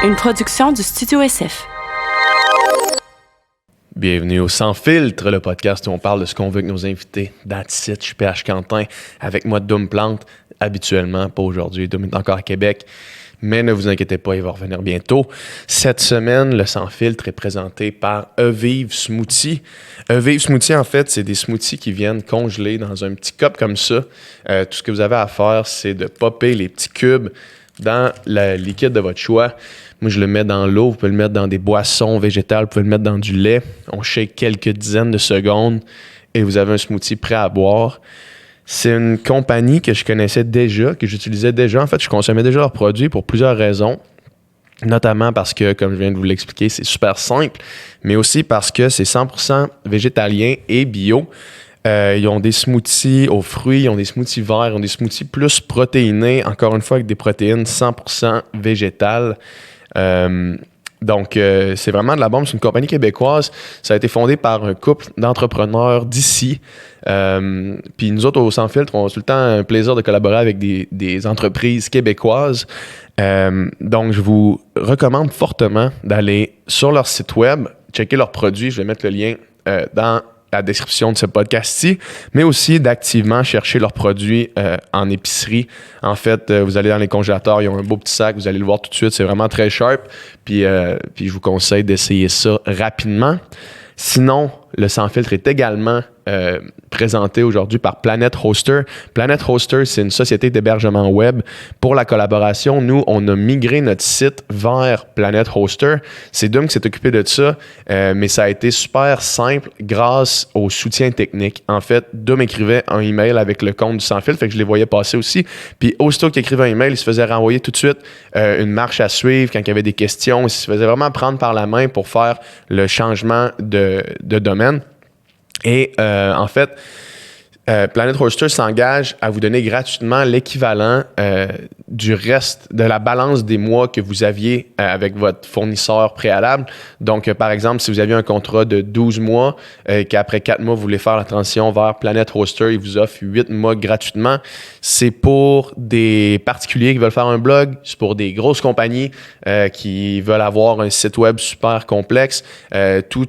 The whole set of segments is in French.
Une production du Studio SF. Bienvenue au Sans Filtre, le podcast où on parle de ce qu'on veut avec nos invités. That's it, je suis PH Quentin, avec moi Doom Plante, habituellement, pas aujourd'hui, Doom est encore à Québec, mais ne vous inquiétez pas, il va revenir bientôt. Cette semaine, le Sans Filtre est présenté par Evive Smoothie. Evive Smoothie, en fait, c'est des smoothies qui viennent congelés dans un petit cup comme ça. Tout ce que vous avez à faire, c'est de popper les petits cubes dans le liquide de votre choix. Moi, je le mets dans l'eau. Vous pouvez le mettre dans des boissons végétales. Vous pouvez le mettre dans du lait. On shake quelques dizaines de secondes et vous avez un smoothie prêt à boire. C'est une compagnie que je connaissais déjà, que j'utilisais déjà. En fait, je consommais déjà leurs produits pour plusieurs raisons. Notamment parce que, comme je viens de vous l'expliquer, c'est super simple, mais aussi parce que c'est 100% végétalien et bio. Ils ont des smoothies aux fruits, ils ont des smoothies verts, ils ont des smoothies plus protéinés, encore une fois avec des protéines 100% végétales. Donc, c'est vraiment de la bombe. C'est une compagnie québécoise. Ça a été fondé par un couple d'entrepreneurs d'ici. Puis nous autres, au Sans Filtre, on a tout le temps un plaisir de collaborer avec des entreprises québécoises. Donc, je vous recommande fortement d'aller sur leur site web, checker leurs produits. Je vais mettre le lien dans la description de ce podcast-ci, mais aussi d'activement chercher leurs produits en épicerie. En fait, vous allez dans les congélateurs, ils ont un beau petit sac, vous allez le voir tout de suite, c'est vraiment très sharp. Puis je vous conseille d'essayer ça rapidement. Sinon, le Sans Filtre est également présenté aujourd'hui par Planet Hoster. Planet Hoster, c'est une société d'hébergement web. Pour la collaboration, nous, on a migré notre site vers Planet Hoster. C'est Doom qui s'est occupé de ça, mais ça a été super simple grâce au soutien technique. En fait, Doom écrivait un email avec le compte du Sans Filtre, fait que je les voyais passer aussi. Puis aussitôt qu'il écrivait un email, il se faisait renvoyer tout de suite une marche à suivre quand il y avait des questions. Il se faisait vraiment prendre par la main pour faire le changement de domaine. Et en fait, Planet Hoster s'engage à vous donner gratuitement l'équivalent du reste de la balance des mois que vous aviez avec votre fournisseur préalable. Donc, par exemple, si vous aviez un contrat de 12 mois et qu'après 4 mois, vous voulez faire la transition vers Planet Hoster, ils vous offrent 8 mois gratuitement. C'est pour des particuliers qui veulent faire un blog, c'est pour des grosses compagnies qui veulent avoir un site web super complexe. Tout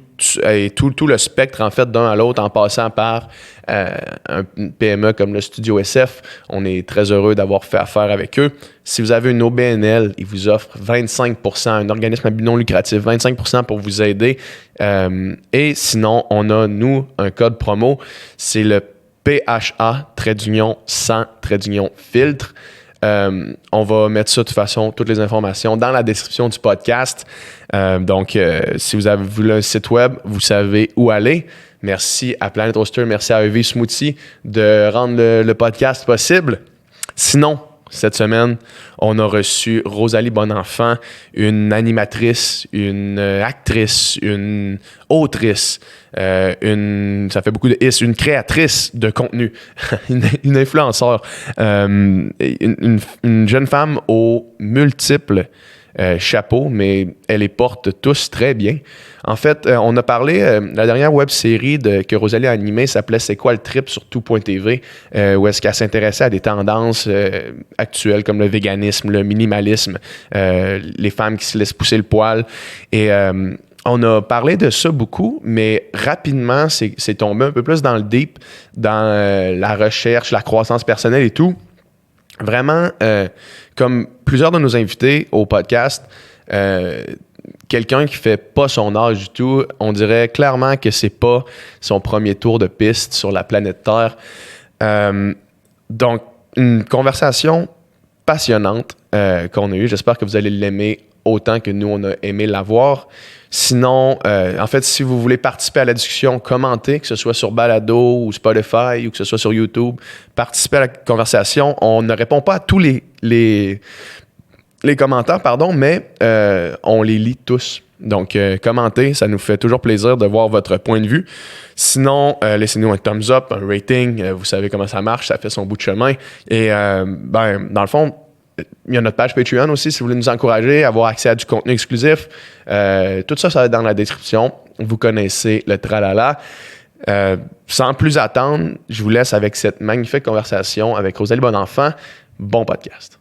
le spectre, en fait, d'un à l'autre en passant par un PME comme le Studio SF. On est très heureux d'avoir fait affaire avec eux. Si vous avez une OBNL, ils vous offrent 25%, un organisme à but non lucratif, 25% pour vous aider. Et sinon, on a, nous, un code promo. C'est le PHA-100-filtre. On va mettre ça de toute façon, toutes les informations dans la description du podcast. Donc, si vous avez voulu un site web, vous savez où aller. Merci à Planet Hoster, merci à Evive Smoothie de rendre le podcast possible. Sinon, cette semaine, on a reçu Rosalie Bonenfant, une animatrice, une actrice, une autrice, ça fait beaucoup de is, une créatrice de contenu, une influenceur, une jeune femme aux multiples chapeaux, mais elle les porte tous très bien. En fait, on a parlé, la dernière web-série que Rosalie a animée s'appelait « C'est quoi le trip » sur tout.tv, où est-ce qu'elle s'intéressait à des tendances actuelles comme le véganisme, le minimalisme, les femmes qui se laissent pousser le poil. Et on a parlé de ça beaucoup, mais rapidement, c'est tombé un peu plus dans le deep, dans la recherche, la croissance personnelle et tout. Vraiment, comme plusieurs de nos invités au podcast, quelqu'un qui fait pas son âge du tout, on dirait clairement que c'est pas son premier tour de piste sur la planète Terre. Donc, une conversation passionnante qu'on a eue. J'espère que vous allez l'aimer autant que nous, on a aimé l'avoir. Sinon, en fait, si vous voulez participer à la discussion, commentez, que ce soit sur Balado ou Spotify ou que ce soit sur YouTube, participez à la conversation. On ne répond pas à tous les commentaires, mais on les lit tous. Donc, commentez, ça nous fait toujours plaisir de voir votre point de vue. Sinon, laissez-nous un thumbs up, un rating. Vous savez comment ça marche, ça fait son bout de chemin. Et dans le fond, il y a notre page Patreon aussi, si vous voulez nous encourager, avoir accès à du contenu exclusif. Tout ça, ça va être dans la description. Vous connaissez le tralala. Sans plus attendre, je vous laisse avec cette magnifique conversation avec Rosalie Bonenfant. Bon podcast.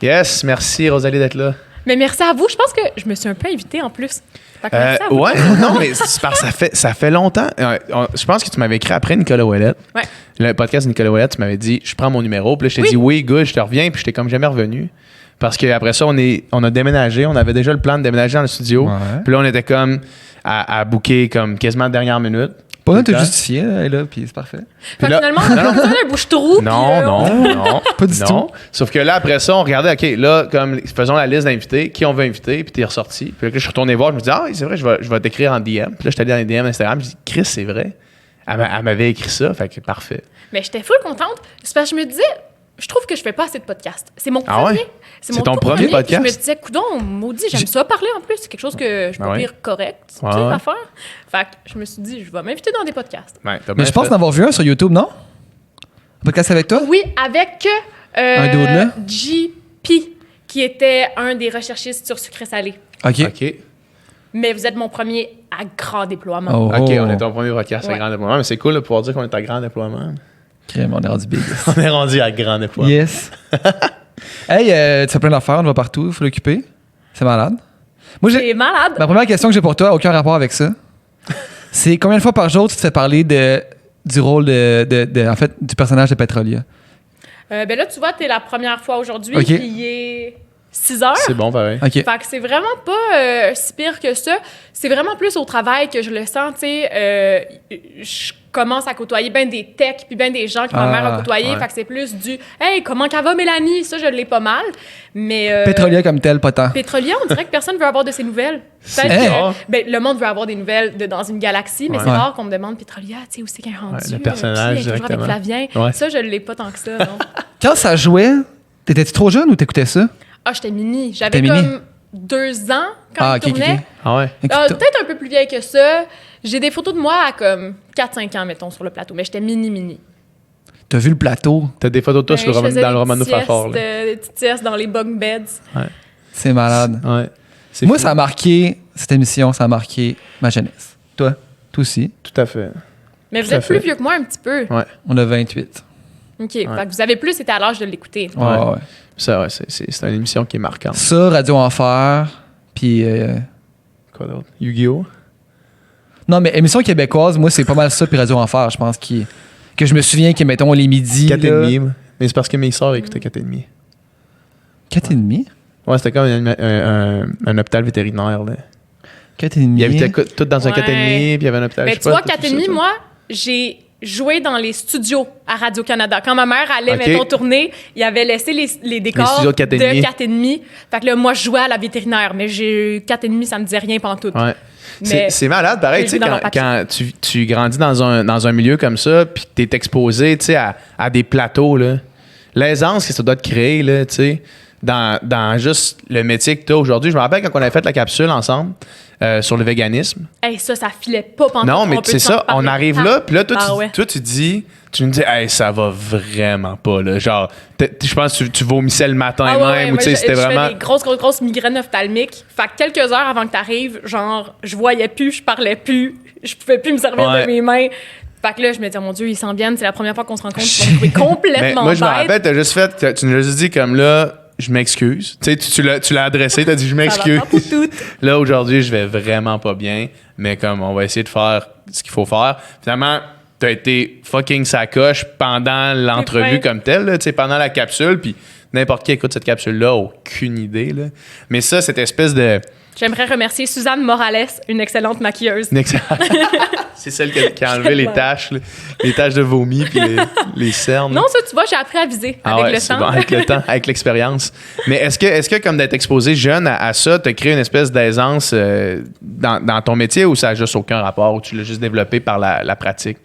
Yes, merci Rosalie d'être là. Mais merci à vous. Je pense que je me suis un peu invitée en plus. Fait que merci à vous. Ouais, non, mais c'est parce que ça fait longtemps. Je pense que tu m'avais écrit après Nicolas Ouellette. Ouais. Le podcast de Nicolas Ouellette, tu m'avais dit, je prends mon numéro. Puis là, je t'ai Oui. dit, oui, good, je te reviens. Puis je t'ai comme jamais revenu. Parce qu'après ça, on a déménagé. On avait déjà le plan de déménager dans le studio. Ouais. Puis là, on était comme à booker comme quasiment dernière minute. Pas besoin de te Tout le temps. justifier, elle est là, puis c'est parfait. Fait que là- finalement, on a besoin d'un bouche-trou. Non, non. Pas du Non. Sauf que là, après ça, on regardait, OK, là, comme faisons la liste d'invités, qui on veut inviter, puis t'es ressorti. Puis là, je suis retourné voir, je me dis, ah, c'est vrai, je vais t'écrire en DM. Puis là, je suis allé dans les DM Instagram, je dis, Chris, c'est vrai. Elle m'avait écrit ça, fait que parfait. Mais j'étais full contente. C'est parce que je me disais, je trouve que je fais pas assez de podcasts. C'est mon Ah premier. ouais? C'est C'est mon ton tout premier puis podcast? Je me disais, coudonc, maudit, j'aime ça parler en plus. C'est quelque chose que je peux ouais. dire correct, tu sais, Ouais. à faire. Fait que je me suis dit, je vais m'inviter dans des podcasts. Ouais, t'as Mais bien je pense fait. en avoir vu un sur YouTube, non? Un podcast avec toi? Oui, avec Un dude là? JP, qui était un des recherchistes sur sucré salé. OK. OK. Mais vous êtes mon premier à grand déploiement. Oh. OK, on est ton premier podcast à Ouais. grand déploiement. Mais c'est cool de pouvoir dire qu'on est à grand déploiement. Crème, on est rendu big. On est rendu à grand déploiement. Yes. Hey, tu fais plein d'affaires, on va partout, il faut l'occuper. C'est malade. Moi, C'est malade. ma première question que j'ai pour toi, aucun rapport avec ça. C'est combien de fois par jour tu te fais parler du rôle en fait, du personnage de Petrolia? Ben là, tu vois, t'es la première fois aujourd'hui, OK. puis il est 6 heures. C'est bon, pareil. OK. Fait que c'est vraiment pas si pire que ça. C'est vraiment plus au travail que je le sens, tu sais. Je commence à côtoyer bien des techs puis bien des gens que ma mère a côtoyé. ouais. Fait que c'est plus du « Hey, comment qu'elle va, Mélanie? » Ça, je l'ai pas mal. Mais... Petrolia comme tel, pas tant. Pétrolia, on dirait que personne veut avoir de ses nouvelles. C'est Peut-être rare. que ben, le monde veut avoir des nouvelles dans une galaxie, mais Ouais. c'est Ouais. rare qu'on me demande Pétrolia, tu sais, où c'est qu'elle est rendue? Ouais, le personnage Qui est toujours avec directement. Flavien. Ouais. Ça, je l'ai pas tant que ça, non. Quand ça jouait, t'étais-tu trop jeune ou t'écoutais ça? Ah, j'étais mini. J'avais T'étais mini? comme 2 ans quand Ah, il ok, ok, tournait. ok. Ah ouais? Ah, peut-être un peu plus vieille que ça. J'ai des photos de moi à comme 4-5 ans, mettons, sur le plateau. Mais j'étais mini. T'as vu le plateau? T'as des photos de toi Ben, sur je faisais dans le des Romano siestes, Fafard. Là. des petites siestes dans les bunk beds. C'est malade. Ouais. C'est Moi, fou. ça a marqué, cette émission, ça a marqué ma jeunesse. Toi aussi. Tout à fait. Mais vous Tout à êtes plus fait. vieux que moi un petit peu. Ouais. On a 28. OK. Fait que vous avez plus été à l'âge de l'écouter. Ouais, Ouais. ouais. Ça, ouais, c'est une émission qui est marquante. Ça, Radio Enfer, puis... Quoi d'autre? Yu-Gi-Oh! Non, mais émission québécoise, moi, c'est pas mal ça, puis Radio Enfer, je pense, que je me souviens que, mettons, les midis... 4 et là- demi. Mais c'est parce que mes sœurs écoutaient 4 et demi. 4 et demi? Ouais, c'était comme un hôpital vétérinaire. Là. 4 et demi. Ils habitaient tous dans un Ouais. 4 et demi, puis il y avait un hôpital. Mais je sais tu vois, pas, tout 4,5, ça, moi, j'ai joué dans les studios à Radio-Canada. Quand ma mère allait, OK. mettons, tourner, il avait laissé les décors studios de 4,5. 4,5. Fait que là, moi, je jouais à la vétérinaire, mais j'ai 4,5, ça me disait rien pantoute. Ouais. Mais C'est malade, pareil, j'ai tu sais, vu dans quand, leur papier. tu grandis dans un milieu comme ça, puis t'es exposé, tu sais, à des plateaux, là. L'aisance que ça doit te créer, là, tu sais, dans juste le métier que t'as aujourd'hui. Je me rappelle quand on avait fait la capsule ensemble sur le véganisme. Hey, ça filait pas pantoute. Non, mais On peut c'est s'en ça, on parler. arrive là, puis là, toi, Ah ouais. toi, tu me dis, hey, ça va vraiment pas, là. Genre, je pense que tu vomissais le matin Ah ouais, ouais, même, ou moi, tu sais, c'était je vraiment. fais des grosses migraines ophtalmiques. Fait que quelques heures avant que t'arrives, genre, je voyais plus, je parlais plus, je pouvais plus me servir Ouais. de mes mains. Fait que là, je me disais, mon Dieu, ils s'en viennent, c'est la première fois qu'on se rencontre, ils vont me trouver Mais complètement moi, je me bête. rappelle, t'as juste fait, tu nous as juste dit comme là, je m'excuse. Tu sais, tu l'as adressé, t'as dit je Ça va m'excuse. pas pour tout. Là, aujourd'hui, je vais vraiment pas bien, mais comme on va essayer de faire ce qu'il faut faire. Finalement, t'as été fucking sacoche pendant l'entrevue C'est vrai. comme telle, là, tu sais, pendant la capsule, puis n'importe qui écoute cette capsule-là, aucune idée, là. Mais ça, cette espèce de... J'aimerais remercier Suzanne Morales, une excellente maquilleuse. C'est celle qui a enlevé les taches de vomi puis les cernes. Non, ça, tu vois, j'ai appris à viser Ah avec ouais, le c'est temps. bon, avec le temps, avec l'expérience. Mais est-ce que comme d'être exposé jeune à ça, t'as créé une espèce d'aisance dans ton métier ou ça n'a juste aucun rapport ou tu l'as juste développé par la pratique?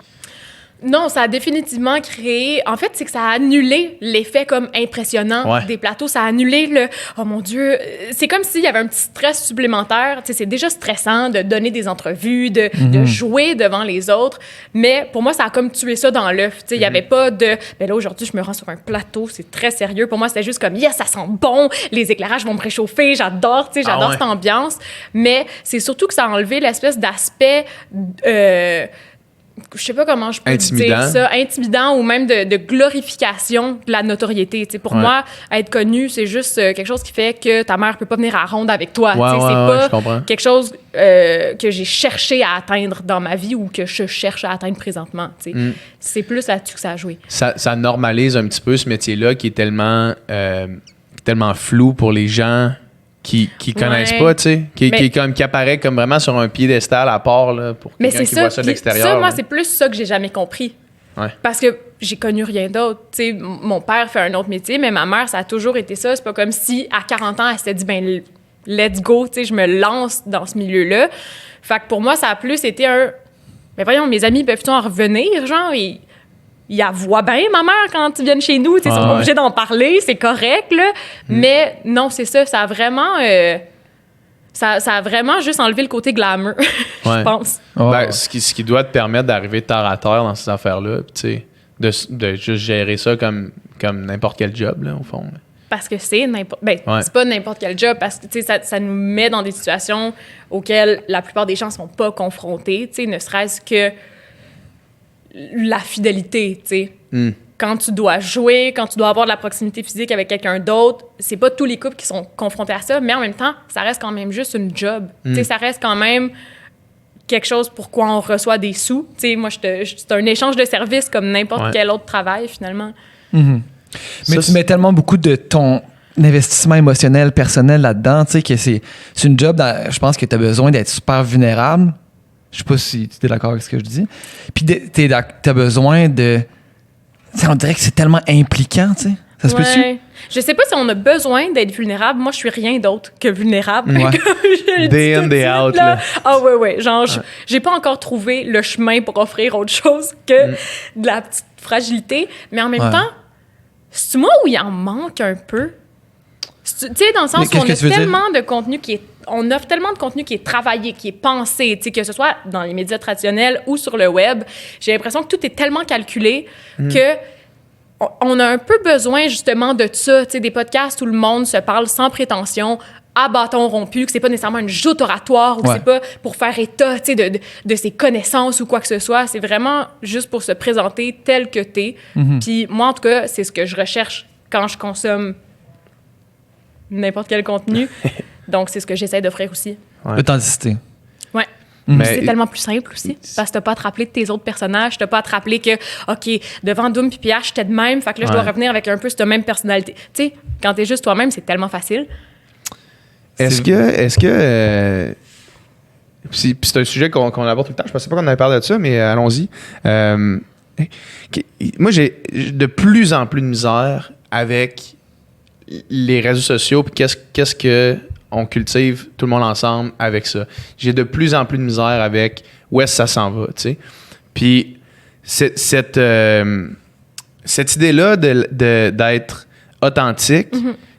Non, ça a définitivement créé... En fait, c'est que ça a annulé l'effet comme impressionnant Ouais. des plateaux. Ça a annulé le... Oh mon Dieu! C'est comme s'il y avait un petit stress supplémentaire. Tu sais, c'est déjà stressant de donner des entrevues, de jouer devant les autres. Mais pour moi, ça a comme tué ça dans l'œuf. Tu sais, il n'y avait pas de... Ben là, aujourd'hui, je me rends sur un plateau. C'est très sérieux. Pour moi, c'était juste comme, yes, ça sent bon. Les éclairages vont me réchauffer. J'adore, tu sais, j'adore ouais. cette ambiance. Mais c'est surtout que ça a enlevé l'espèce d'aspect... je sais pas comment je peux Intimidant. dire ça, intimidant ou même de glorification de la notoriété. Tu sais, pour moi, être connu, c'est juste quelque chose qui fait que ta mère peut pas venir à ronde avec toi. Tu sais, c'est pas quelque chose que j'ai cherché à atteindre dans ma vie ou que je cherche à atteindre présentement. Tu sais. C'est plus là-dessus que ça a joué. Ça normalise un petit peu ce métier-là qui est tellement flou pour les gens qui connaissent pas, tu sais, qui apparaît comme vraiment sur un piédestal à part là, pour quelqu'un qui voit ça de l'extérieur. Ça, moi, c'est plus ça que j'ai jamais compris. Ouais. Parce que j'ai connu rien d'autre. Tu sais, mon père fait un autre métier, mais ma mère, ça a toujours été ça. C'est pas comme si, à 40 ans, elle s'était dit, ben, let's go, tu sais, je me lance dans ce milieu-là. Fait que pour moi, ça a plus été un... Mais voyons, mes amis peuvent-ils en revenir, genre, ils la voient bien, ma mère, quand ils viennent chez nous. Ils sont obligés d'en parler, c'est correct, là. Mais non, c'est ça. Ça a vraiment... ça a vraiment juste enlevé le côté glamour, je pense. Ben, ce qui doit te permettre d'arriver terre à terre dans ces affaires-là, tu sais, de juste gérer ça comme n'importe quel job, là, au fond. Parce que c'est n'importe... Ben, c'est pas n'importe quel job, parce que, tu sais, ça nous met dans des situations auxquelles la plupart des gens ne sont pas confrontés, tu sais, ne serait-ce que la fidélité, tu sais. Quand tu dois jouer, quand tu dois avoir de la proximité physique avec quelqu'un d'autre, c'est pas tous les couples qui sont confrontés à ça, mais en même temps, ça reste quand même juste une job. Tu sais, ça reste quand même quelque chose pour quoi on reçoit des sous. Tu sais, moi, c'est un échange de services comme n'importe quel autre travail, finalement. Mais tu mets tellement beaucoup de ton investissement émotionnel, personnel là-dedans, tu sais, que c'est une job, je pense que tu as besoin d'être super vulnérable. Je sais pas si tu es d'accord avec ce que je dis. Puis t'as besoin de... T'sais, on dirait que c'est tellement impliquant, tu sais. Ça se peut-tu? Je sais pas si on a besoin d'être vulnérable. Moi, je suis rien d'autre que vulnérable. Ouais. Day in, day out, là. Ah ouais. Genre, j'ai pas encore trouvé le chemin pour offrir autre chose que de la petite fragilité. Mais en même temps, c'est moi où il en manque un peu. Tu sais, dans le sens où on a tellement de contenu on offre tellement de contenu qui est travaillé, qui est pensé, tu sais, que ce soit dans les médias traditionnels ou sur le web. J'ai l'impression que tout est tellement calculé que on a un peu besoin justement de ça, tu sais, des podcasts où le monde se parle sans prétention, à bâton rompu, que c'est pas nécessairement une joute oratoire ou que c'est pas pour faire état, tu sais, de ses connaissances ou quoi que ce soit. C'est vraiment juste pour se présenter tel que t'es. Puis moi, en tout cas, c'est ce que je recherche quand je consomme n'importe quel contenu. Donc, c'est ce que j'essaie d'offrir aussi. L'authenticité. Ouais. Mais c'est tellement plus simple aussi. Parce que t'as pas à te rappeler de tes autres personnages. T'as pas à te rappeler que, OK, devant Doom puis Pierre, j'étais de même. Fait que là, je dois revenir avec un peu cette même personnalité. Tu sais, quand t'es juste toi-même, c'est tellement facile. Est-ce que puis c'est un sujet qu'on aborde tout le temps. Je pensais pas qu'on avait parlé de ça, mais allons-y. Moi, j'ai de plus en plus de misère avec les réseaux sociaux, puis qu'est-ce que on cultive tout le monde ensemble avec ça. J'ai de plus en plus de misère avec où est-ce que ça s'en va, tu sais. Puis cette idée-là d'être authentique,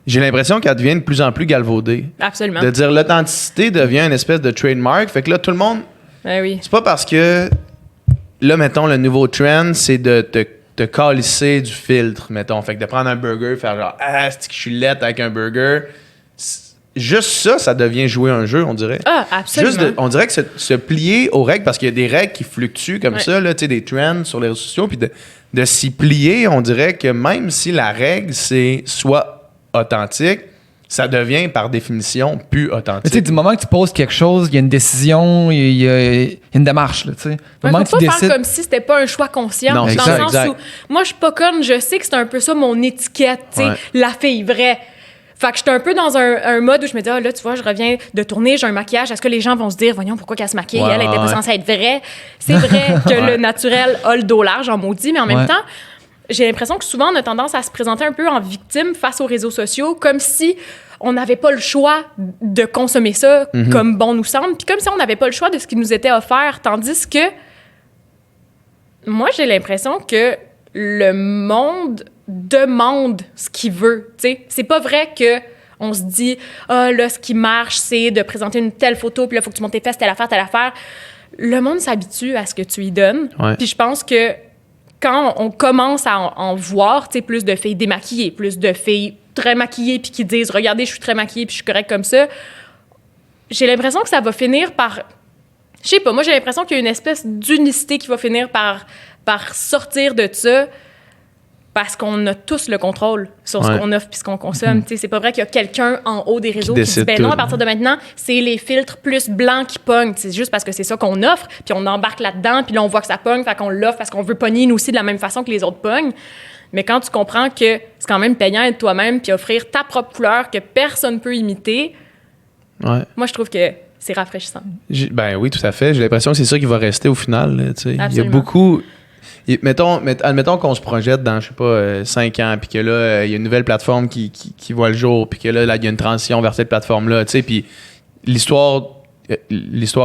j'ai l'impression qu'elle devient de plus en plus galvaudée. Absolument. De dire l'authenticité devient une espèce de trademark. Fait que là, tout le monde... Ben oui. C'est pas parce que... Là, mettons, le nouveau trend, c'est de te calisser du filtre, mettons. Fait que de prendre un burger, faire genre « Ah, c'est que je suis laide avec un burger ». Juste ça devient jouer un jeu, on dirait. Ah, absolument. On dirait que se plier aux règles, parce qu'il y a des règles qui fluctuent comme ça, là, tu sais, des trends sur les réseaux sociaux, puis de s'y plier, on dirait que même si la règle, c'est soit authentique, ça devient par définition plus authentique. Tu sais, du moment que tu poses quelque chose, il y a une décision, il y a une démarche, là, tu sais. Il faut pas faire comme si c'était pas un choix conscient. Non, dans exact, le sens où, moi, je suis pas conne, je sais que c'est un peu ça mon étiquette, tu sais, la fille vraie. Fait que j'étais un peu dans un mode où je me dis, ah là, tu vois, je reviens de tourner, j'ai un maquillage. Est-ce que les gens vont se dire, voyons, pourquoi qu'elle se maquille? Elle était pas censée être vraie. C'est vrai que le naturel a le dos large, en maudit, mais en même temps, j'ai l'impression que souvent, on a tendance à se présenter un peu en victime face aux réseaux sociaux, comme si on n'avait pas le choix de consommer ça comme bon nous semble, puis comme si on n'avait pas le choix de ce qui nous était offert. Tandis que moi, j'ai l'impression que le monde demande ce qu'il veut, tu sais. C'est pas vrai que on se dit là, ce qui marche, c'est de présenter une telle photo, puis là, il faut que tu montes tes fesses, telle affaire. Le monde s'habitue à ce que tu y donnes. Puis je pense que quand on commence à en voir, tu sais, plus de filles démaquillées, plus de filles très maquillées, puis qui disent « Regardez, je suis très maquillée, puis je suis correcte comme ça », j'ai l'impression que ça va finir par Je sais pas, moi, j'ai l'impression qu'il y a une espèce d'unicité qui va finir par sortir de ça parce qu'on a tous le contrôle sur ce qu'on offre puis ce qu'on consomme. C'est pas vrai qu'il y a quelqu'un en haut des réseaux qui dit « non, à partir de maintenant, c'est les filtres plus blancs qui pognent. » C'est juste parce que c'est ça qu'on offre, puis on embarque là-dedans, puis là, on voit que ça pogne, fait qu'on l'offre parce qu'on veut pogner nous aussi de la même façon que les autres pognent. Mais quand tu comprends que c'est quand même payant d'être toi-même puis offrir ta propre couleur que personne ne peut imiter, moi, je trouve que c'est rafraîchissant. Ben oui, tout à fait. J'ai l'impression que c'est ça qui va rester au final. Là, il y a beaucoup... Admettons qu'on se projette dans, je sais pas, 5 ans, puis que là, il y a une nouvelle plateforme qui voit le jour, puis que là, il y a une transition vers cette plateforme-là, tu sais, puis l'histoire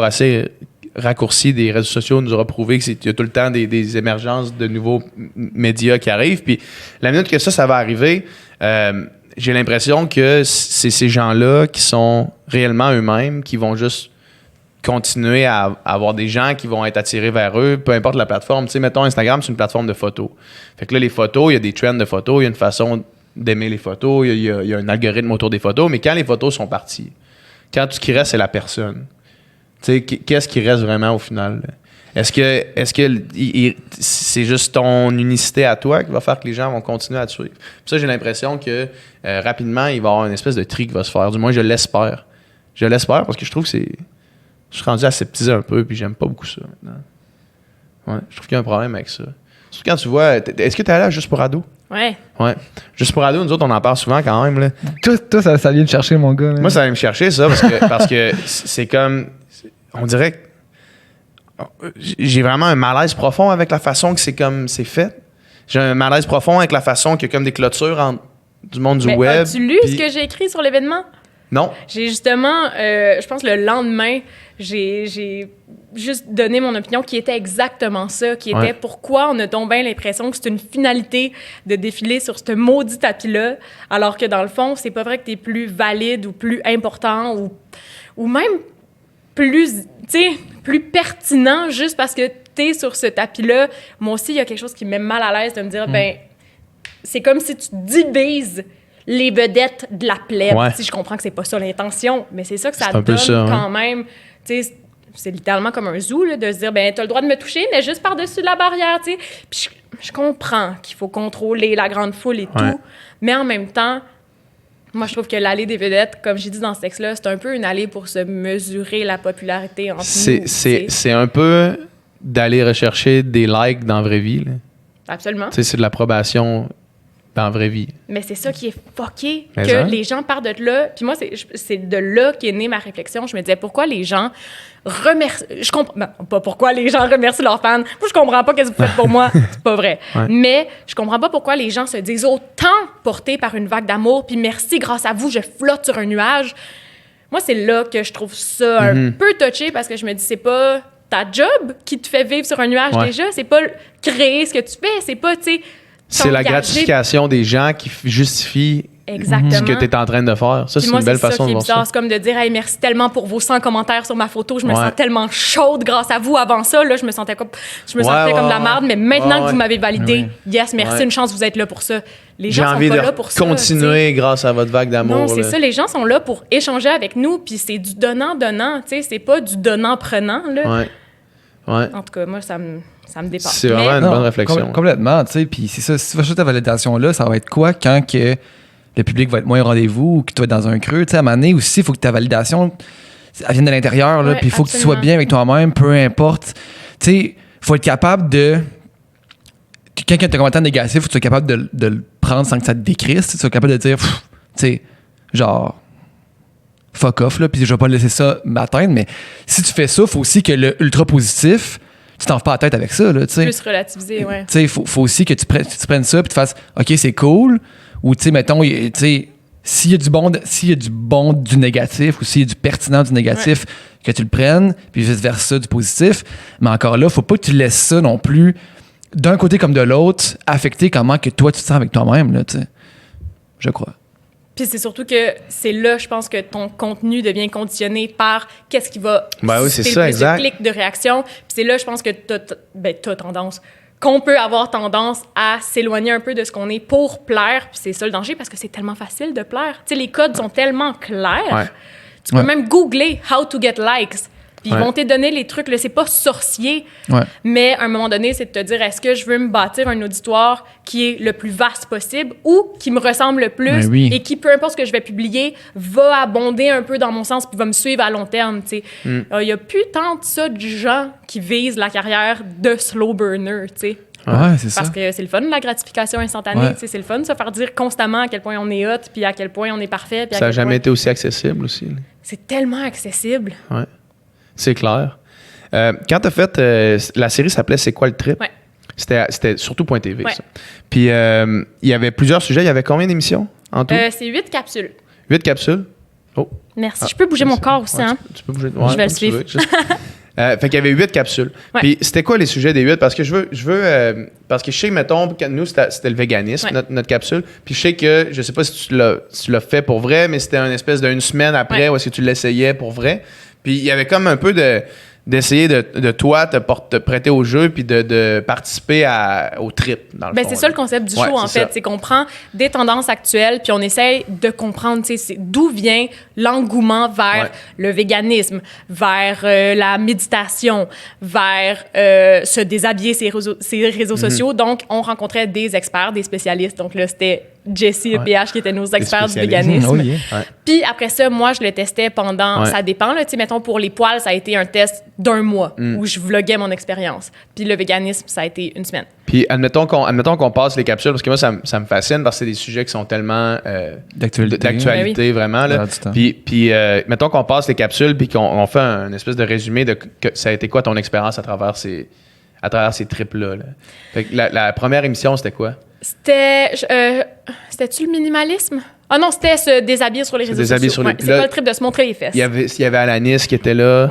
assez raccourcie des réseaux sociaux nous aura prouvé qu'il y a tout le temps des émergences de nouveaux médias qui arrivent, puis la minute que ça va arriver, j'ai l'impression que c'est ces gens-là qui sont réellement eux-mêmes, qui vont juste continuer à avoir des gens qui vont être attirés vers eux, peu importe la plateforme. Tu sais, mettons, Instagram, c'est une plateforme de photos. Fait que là, les photos, il y a des trends de photos, il y a une façon d'aimer les photos, il y a un algorithme autour des photos, mais quand les photos sont parties, quand tout ce qui reste, c'est la personne. Tu sais, qu'est-ce qui reste vraiment au final? Est-ce que c'est juste ton unicité à toi qui va faire que les gens vont continuer à te suivre? Puis ça, j'ai l'impression que rapidement, il va y avoir une espèce de tri qui va se faire. Du moins, je l'espère. Je l'espère parce que je trouve que je suis rendu aseptisé un peu, puis j'aime pas beaucoup ça maintenant. Ouais, je trouve qu'il y a un problème avec ça. Surtout quand tu vois... Est-ce que tu es allé à Juste pour Ado? Ouais. Juste pour Ado, nous autres, on en parle souvent quand même. Là. Toi, ça vient te chercher, mon gars. Moi, ça vient me chercher, ça, parce que c'est comme... On dirait que j'ai vraiment un malaise profond avec la façon que c'est fait. J'ai un malaise profond avec la façon qu'il y a comme des clôtures entre du monde du web. As-tu lu ce que j'ai écrit sur l'événement? Non. J'ai justement, je pense le lendemain, j'ai juste donné mon opinion qui était exactement ça, qui était pourquoi on a donc bien l'impression que c'est une finalité de défiler sur ce maudit tapis-là, alors que dans le fond, c'est pas vrai que t'es plus valide ou plus important ou même plus pertinent juste parce que t'es sur ce tapis-là. Moi aussi, il y a quelque chose qui me met mal à l'aise de me dire, ben, c'est comme si tu divises les vedettes de la plèbe. Si je comprends que c'est pas ça l'intention, mais c'est ça que ça donne quand même. Tu sais, c'est littéralement comme un zoo, là, de se dire, ben, t'as le droit de me toucher, mais juste par-dessus la barrière, tu sais. Puis je comprends qu'il faut contrôler la grande foule et tout, mais en même temps, moi, je trouve que l'allée des vedettes, comme j'ai dit dans ce texte-là, c'est un peu une allée pour se mesurer la popularité entre nous. C'est un peu d'aller rechercher des likes dans la vraie vie. Là. Absolument. Tu sais, c'est de l'approbation dans la vraie vie. Mais c'est ça qui est fucké, que les gens partent de là. Puis moi, c'est de là qu'est née ma réflexion. Je me disais, pourquoi les gens remercient... Je comprends... pas pourquoi les gens remercient leurs fans. Moi, je comprends pas ce que vous faites pour moi. C'est pas vrai. Mais je comprends pas pourquoi les gens se disent autant portés par une vague d'amour, puis merci, grâce à vous, je flotte sur un nuage. Moi, c'est là que je trouve ça un peu touché, parce que je me dis, c'est pas ta job qui te fait vivre sur un nuage déjà. C'est pas créer ce que tu fais. C'est pas, tu sais... C'est la gratification des gens qui justifie ce que tu es en train de faire. Ça, c'est une belle façon de voir ça. C'est comme de dire, hey, merci tellement pour vos 100 commentaires sur ma photo. Je me sens tellement chaude grâce à vous. Avant ça, là, je me sentais comme de la merde. Mais maintenant que vous m'avez validé, yes, merci, une chance, vous êtes là pour ça. Les gens sont pas là pour ça. J'ai envie de continuer grâce à votre vague d'amour. Non, c'est ça. Les gens sont là pour échanger avec nous. Puis c'est du donnant-donnant. C'est pas du donnant-prenant. En tout cas, moi, ça me dépasse. C'est vraiment une bonne réflexion. Complètement, tu sais. Puis c'est ça, si tu vas chercher ta validation-là, ça va être quoi quand que le public va être moins au rendez-vous ou que tu vas être dans un creux? Tu sais, à un moment donné aussi, il faut que ta validation elle vienne de l'intérieur, là, puis il faut que tu sois bien avec toi-même, peu importe. Tu sais, il faut être capable de... Quand tu as un commentaire négatif, faut que tu sois capable de le prendre sans que ça te décrisse. Tu sois capable de dire, tu sais, genre... fuck off, là, puis je vais pas laisser ça m'atteindre, mais si tu fais ça, il faut aussi que le ultra positif, tu t'en fais pas la tête avec ça, là, tu sais. Plus relativiser, ouais. Tu sais, faut aussi que tu prennes ça puis tu fasses, OK, c'est cool, ou tu sais, mettons, tu sais, s'il y a du bon du négatif ou s'il y a du pertinent du négatif, que tu le prennes, puis vice-versa du positif, mais encore là, faut pas que tu laisses ça non plus, d'un côté comme de l'autre, affecter comment que toi, tu te sens avec toi-même, là, tu sais. Je crois. Puis c'est surtout que c'est là, je pense, que ton contenu devient conditionné par qu'est-ce qui va susciter le plus de clics, de réactions. Puis c'est là, je pense que t'as tendance, qu'on peut avoir tendance à s'éloigner un peu de ce qu'on est pour plaire. Puis c'est ça le danger, parce que c'est tellement facile de plaire. Tu sais, les codes sont tellement clairs. Tu peux même googler « how to get likes ». Puis ils vont te donner les trucs, là, c'est pas sorcier, mais à un moment donné, c'est de te dire, est-ce que je veux me bâtir un auditoire qui est le plus vaste possible ou qui me ressemble le plus et qui, peu importe ce que je vais publier, va abonder un peu dans mon sens puis va me suivre à long terme, tu sais. Il y a plus tant de ça de gens qui visent la carrière de slow burner, tu sais. Ouais, c'est ça. Parce que c'est le fun, la gratification instantanée. C'est le fun de se faire dire constamment à quel point on est hot, puis à quel point on est parfait. Ça n'a jamais été aussi accessible aussi. Là. C'est tellement accessible. Oui, c'est clair. Quand tu as fait, la série s'appelait C'est quoi le trip? Ouais. C'était surtout .tv, ça. Puis il y avait plusieurs sujets. Il y avait combien d'émissions en tout? C'est 8 capsules. 8 capsules? Oh. Merci. Je peux bouger mon corps aussi, hein? Tu peux bouger. Je vais le suivre. Fait qu'il y avait 8 capsules. Puis c'était quoi les sujets des 8? Parce que je veux parce que je sais, mettons, nous, c'était le véganisme, notre capsule. Puis je sais que, je sais pas si tu l'as fait pour vrai, mais c'était une espèce d'une semaine après où est-ce que tu l'essayais pour vrai. Puis il y avait comme un peu d'essayer de toi te prêter au jeu puis de participer au trip, dans le fond. C'est ça le concept du show, en fait. C'est qu'on prend des tendances actuelles puis on essaye de comprendre d'où vient l'engouement vers le véganisme, vers la méditation, vers se déshabiller ses réseaux sociaux. Donc, on rencontrait des experts, des spécialistes. Donc là, c'était Jessie et PH qui étaient nos experts du véganisme. Puis après ça, moi, je le testais pendant... Ça dépend, là. Tu sais, mettons, pour les poils, ça a été un test d'1 mois où je vloguais mon expérience. Puis le véganisme, ça a été 1 semaine. Puis admettons qu'on passe les capsules, parce que moi, ça me fascine, parce que c'est des sujets qui sont tellement d'actualité vraiment. Là. Puis mettons qu'on passe les capsules, puis qu'on fait un espèce de résumé de que ça a été quoi ton expérience à travers ces trips-là. Là. Fait que la première émission, c'était quoi? C'était-tu le minimalisme? Ah non, c'était se déshabiller sur les réseaux sociaux. C'est pas le trip de se montrer les fesses. Il y avait Alanis qui était là.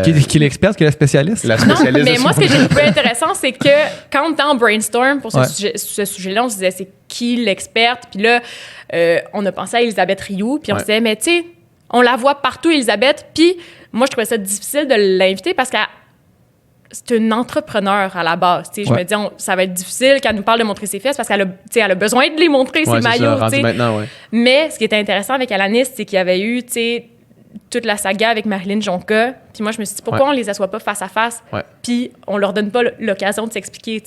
Qui est l'experte, qui est la spécialiste. Non, mais moi, ce que j'ai trouvé intéressant, c'est que quand on était en brainstorm pour ce sujet-là, on se disait, c'est qui l'experte? Puis là, on a pensé à Elisabeth Rioux, puis on se disait, mais tu sais, on la voit partout, Elisabeth. Puis moi, je trouvais ça difficile de l'inviter parce que c'est une entrepreneur à la base. Je me dis, ça va être difficile qu'elle nous parle de montrer ses fesses parce qu'elle a besoin de les montrer, ses maillots. Mais ce qui était intéressant avec Alanis, c'est qu'il y avait eu toute la saga avec Marilyn Jonca. Puis moi, je me suis dit, pourquoi on les assoit pas face à face? Puis on leur donne pas l'occasion de s'expliquer.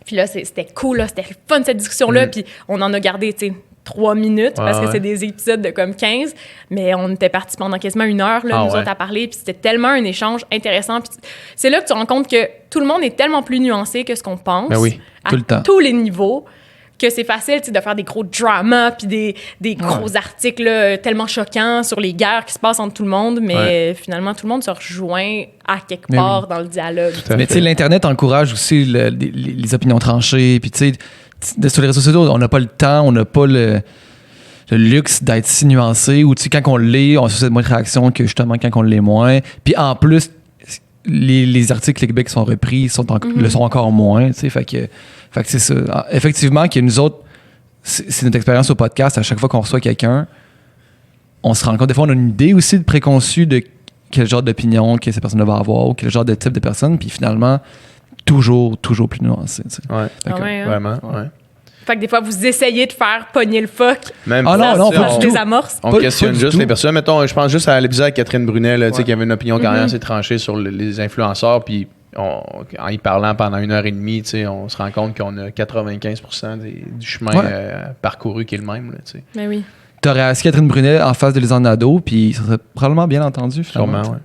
Puis là, c'était cool, là, c'était fun cette discussion-là. Puis on en a gardé 3 minutes parce que c'est des épisodes de comme 15, mais on était partis pendant quasiment 1 heure, là, nous autres, à parler, puis c'était tellement un échange intéressant. Puis c'est là que tu te rends compte que tout le monde est tellement plus nuancé que ce qu'on pense, tout le temps, tous les niveaux, que c'est facile de faire des gros dramas puis des gros articles là, tellement choquants sur les guerres qui se passent entre tout le monde, mais finalement, tout le monde se rejoint à quelque part dans le dialogue. Mais tu sais, l'Internet encourage aussi les opinions tranchées, puis tu sais, sur les réseaux sociaux, on n'a pas le temps, on n'a pas le luxe d'être si nuancé, ou tu sais, quand on l'est, on suscite moins de réactions que justement quand on l'est moins. Puis en plus, les articles clickbait qui sont repris le sont encore moins, tu sais, fait que c'est ça. Effectivement, que nous autres, c'est notre expérience au podcast, à chaque fois qu'on reçoit quelqu'un, on se rend compte, des fois, on a une idée aussi de préconçue de quel genre d'opinion que cette personne va avoir, ou quel genre de type de personne, puis finalement, toujours plus nuancé. Tu sais. Vraiment. Fait que des fois, vous essayez de faire pogner le fuck. Même non, pas du tout. Amorces. On questionne juste les personnes. Mettons, je pense juste à l'épisode avec Catherine Brunet, là, qui avait une opinion quand même assez tranchée sur les influenceurs, puis en y parlant pendant 1h30, on se rend compte qu'on a 95% du chemin parcouru qui est le même. Là, mais oui. T'aurais assis Catherine Brunet en face de Lisanne Nadeau, puis ça serait probablement bien entendu, finalement. Sûrement,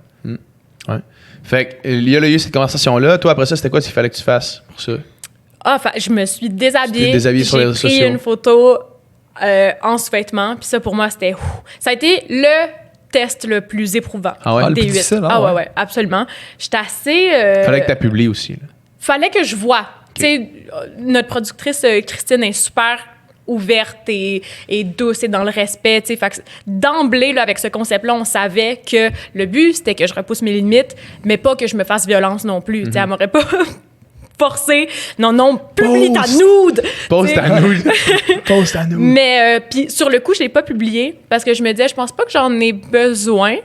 oui. Fait qu'il y a eu cette conversation-là. Toi, après ça, c'était quoi qu'il fallait que tu fasses pour ça? Je me suis déshabillée. Sur les réseaux sociaux. J'ai pris une photo en sous-vêtements. Puis ça, pour moi, c'était... Ça a été le test le plus éprouvant le des plus 8. difficile, ouais, absolument. J'étais assez... Fallait que tu publies aussi. Là. Fallait que je vois. Tu sais, notre productrice, Christine, est super ouverte et douce et dans le respect. Fait que d'emblée, là, avec ce concept-là, on savait que le but, c'était que je repousse mes limites, mais pas que je me fasse violence non plus. Elle m'aurait pas... forcé. Non, publie ta nude! Poste ta nude! Poste ta nude! Mais, puis sur le coup, je l'ai pas publié parce que je me disais, je pense pas que j'en ai besoin.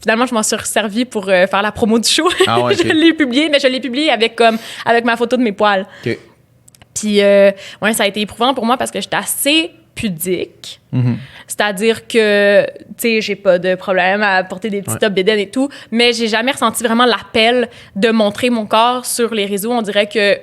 Finalement, je m'en suis resservie pour faire la promo du show. Je l'ai publié, mais je l'ai publié avec ma photo de mes poils. OK. Puis, ça a été éprouvant pour moi parce que j'étais assez pudique. C'est-à-dire que, tu sais, j'ai pas de problème à porter des petits tops bédaines et tout, mais j'ai jamais ressenti vraiment l'appel de montrer mon corps sur les réseaux. On dirait que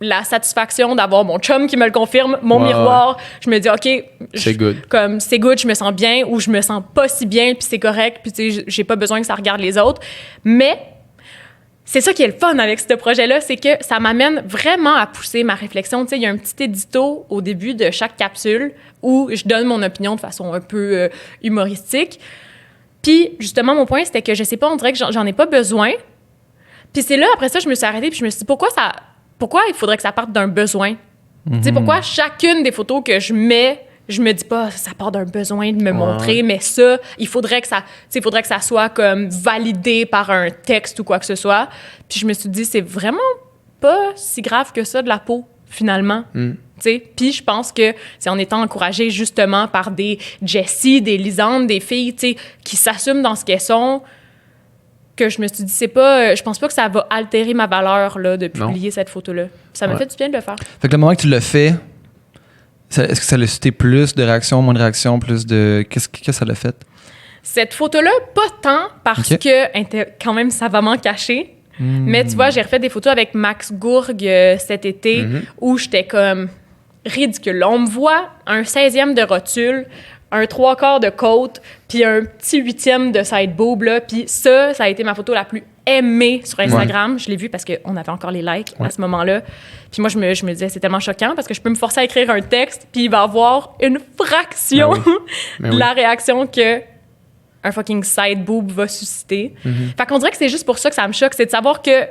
la satisfaction d'avoir mon chum qui me le confirme, mon miroir, je me dis, OK, c'est good. Comme c'est good, je me sens bien, ou je me sens pas si bien, puis c'est correct, puis tu sais, j'ai pas besoin que ça regarde les autres. Mais c'est ça qui est le fun avec ce projet-là, c'est que ça m'amène vraiment à pousser ma réflexion. Tu sais, il y a un petit édito au début de chaque capsule où je donne mon opinion de façon un peu humoristique. Puis, justement, mon point, c'était que je sais pas, on dirait que j'en ai pas besoin. Puis c'est là, après ça, je me suis arrêtée, puis je me suis dit, pourquoi il faudrait que ça parte d'un besoin? Tu sais, pourquoi chacune des photos que je mets, je me dis pas, ça part d'un besoin de me montrer, mais ça, il faudrait que ça soit comme validé par un texte ou quoi que ce soit. Puis je me suis dit, c'est vraiment pas si grave que ça de la peau, finalement. Tu sais, puis je pense que c'est en étant encouragée justement par des Jessie, des Lisande, des filles, tu sais, qui s'assument dans ce qu'elles sont, que je me suis dit, je pense pas que ça va altérer ma valeur là, de publier cette photo-là. Ça m'a fait du bien de le faire. Fait que le moment que tu l'as fait, est-ce que ça l'a suscité plus de réactions, moins de réactions, plus de... Qu'est-ce que ça l'a fait? Cette photo-là, pas tant parce qu'elle était quand même savamment cachée. Mais tu vois, j'ai refait des photos avec Max Gourgue cet été où j'étais comme ridicule. On me voit un 16e de rotule, un 3/4 de côte, puis un petit 8e de side boob, là. Puis ça a été ma photo la plus aimée sur Instagram. Je l'ai vue parce qu'on avait encore les likes à ce moment-là. Puis moi, je me disais, c'est tellement choquant parce que je peux me forcer à écrire un texte, puis il va avoir une fraction de la réaction que un fucking side boob va susciter. Fait qu'on dirait que c'est juste pour ça que ça me choque, c'est de savoir que...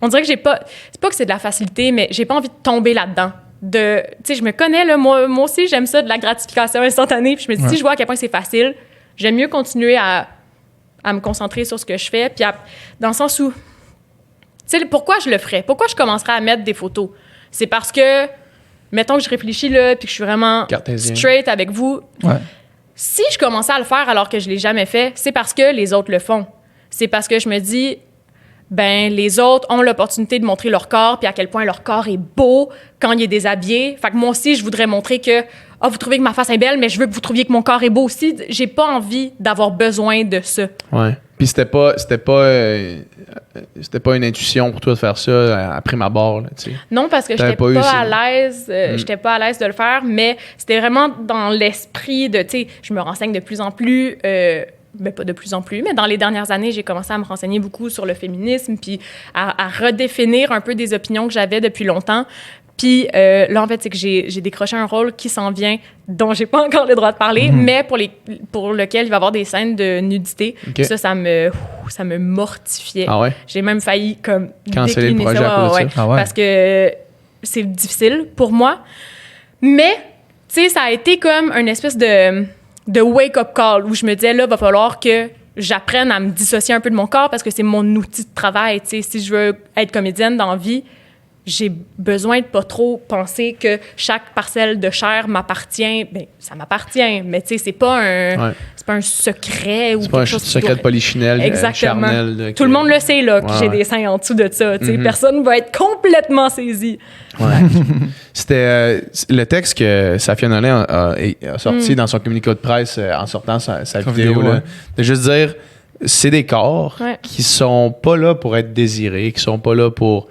On dirait que j'ai pas... C'est pas que c'est de la facilité, mais j'ai pas envie de tomber là-dedans. Tu sais, je me connais, là, moi aussi, j'aime ça, de la gratification instantanée. Puis je me dis, si je vois à quel point c'est facile, j'aime mieux continuer à me concentrer sur ce que je fais. Puis dans le sens où... Tu sais, pourquoi je le ferais? Pourquoi je commencerais à mettre des photos? C'est parce que, mettons que je réfléchis, là, puis que je suis vraiment straight avec vous. Si je commençais à le faire alors que je l'ai jamais fait, c'est parce que les autres le font. C'est parce que je me dis... ben les autres ont l'opportunité de montrer leur corps puis à quel point leur corps est beau quand il est déshabillé. Fait que moi aussi, je voudrais montrer que vous trouvez que ma face est belle, mais je veux que vous trouviez que mon corps est beau aussi. J'ai pas envie d'avoir besoin de ça. Ouais. Puis c'était pas une intuition pour toi de faire ça après ma barre, tu sais. Non, parce que j'étais pas à l'aise. J'étais pas à l'aise de le faire, mais c'était vraiment dans l'esprit de, tu sais, je me renseigne de plus en plus. Ben, pas de plus en plus, mais dans les dernières années, j'ai commencé à me renseigner beaucoup sur le féminisme, puis à redéfinir un peu des opinions que j'avais depuis longtemps. Puis là, en fait, c'est que j'ai décroché un rôle qui s'en vient, dont j'ai pas encore le droit de parler, mais pour lequel il va y avoir des scènes de nudité. Ça me mortifiait. Ah ouais? J'ai même failli comme canceller le projet ça, à cause de ça. Parce que c'est difficile pour moi. Mais, tu sais, ça a été comme une espèce de wake-up call où je me disais, là, va falloir que j'apprenne à me dissocier un peu de mon corps parce que c'est mon outil de travail. Tu sais, si je veux être comédienne dans la vie, j'ai besoin de pas trop penser que chaque parcelle de chair m'appartient. Bien, ça m'appartient, mais tu sais, c'est pas un secret ou quelque chose. C'est pas un secret de polichinelle, charnel. Tout le monde le sait, là, que j'ai des seins en dessous de ça. Tu sais, personne va être complètement saisi. Ouais. C'était le texte que Safia Nolin a sorti dans son communiqué de presse en sortant sa vidéo. Là, de juste dire, c'est des corps qui sont pas là pour être désirés, qui sont pas là pour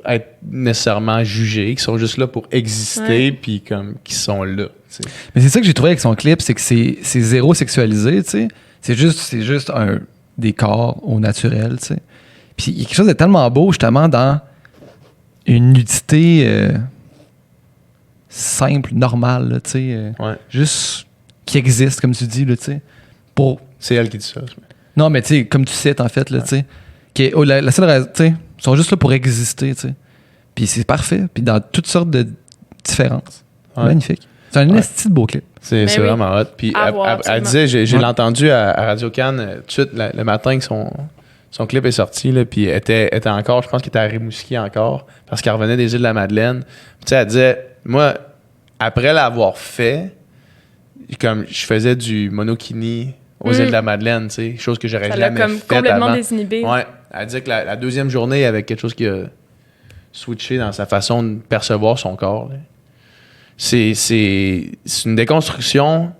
être nécessairement jugés, qui sont juste là pour exister, puis comme qui sont là. T'sais. Mais c'est ça que j'ai trouvé avec son clip, c'est que c'est zéro sexualisé, tu sais. C'est juste des corps au naturel, tu sais. Puis il y a quelque chose de tellement beau, justement, dans une nudité simple, normale, tu sais. Juste qui existe, comme tu dis, tu sais. C'est elle qui dit ça. Non, mais tu sais, comme tu cites, en fait, tu sais. La seule raison, tu sais, ils sont juste là pour exister, tu sais. Puis c'est parfait. Puis dans toutes sortes de différences. Magnifique. C'est un esti de beau clip. C'est vraiment hot. Puis elle disait, j'ai entendu à Radio Cannes tout de suite le matin que son clip est sorti, là, puis elle était encore, je pense qu'elle était à Rimouski encore, parce qu'elle revenait des îles de la Madeleine. Tu sais, elle disait, moi, après l'avoir fait, comme je faisais du monokini aux îles de la Madeleine, tu sais, chose que j'aurais jamais comme fait complètement avant. désinhibé. Ouais. Elle disait que la deuxième journée, il y avait quelque chose qui a switché dans sa façon de percevoir son corps. Là. c'est une déconstruction.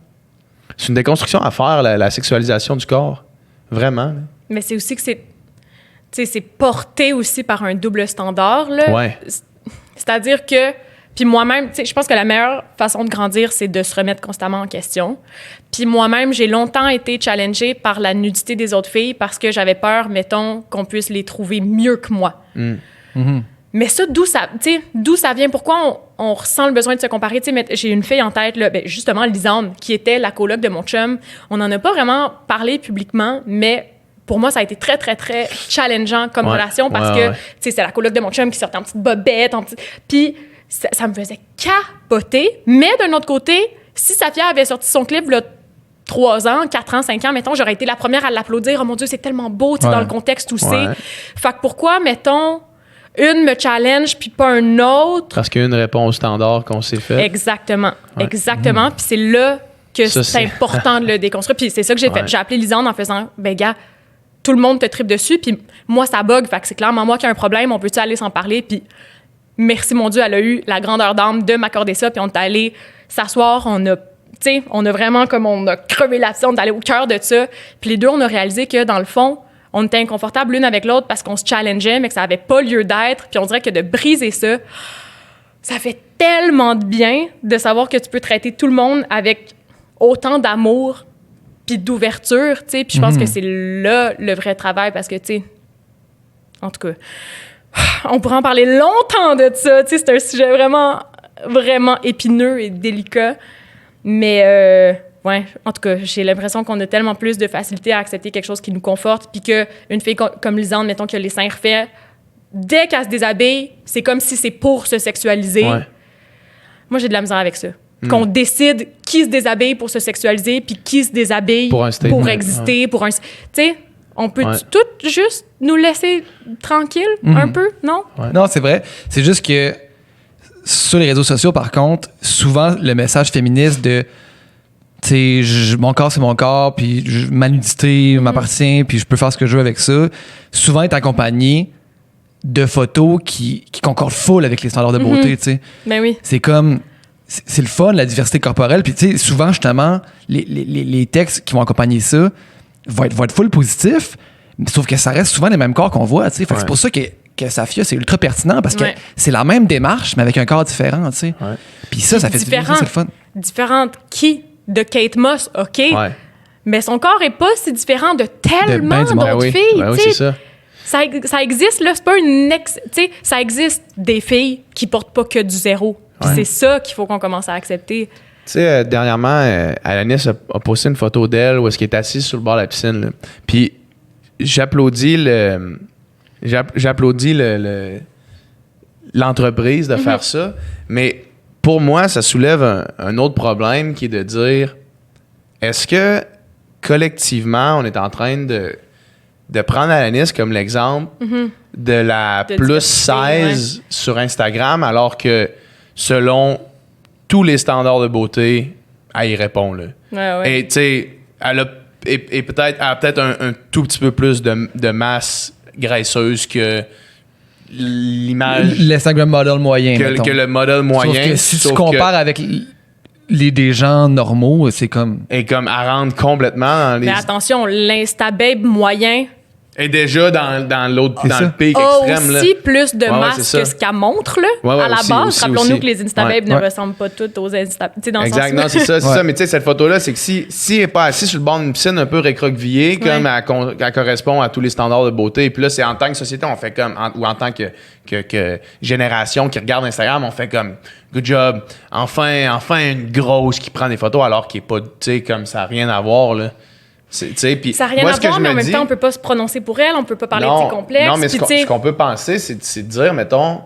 C'est une déconstruction à faire, la sexualisation du corps. Vraiment. Là. Mais c'est aussi que c'est porté aussi par un double standard. Là. Ouais. C'est-à-dire que, puis moi-même, je pense que la meilleure façon de grandir, c'est de se remettre constamment en question. Puis moi-même, j'ai longtemps été challengée par la nudité des autres filles parce que j'avais peur, mettons, qu'on puisse les trouver mieux que moi. Mais ça, d'où ça vient? Pourquoi on ressent le besoin de se comparer? J'ai une fille en tête, là, justement, Lisande, qui était la coloc de mon chum. On n'en a pas vraiment parlé publiquement, mais pour moi, ça a été très, très, très challengeant comme relation parce que c'est la coloc de mon chum qui sortait en petite bobette. Puis ça me faisait capoter. Mais d'un autre côté, si Safia avait sorti son clip, là, 3 ans, 4 ans, 5 ans, mettons, j'aurais été la première à l'applaudir. Oh mon Dieu, c'est tellement beau, dans le contexte où c'est. Fait que pourquoi, mettons, une me challenge puis pas un autre? Parce qu'une répond au standard qu'on s'est fait. Exactement. Exactement. Puis c'est là que c'est important de le déconstruire. Puis c'est ça que j'ai fait. J'ai appelé Lisande en faisant, gars, tout le monde te tripe dessus, puis moi, ça bug. Fait que c'est clairement moi qui ai un problème. On peut-tu aller s'en parler? Puis merci, mon Dieu, elle a eu la grandeur d'âme de m'accorder ça. Puis on est allé s'asseoir. On a vraiment, comme on a crevé là-dessus, on est allé au cœur de ça. Puis les deux, on a réalisé que, dans le fond, on était inconfortables l'une avec l'autre parce qu'on se challengeait, mais que ça n'avait pas lieu d'être. Puis on dirait que de briser ça, ça fait tellement de bien de savoir que tu peux traiter tout le monde avec autant d'amour puis d'ouverture, tu sais. Puis je pense que c'est là le vrai travail parce que, tu sais, en tout cas, on pourrait en parler longtemps de ça. Tu sais, c'est un sujet vraiment, vraiment épineux et délicat. Mais, en tout cas, j'ai l'impression qu'on a tellement plus de facilité à accepter quelque chose qui nous conforte puis qu'une fille comme Lisande, mettons, qui a les seins refaits, dès qu'elle se déshabille, c'est comme si c'est pour se sexualiser. Moi, j'ai de la misère avec ça. Qu'on décide qui se déshabille pour se sexualiser puis qui se déshabille pour exister, pour un... Tu sais, on peut tout juste nous laisser tranquille un peu, non? Non, c'est vrai. C'est juste que sur les réseaux sociaux, par contre, souvent, le message féministe de tu sais, mon corps, c'est mon corps, puis ma nudité m'appartient, puis je peux faire ce que je veux avec ça, souvent est accompagné de photos qui concordent full avec les standards de beauté, tu sais. Ben oui. C'est comme... C'est le fun, la diversité corporelle. Puis, tu sais, souvent, justement, les textes qui vont accompagner ça vont être full positifs, sauf que ça reste souvent les mêmes corps qu'on voit, tu sais. Fait que c'est pour ça que Safia, c'est ultra pertinent, parce que c'est la même démarche, mais avec un corps différent, tu sais. Puis ça fait différent. C'est le fun. Différente qui? De Kate Moss, OK. Mais son corps est pas si différent de tellement d'autres filles, tu sais. Ça existe, là, c'est pas une... Tu sais, ça existe des filles qui portent pas que du zéro. Puis c'est ça qu'il faut qu'on commence à accepter. Tu sais, dernièrement, Alanis a posté une photo d'elle où est-ce qu'elle est assise sur le bord de la piscine. Là. Puis j'applaudis l'entreprise de faire ça. Mais pour moi, ça soulève un autre problème qui est de dire, est-ce que collectivement, on est en train de prendre Alanis comme l'exemple de la plus 16 sur Instagram, alors que selon tous les standards de beauté, elle y répond. Là. Et tu sais, elle a peut-être un tout petit peu plus de masse graisseuse que l'image... L'Instagram model moyen, que le modèle moyen. Sauf que si tu compares avec des gens normaux, c'est comme... Et comme elle rentre complètement dans les... Mais attention, l'Instababe moyen... Et déjà dans l'autre, dans le pic extrême. Aussi là. plus de masse que ce qu'elle montre, là, à la base. Rappelons-nous que les Instababes ne ressemblent pas toutes aux Instababes. Exact, non, c'est ça. Mais tu sais, cette photo-là, c'est que si elle n'est pas assise sur le bord d'une piscine un peu recroquevillée, comme elle correspond à tous les standards de beauté, et puis là, c'est en tant que société, on fait comme, ou en tant que génération qui regarde Instagram, on fait comme, good job, enfin une grosse qui prend des photos, alors qu'il n'est pas, tu sais, comme ça n'a rien à voir, là. Ça n'a rien à voir, mais en même temps, on ne peut pas se prononcer pour elle, on ne peut pas parler de ses complexes. Non, mais ce qu'on peut penser, c'est de dire, mettons,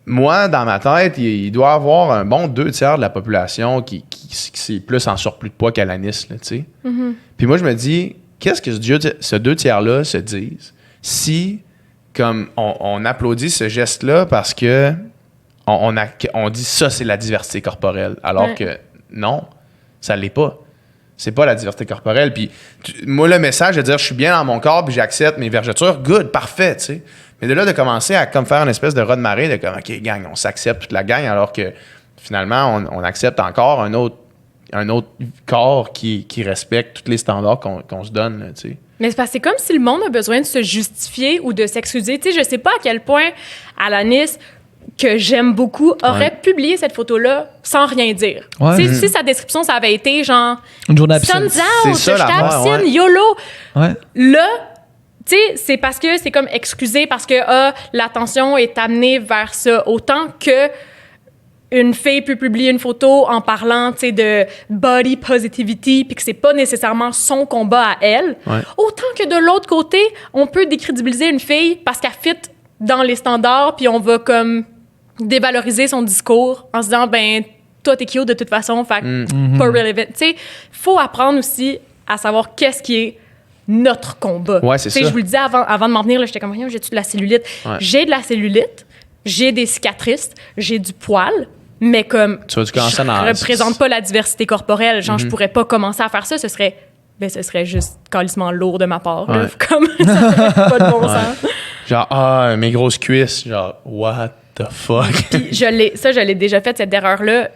moi, dans ma tête, il doit y avoir un bon 2/3 de la population qui est plus en surplus de poids qu'Alanis, tu sais. Puis moi, je me dis, qu'est-ce que ce 2/3-là se disent si, comme on applaudit ce geste-là parce que on dit ça, c'est la diversité corporelle, alors que non, ça ne l'est pas. C'est pas la diversité corporelle. Puis moi, le message de dire je suis bien dans mon corps puis j'accepte mes vergetures, good, parfait, tu sais. Mais de là, de commencer à comme faire une espèce de raz-de-marée de comme, OK, gang, on s'accepte toute la gang, alors que finalement, on accepte encore un autre corps qui respecte tous les standards qu'on se donne, là, tu sais. Mais c'est parce que c'est comme si le monde a besoin de se justifier ou de s'excuser. Tu sais, je sais pas à quel point Alanis, que j'aime beaucoup, aurait publié cette photo-là sans rien dire. Ouais. Tu sais, si sa description, ça avait été genre Une journée à piscine. Sun's out, C'est ça, j'étais à l'affaire, piscine, ouais. YOLO. Ouais. Là, tu sais, c'est parce que c'est comme excusé, parce que l'attention est amenée vers ça. Autant que une fille peut publier une photo en parlant, tu sais, de body positivity, puis que c'est pas nécessairement son combat à elle. Ouais. Autant que de l'autre côté, on peut décrédibiliser une fille parce qu'elle fit dans les standards, puis on va comme dévaloriser son discours en se disant, ben, toi, t'es cute de toute façon, fait que pas relevant. Tu sais, faut apprendre aussi à savoir qu'est-ce qui est notre combat. Ouais, c'est Tu sais, ça. je vous le disais avant de m'en venir, là, j'étais comme, voyons, j'ai-tu de la cellulite? Ouais. J'ai de la cellulite, j'ai des cicatrices, j'ai du poil, mais comme Tu vas-du commencer je à en- représente pas la diversité corporelle, genre je pourrais pas commencer à faire ça, ce serait juste calissement lourd de ma part, là. Ouais. Comme ça ferait pas de bon sens. Genre, mes grosses cuisses, genre, what the fuck? Puis je l'ai déjà fait cette erreur-là.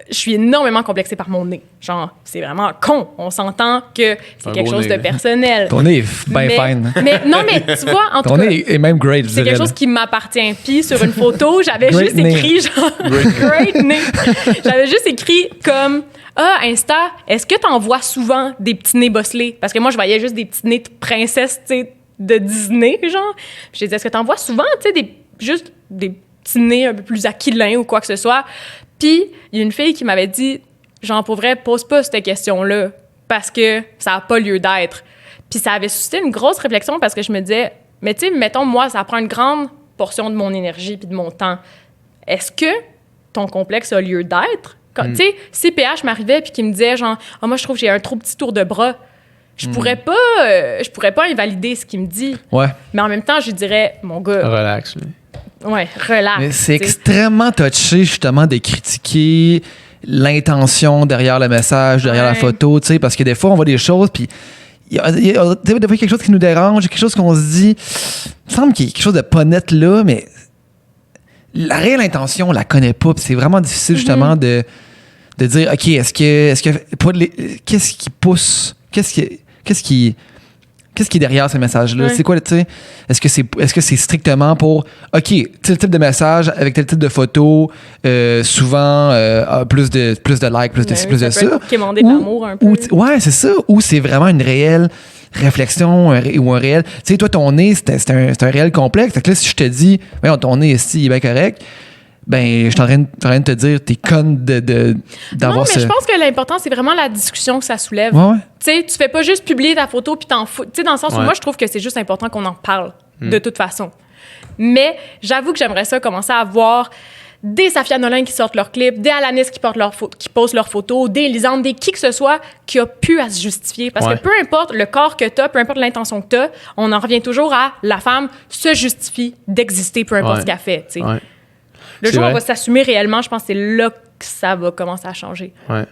Je suis énormément complexée par mon nez. Genre, c'est vraiment con. On s'entend que c'est Un quelque beau chose nez. de personnel. Ton nez est bien Mais- fine. Mais non, mais tu vois, en tout Ton cas, nez est même great, je c'est dirais. quelque chose qui m'appartient. Puis sur une photo, j'avais Great juste name. écrit genre great name. J'avais juste écrit comme Insta, est-ce que t'en vois souvent des petits nez bosselés? Parce que moi je voyais juste des petits nez de princesse, tu sais, de Disney, genre. Puis j'ai dit, est-ce que t'en vois souvent, tu sais, juste des petits nez un peu plus aquilins ou quoi que ce soit? Puis il y a une fille qui m'avait dit, genre pour vrai, pose pas cette question-là parce que ça a pas lieu d'être. Puis ça avait suscité une grosse réflexion parce que je me disais, mais tu sais, mettons, moi, ça prend une grande portion de mon énergie puis de mon temps. Est-ce que ton complexe a lieu d'être? Tu sais, si PH m'arrivait puis qu'il me disait, genre, moi, je trouve que j'ai un trop petit tour de bras, je pourrais pas invalider ce qu'il me dit. Ouais. Mais en même temps, je dirais, mon gars, Relax, lui. ouais, relax. Mais c'est tu sais. extrêmement touché, justement, de critiquer l'intention derrière le message, derrière la Ouais. photo, tu sais, parce que des fois, on voit des choses, puis il y a des fois quelque chose qui nous dérange, quelque chose qu'on se dit, il me semble qu'il y a quelque chose de pas net là, mais la réelle intention, on la connaît pas, puis c'est vraiment difficile, justement, de dire, OK, est-ce que qu'est-ce qui pousse, qu'est-ce qui est derrière ces messages-là? Ouais. C'est quoi, tu sais? Est-ce que c'est strictement pour, OK, tel type de message avec tel type de photo, souvent plus de likes, plus de ci, plus de ça peut ça? être pour quémander de l'amour un peu. Ouais, c'est ça. Ou c'est vraiment une réelle réflexion ou un réel. Tu sais, toi, ton nez, c'est un réel complexe. Fait que là, si je te dis, voyons, ton nez ici, il est bien correct, ben, je suis en train de te dire, t'es conne d'avoir Non, mais ce. je pense que l'important, c'est vraiment la discussion que ça soulève. Ouais, ouais. Tu sais, tu fais pas juste publier ta photo puis t'en fous. Tu sais, dans le sens où Ouais. moi, je trouve que c'est juste important qu'on en parle, de toute façon. Mais j'avoue que j'aimerais ça commencer à voir des Safia Nolin qui sortent leurs clips, des Alanis qui postent leurs photos, des Lisande, des qui que ce soit qui a pu à se justifier. Parce Ouais. que peu importe le corps que t'as, peu importe l'intention que t'as, on en revient toujours à la femme se justifie d'exister, peu importe Ouais. ce qu'elle fait. Tu sais. Ouais. Le C'est jour où on vrai. va s'assumer réellement, je pense que c'est là que ça va commencer à changer. Ouais.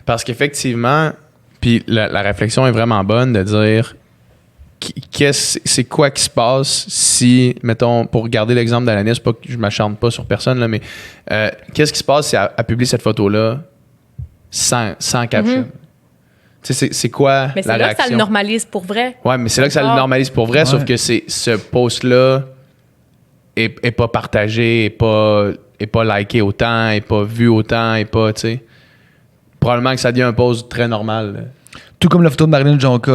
Parce qu'effectivement, puis la réflexion est vraiment bonne de dire c'est quoi qui se passe si, mettons, pour garder l'exemple d'Alanis, pas que je m'acharne pas sur personne, là, mais qu'est-ce qui se passe si elle publie cette photo-là sans caption? Tu sais, c'est quoi Mais la c'est là que ça réaction? le normalise pour vrai. Ouais, mais c'est là que ça le Ah. normalise pour vrai, sauf que ce post-là est pas partagé, est pas liké autant, est pas vu autant, est pas, tu sais. Probablement que ça devient un post très normal. Là. Tout comme la photo de Marilyn Jonka,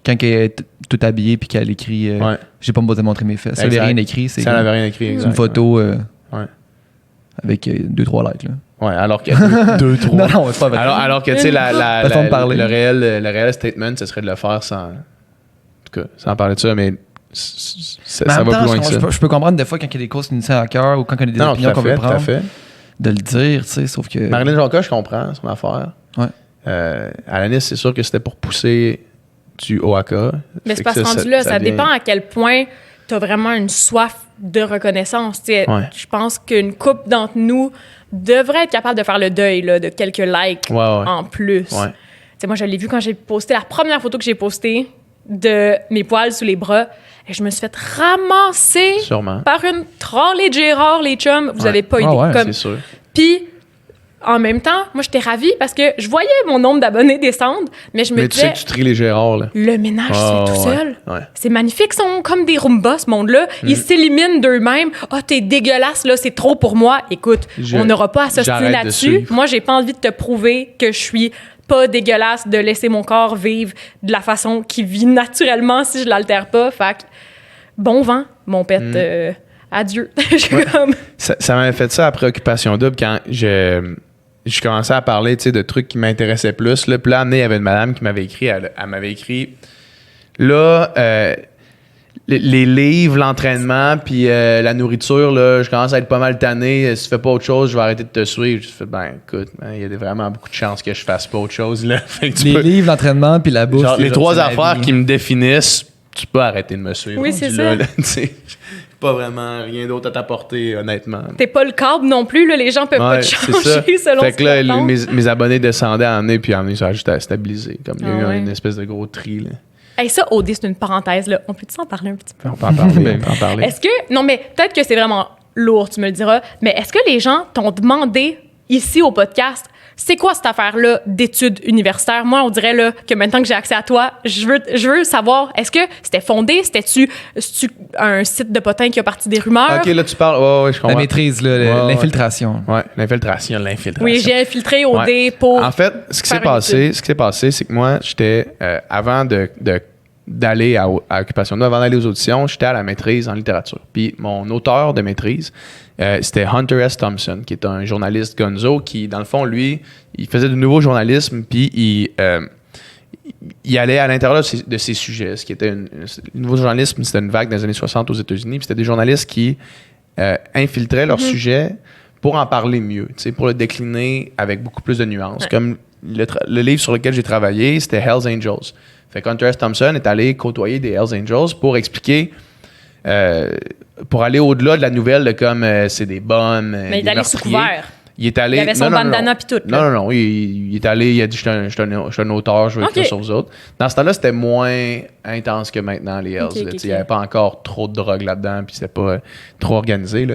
quand elle est toute habillée puis qu'elle écrit Ouais. j'ai pas besoin de montrer mes fesses. Ça n'avait Exact. rien écrit. C'est Ça n'avait rien écrit, c'est exact. une photo Ouais. avec 2-3 likes. Là. Ouais, alors que deux, trois. Non, non, c'est pas vrai. Alors que, tu sais, Façon de parler. le réel statement, ce serait de le faire sans. En tout cas, sans parler de ça, mais ça Mais en va même temps, plus loin que ça. je peux comprendre des fois quand il y a des causes qui nous tiennent à cœur ou quand il y a des Non, tout opinions à qu'on veut fait, tout à prendre, fait. de le dire, tu sais, sauf que. Marilyn Jonka, je comprends son affaire. Ouais. Alanis, c'est sûr que c'était pour pousser du OAK. Mais Fait c'est parce que que rendu là, ça devient- dépend à quel point tu as vraiment une soif de reconnaissance. Tu sais, Ouais. je pense qu'une couple d'entre nous devrait être capable de faire le deuil là, de quelques likes Ouais, ouais. en plus. Ouais. Tu sais, moi, je l'ai vu quand j'ai posté la première photo que j'ai postée de mes poils sous les bras. Et je me suis fait ramasser Sûrement. par une trolley de Gérard, les chums. Vous Ouais. avez pas idée. Ah ouais, Comme C'est sûr. Puis, en même temps, moi, j'étais ravie parce que je voyais mon nombre d'abonnés descendre, mais je me Mais tu sais disais, que tu tries les Gérards, là. le ménage se fait tout seul. Ouais. C'est magnifique, ils sont comme des Roomba, ce monde-là. Ils s'éliminent d'eux-mêmes. Ah, t'es dégueulasse, là, c'est trop pour moi. Écoute, on n'aura pas à s'ostiner j'arrête de là-dessus. suivre. Moi, j'ai pas envie de te prouver que je suis pas dégueulasse, de laisser mon corps vivre de la façon qu'il vit naturellement si je l'altère pas. Fait que, bon vent, mon pet. Adieu. Je suis comme... Ça m'avait fait ça après Occupation Double quand je commençais à parler, tu sais, de trucs qui m'intéressaient plus. Là. Puis là, il y avait une madame qui m'avait écrit, elle m'avait écrit, là, les livres, l'entraînement, puis la nourriture, là, je commence à être pas mal tanné. Si tu fais pas autre chose, je vais arrêter de te suivre. Je fais, ben, écoute, il y a vraiment beaucoup de chances que je fasse pas autre chose, là. Fait que Les livres, l'entraînement, puis la bouffe. genre, les c'est trois c'est la affaires vie. qui me définissent, tu peux arrêter de me suivre. Oui, c'est rendu ça. là, tu sais. Pas vraiment rien d'autre à t'apporter, honnêtement. T'es pas le câble non plus, là. Les gens peuvent pas te c'est changer ça. selon Fait ce que là, qu'ils font. mes abonnés descendaient à année, puis à année, ça a juste à stabiliser. Comme il y a eu Ah ouais. une espèce de gros tri. Là. Hey, ça, OD, c'est une parenthèse, là. On peut-tu s'en parler un petit peu? On peut en parler. on peut en parler. Est-ce que... Non, mais peut-être que c'est vraiment lourd, tu me le diras, mais est-ce que les gens t'ont demandé, ici au podcast, c'est quoi cette affaire-là d'études universitaires? Moi, on dirait là, que maintenant que j'ai accès à toi, je veux savoir, est-ce que c'était fondé? C'était-tu un site de potin qui a parti des rumeurs? OK, là, tu parles... Ouais, je comprends. La maîtrise, là, Ouais. l'infiltration. Ouais, l'infiltration. Oui, j'ai infiltré OD Ouais. pour... En fait, ce qui s'est passé, c'est que moi, j'étais... avant d'aller à Occupation Double, avant d'aller aux auditions, j'étais à la maîtrise en littérature. Puis mon auteur de maîtrise, c'était Hunter S. Thompson, qui est un journaliste gonzo qui, dans le fond, lui, il faisait du nouveau journalisme, puis il allait à l'intérieur de ses sujets. Ce qui était le nouveau journalisme, c'était une vague dans les années 60 aux États-Unis, puis c'était des journalistes qui infiltraient leur sujet pour en parler mieux, pour le décliner avec beaucoup plus de nuances. Ouais. Comme le livre sur lequel j'ai travaillé, c'était Hells Angels. Fait que Hunter S. Thompson est allé côtoyer des Hells Angels pour expliquer, pour aller au-delà de la nouvelle de comme c'est des bombes. Mais il est allé sous couvert. Il est allé. Il avait son bandana puis tout. Là. Non. Il est allé, il a dit je suis un auteur, je veux écrire sur vous autres. Dans ce temps-là, c'était moins intense que maintenant, les Hells. Il n'y avait pas encore trop de drogue là-dedans, puis c'était pas trop organisé. Là.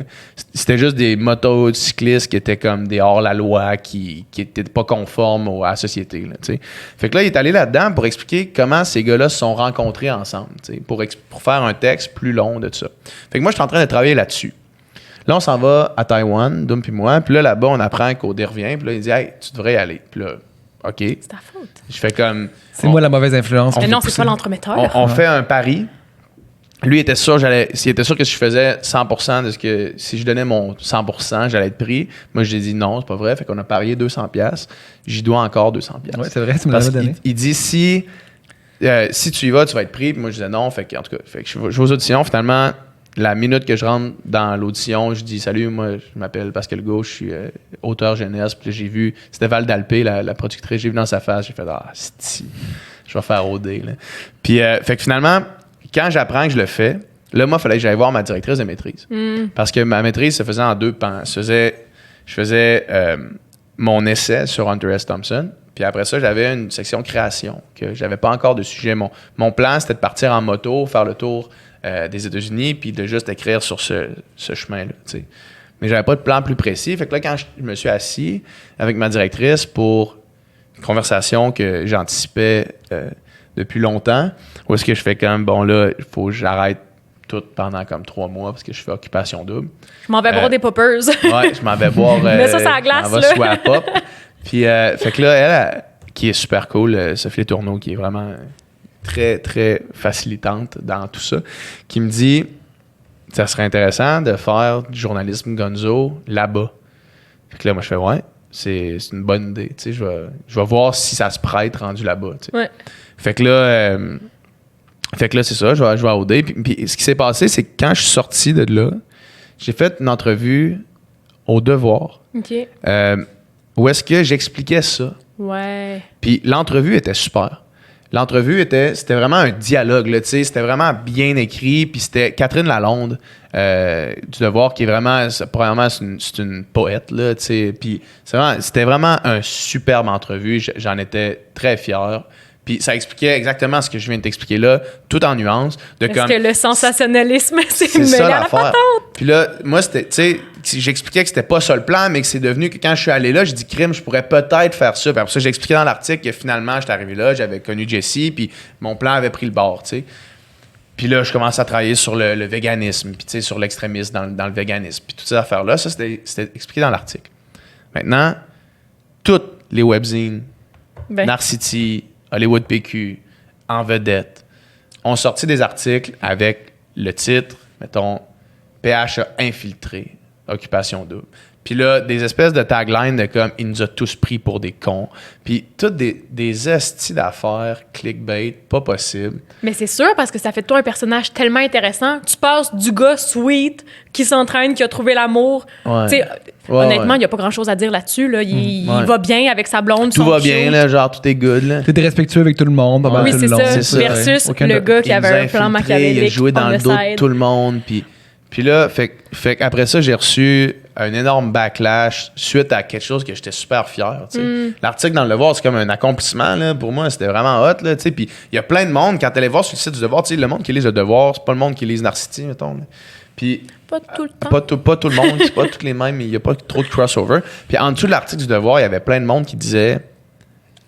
C'était juste des motocyclistes qui étaient comme des hors-la-loi, qui étaient pas conformes à la société. Là, fait que là, il est allé là-dedans pour expliquer comment ces gars-là se sont rencontrés ensemble, pour faire un texte plus long de tout ça. Fait que moi, je suis en train de travailler là-dessus. Là, on s'en va à Taïwan, Dom puis moi. Puis là-bas, on apprend qu'Odé revient. Puis là, il dit « Hey, tu devrais y aller. » Puis là, OK. C'est ta faute. Je fais comme... C'est moi la mauvaise influence. Mais non, c'est pas l'entremetteur. On fait un pari. Lui, il était sûr que si je faisais 100% de ce que... Si je donnais mon 100%, j'allais être pris. Moi, j'ai dit non, c'est pas vrai. Fait qu'on a parié 200$. J'y dois encore 200$. Oui, c'est vrai, tu me l'avais donné. Il dit si tu y vas, tu vas être pris. Puis moi, je disais non. Fait que, en tout cas, je vais aux auditions. Finalement... La minute que je rentre dans l'audition, je dis « Salut, moi, je m'appelle Pascal Gauche, je suis auteur jeunesse. » Puis j'ai vu, c'était Val d'Alpé, la productrice, j'ai vu dans sa face, j'ai fait « Ah, c'est je vais faire OD. » Puis, fait que finalement, quand j'apprends que je le fais, là, moi, il fallait que j'aille voir ma directrice de maîtrise. Parce que ma maîtrise se faisait en deux pans. Je faisais mon essai sur Hunter S. Thompson. Puis après ça, j'avais une section création, que j'avais pas encore de sujet. Mon plan, c'était de partir en moto, faire le tour des États-Unis, puis de juste écrire sur ce chemin-là. T'sais. Mais j'avais pas de plan plus précis. Fait que là, quand je me suis assis avec ma directrice pour une conversation que j'anticipais depuis longtemps, où est-ce que je fais comme, bon là, il faut que j'arrête tout pendant comme 3 mois parce que je fais Occupation Double. Je m'en vais boire des poppers. Ouais, je m'en vais boire... Mais ça, c'est la glace, je m'en vais sous la pop. Puis, fait que là, elle, qui est super cool, Sophie Tourneau, qui est vraiment... très, très facilitante dans tout ça, qui me dit ça serait intéressant de faire du journalisme gonzo là-bas. Fait que là, moi, je fais ouais, c'est une bonne idée. Je vais voir si ça se prête rendu là-bas. Ouais. Fait que là, c'est ça, je vais à OD. Puis ce qui s'est passé, c'est que quand je suis sorti de là, j'ai fait une entrevue au Devoir. OK. Où est-ce que j'expliquais ça. Ouais. Puis l'entrevue était super. C'était vraiment un dialogue, là, c'était vraiment bien écrit, puis c'était Catherine Lalonde du Devoir, qui est vraiment, premièrement, c'est une poète, là, puis c'était vraiment un superbe entrevue, j'en étais très fier, Puis ça expliquait exactement ce que je viens de t'expliquer là, tout en nuances. Parce que le sensationnalisme, c'est mêlé ça à la l'affaire. patente. Puis là, moi, c'était, tu sais, j'expliquais que c'était pas ça le plan, mais que c'est devenu que quand je suis allé là, j'ai dit, crime, je pourrais peut-être faire ça. Puis après ça, j'ai expliqué dans l'article que finalement, j'étais arrivé là, j'avais connu Jessie, puis mon plan avait pris le bord, tu sais. Puis là, je commence à travailler sur le véganisme, puis tu sais, sur l'extrémisme dans le véganisme, puis toutes ces affaires-là. Ça, c'était expliqué dans l'article. Maintenant, toutes les webzines, Narcity, Hollywood PQ, En Vedette, ont sorti des articles avec le titre, mettons, PH a infiltré Occupation Double. Puis là, des espèces de taglines de comme « Il nous a tous pris pour des cons ». Puis toutes des estis d'affaires, clickbait, pas possible. Mais c'est sûr, parce que ça fait de toi un personnage tellement intéressant. Tu passes du gars sweet qui s'entraîne, qui a trouvé l'amour. Ouais. Tu sais, honnêtement, il n'y a pas grand-chose à dire là-dessus. Là. Il va bien avec sa blonde, tout son va bien, cute. là, genre tout est good. Là. T'es respectueux avec tout le monde, pas mal Oui, tout c'est le long. ça. Versus le gars qui Il avait nous a un plan infiltrés, machiavélique. Il a joué dans on le the dos de side. tout le monde. Puis là, fait qu'après ça, j'ai reçu un énorme backlash suite à quelque chose que j'étais super fier. Tu sais. L'article dans Le Devoir, c'est comme un accomplissement. Là. Pour moi, c'était vraiment hot. Là, tu sais. Puis il y a plein de monde, quand tu allais voir sur le site du Devoir, tu sais, le monde qui lise Le Devoir, c'est pas le monde qui lise Narcity, mettons. Là. Puis, Pas tout le temps. pas tout le monde, c'est pas tous les mêmes, il n'y a pas trop de crossover. Puis en dessous de l'article du Devoir, il y avait plein de monde qui disait